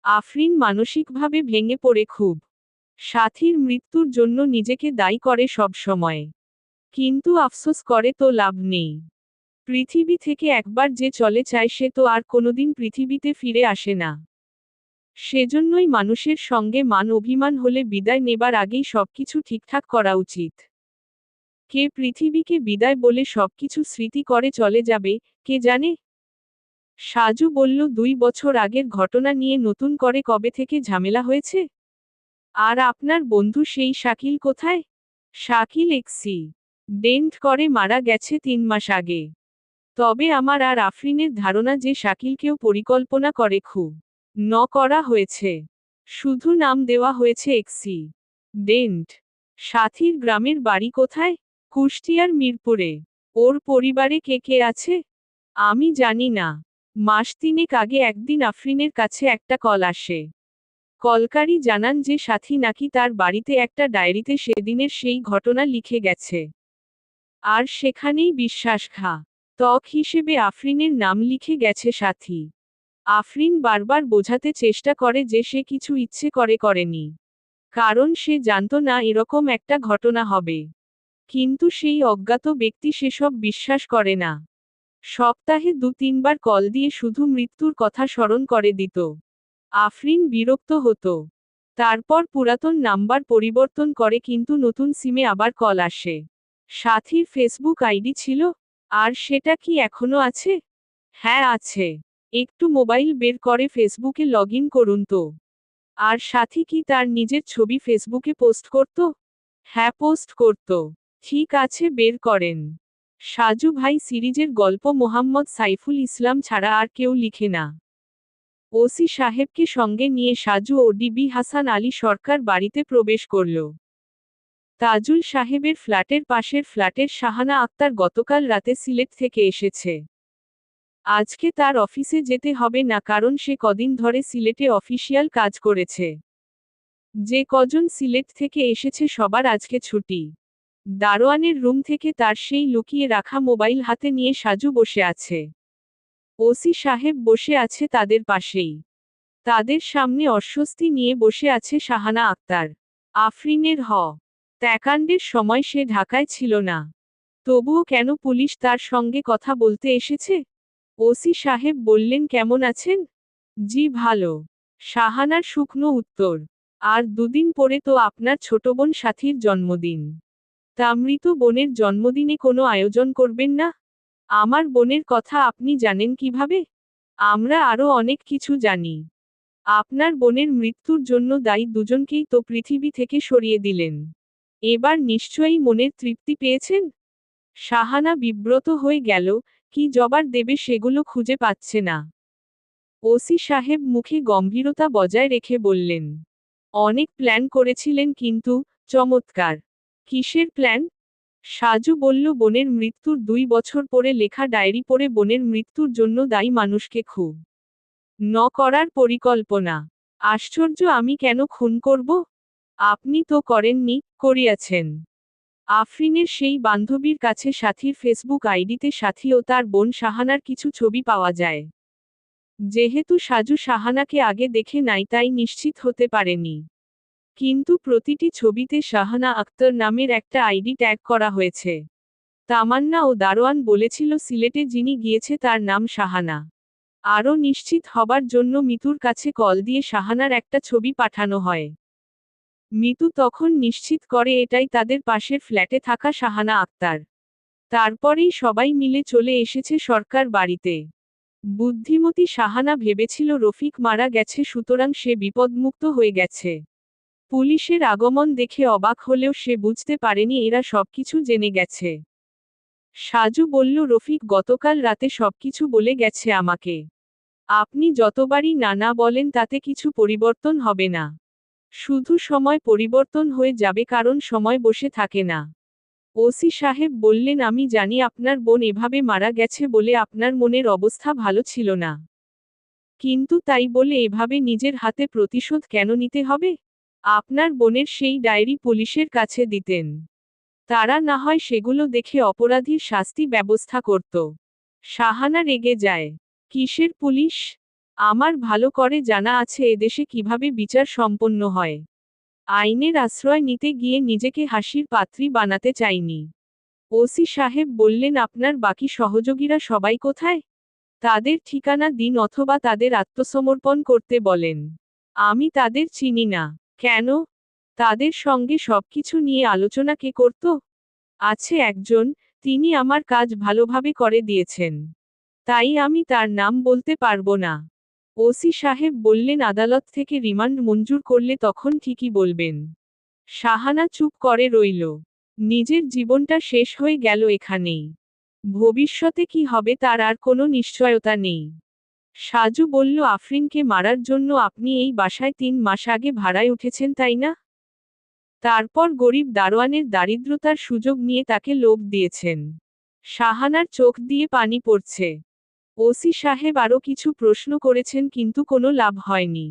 আফরিন মানসিকভাবে ভেঙে পড়ে খুব। সাথীর মৃত্যুর জন্য নিজেকে দায়ী করে সব সময়। কিন্তু আফসোস করে তো লাভ নেই। পৃথিবী থেকে একবার যে চলে যায় সে তো আর কোনোদিন পৃথিবীতে ফিরে আসে না। সেজন্যই মানুষের সঙ্গে মান অভিমান হলে বিদায় নেবার আগেই সবকিছু ঠিকঠাক করা উচিত। কে পৃথিবীকে বিদায় বলে সবকিছু স্মৃতি করে চলে যাবে, কে জানে? সাজু বলল 2 বছর আগের ঘটনা নিয়ে নতুন করে কবে থেকে ঝামেলা হয়েছে? আর আপনার বন্ধু সেই শাকিল কোথায়? শাকিল অ্যাক্সিডেন্ট করে মারা গেছে 3 মাস আগে। তবে আমার আর আফরিনের ধারণা যে শাকিলকেও পরিকল্পনা করে খুব করা হয়েছে। শুধু নাম দেওয়া হয়েছে অ্যাক্সিডেন্ট। সাথীর গ্রামের বাড়ি কোথায়? কুষ্টিয়ার মিরপুরে। ওর পরিবারে কে কে আছে? আমি জানি না। মাস 3 আগে একদিন আফরিনের কাছে একটা কল আসে। কলকারী জানান যে সাথী নাকি তার বাড়িতে একটা ডায়েরিতে সেদিনের সেই ঘটনা লিখে গেছে। আর সেখানেই বিশ্বাসঘাতক হিসেবে আফরিনের নাম লিখে গেছে সাথী। আফরিন বারবার বোঝাতে চেষ্টা করে যে সে কিছু ইচ্ছে করে করেনি। কারণ সে জানত না এরকম একটা ঘটনা হবে। কিন্তু সেই অজ্ঞাত ব্যক্তি সেসব বিশ্বাস করে না। সপ্তাহে 2-3 বার কল দিয়ে শুধু মৃত্যুর কথা স্মরণ করে দিত। আফরিন বিরক্ত হতো। তারপর পুরাতন নাম্বার পরিবর্তন করে কিন্তু নতুন সিমে আবার কল আসে। সাথীর ফেসবুক আইডি ছিল? আর সেটা কি এখনো আছে? হ্যাঁ আছে। একটু মোবাইল বের করে ফেসবুকে লগইন করুন তো। আর সাথী কি তার নিজের ছবি ফেসবুকে পোস্ট করত? হ্যাঁ পোস্ট করত। ঠিক আছে বের করেন। সাজু ভাই সিরিজের গল্প মোহাম্মদ সাইফুল ইসলাম ছাড়া আর কেউ লিখে না। ওসি সাহেবকে সঙ্গে নিয়ে সাজু ও ডিবি হাসান আলী সরকার বাড়িতে প্রবেশ করল। তাজুল সাহেবের ফ্ল্যাটের পাশের ফ্ল্যাটের শাহানা আক্তার গতকাল রাতে সিলেট থেকে এসেছে। আজকে তার অফিসে যেতে হবে না কারণ সে কদিন ধরে সিলেটে অফিসিয়াল কাজ করেছে। যে কজন সিলেট থেকে এসেছে সবার আজকে ছুটি। দারোয়ানের রুম থেকে তার সেই লুকিয়ে রাখা মোবাইল হাতে নিয়ে সাজু বসে আছে। ওসি সাহেব বসে আছে তাদের পাশেই। তাদের সামনে অস্বস্তি নিয়ে বসে আছে শাহানা আক্তার। আফরিনের ত্যাকাণ্ডের সময় সে ঢাকায় ছিল না। তবুও কেন পুলিশ তার সঙ্গে কথা বলতে এসেছে? ওসি সাহেব বললেন কেমন আছেন? জি ভালো। শাহানার শুকনো উত্তর। আর দুদিন পরে তো আপনার ছোট বোন সাথীর জন্মদিন। তা মৃত বোনের জন্মদিনে কোনো আয়োজন করবেন না? আমার বোনের কথা আপনি জানেন কিভাবে? আমরা আরও অনেক কিছু জানি। আপনার বোনের মৃত্যুর জন্য দায়ী দুজনকেই তো পৃথিবী থেকে সরিয়ে দিলেন। এবার নিশ্চয়ই মনের তৃপ্তি পেয়েছেন? শাহানা বিব্রত হয়ে গেল, কি জবাব দেবে সেগুলো খুঁজে পাচ্ছে না। ওসি সাহেব মুখে গম্ভীরতা বজায় রেখে বললেন, অনেক প্ল্যান করেছিলেন কিন্তু, চমৎকার। কিসের প্ল্যান? সাজু বলল বোনের মৃত্যুর 2 বছর পরে লেখা ডায়েরি পড়ে বোনের মৃত্যুর জন্য দায়ী মানুষকে খুন করার পরিকল্পনা। আশ্চর্য আমি কেন খুন করব? আপনি তো করেননি, করিয়াছেন। আফরিনের সেই বান্ধবীর কাছে সাথীর ফেসবুক আইডিতে সাথী ও তার বোন শাহানার কিছু ছবি পাওয়া যায়। যেহেতু সাজু শাহানাকে আগে দেখে নাই তাই নিশ্চিত হতে পারেনি। কিন্তু প্রতিটি ছবিতে শাহানা আক্তার নামের একটা আইডি ট্যাগ করা হয়েছে। তামান্না ও দারোয়ান বলেছিল সিলেটে যিনি গিয়েছে তার নাম শাহানা। আরও নিশ্চিত হবার জন্য মিতুর কাছে কল দিয়ে শাহানার একটা ছবি পাঠানো হয়। মিতু তখন নিশ্চিত করে এটাই তাদের পাশের ফ্ল্যাটে থাকা শাহানা আক্তার। তারপরেই সবাই মিলে চলে এসেছে সরকার বাড়িতে। বুদ্ধিমতী শাহানা ভেবেছিল রফিক মারা গেছে সুতরাং সে বিপদমুক্ত হয়ে গেছে। পুলিশের আগমন দেখে অবাক হলেও সে বুঝতে পারেনি এরা সবকিছু জেনে গেছে। সাজু বলল রফিক গতকাল রাতে সবকিছু বলে গেছে আমাকে। আপনি যতবারই না না বলেন তাতে কিছু পরিবর্তন হবে না। শুধু সময় পরিবর্তন হয়ে যাবে কারণ সময় বসে থাকে না। ওসি সাহেব বললেন আমি জানি আপনার বোন এভাবে মারা গেছে বলে আপনার মনের অবস্থা ভালো ছিল না। কিন্তু তাই বলে এভাবে নিজের হাতে প্রতিশোধ কেন নিতে হবে? আপনার বোনের সেই ডায়েরি পুলিশের কাছে দিতেন। তারা না হয় সেগুলো দেখে অপরাধীর শাস্তি ব্যবস্থা করত। শাহানা রেগে যায়। কিসের পুলিশ? আমার ভালো করে জানা আছে এদেশে কিভাবে বিচার সম্পন্ন হয়। আইনের আশ্রয় নিতে গিয়ে নিজেকে হাসির পাত্রী বানাতে চাইনি। ওসি সাহেব বললেন আপনার বাকি সহযোগীরা সবাই কোথায়? তাদের ঠিকানা দিন অথবা তাদের আত্মসমর্পণ করতে বলেন। আমি তাদের চিনি না। কেন? তাদের সঙ্গে সবকিছু নিয়ে আলোচনা কে করত? আছে একজন, তিনি আমার কাজ ভালোভাবে করে দিয়েছেন। তাই আমি তার নাম বলতে পারবো না। ওসি সাহেব বললেন আদালত থেকে রিমান্ড মঞ্জুর করলে তখন ঠিকই বলবেন। শাহানা চুপ করে রইল। নিজের জীবনটা শেষ হয়ে গেল এখানেই। ভবিষ্যতে কি হবে তার আর কোনো নিশ্চয়তা নেই। সাজু বলল আফরিনকে মারার জন্য আপনি এই বাসায় 3 মাস আগে ভাড়ায় উঠেছেন তাই না? তারপর গরিব দারোয়ানের দারিদ্রতার সুযোগ নিয়ে তাকে লোভ দিয়েছেন। শাহানার চোখ দিয়ে পানি পড়ছে। ওসি সাহেব আরও কিছু প্রশ্ন করেছেন কিন্তু কোনো লাভ হয়নি।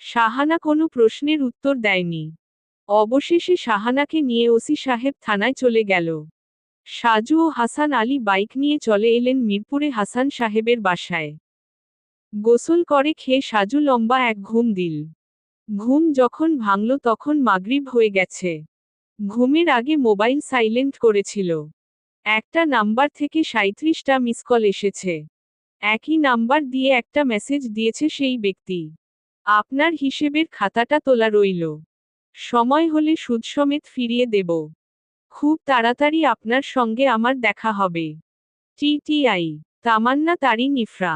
শাহানা কোনো প্রশ্নের উত্তর দেয়নি। অবশেষে শাহানাকে নিয়ে ওসি সাহেব থানায় চলে গেল। সাজু ও হাসান আলী বাইক নিয়ে চলে এলেন মিরপুরে হাসান সাহেবের বাসায়। গোসল করে খেয়ে সাজু লম্বা এক ঘুম দিল। ঘুম যখন ভাঙল তখন মাগরিব হয়ে গেছে। ঘুমের আগে মোবাইল সাইলেন্ট করেছিল। একটা নাম্বার থেকে 37টা মিস কল এসেছে। একই নাম্বার দিয়ে একটা মেসেজ দিয়েছে সেই ব্যক্তি। আপনার হিসেবের খাতাটা তোলা রইল। সময় হলে সুদ সমেত ফিরিয়ে দেব। খুব তাড়াতাড়ি আপনার সঙ্গে আমার দেখা হবে। টিটিআই। তামান্না তারিন ইফরা।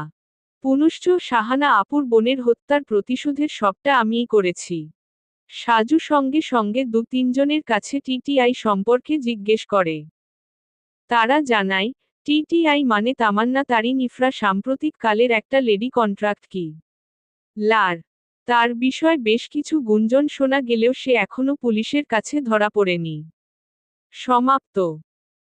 পুনশ্চ শাহানা আপুর বোনের হত্যার প্রতিশোধের সবটা আমিই করেছি। সাজু সঙ্গে সঙ্গে 2-3 জনের কাছে টিটিআই সম্পর্কে জিজ্ঞেস করে। তারা জানায়, টিটিআই মানে তামান্না তারিন ইফরা সাম্প্রতিক কালের একটা লেডি কন্ট্রাক্ট কি লার। তার বিষয় বেশ কিছু গুঞ্জন শোনা গেলেও সে এখনো পুলিশের কাছে ধরা পড়েনি। সমাপ্ত।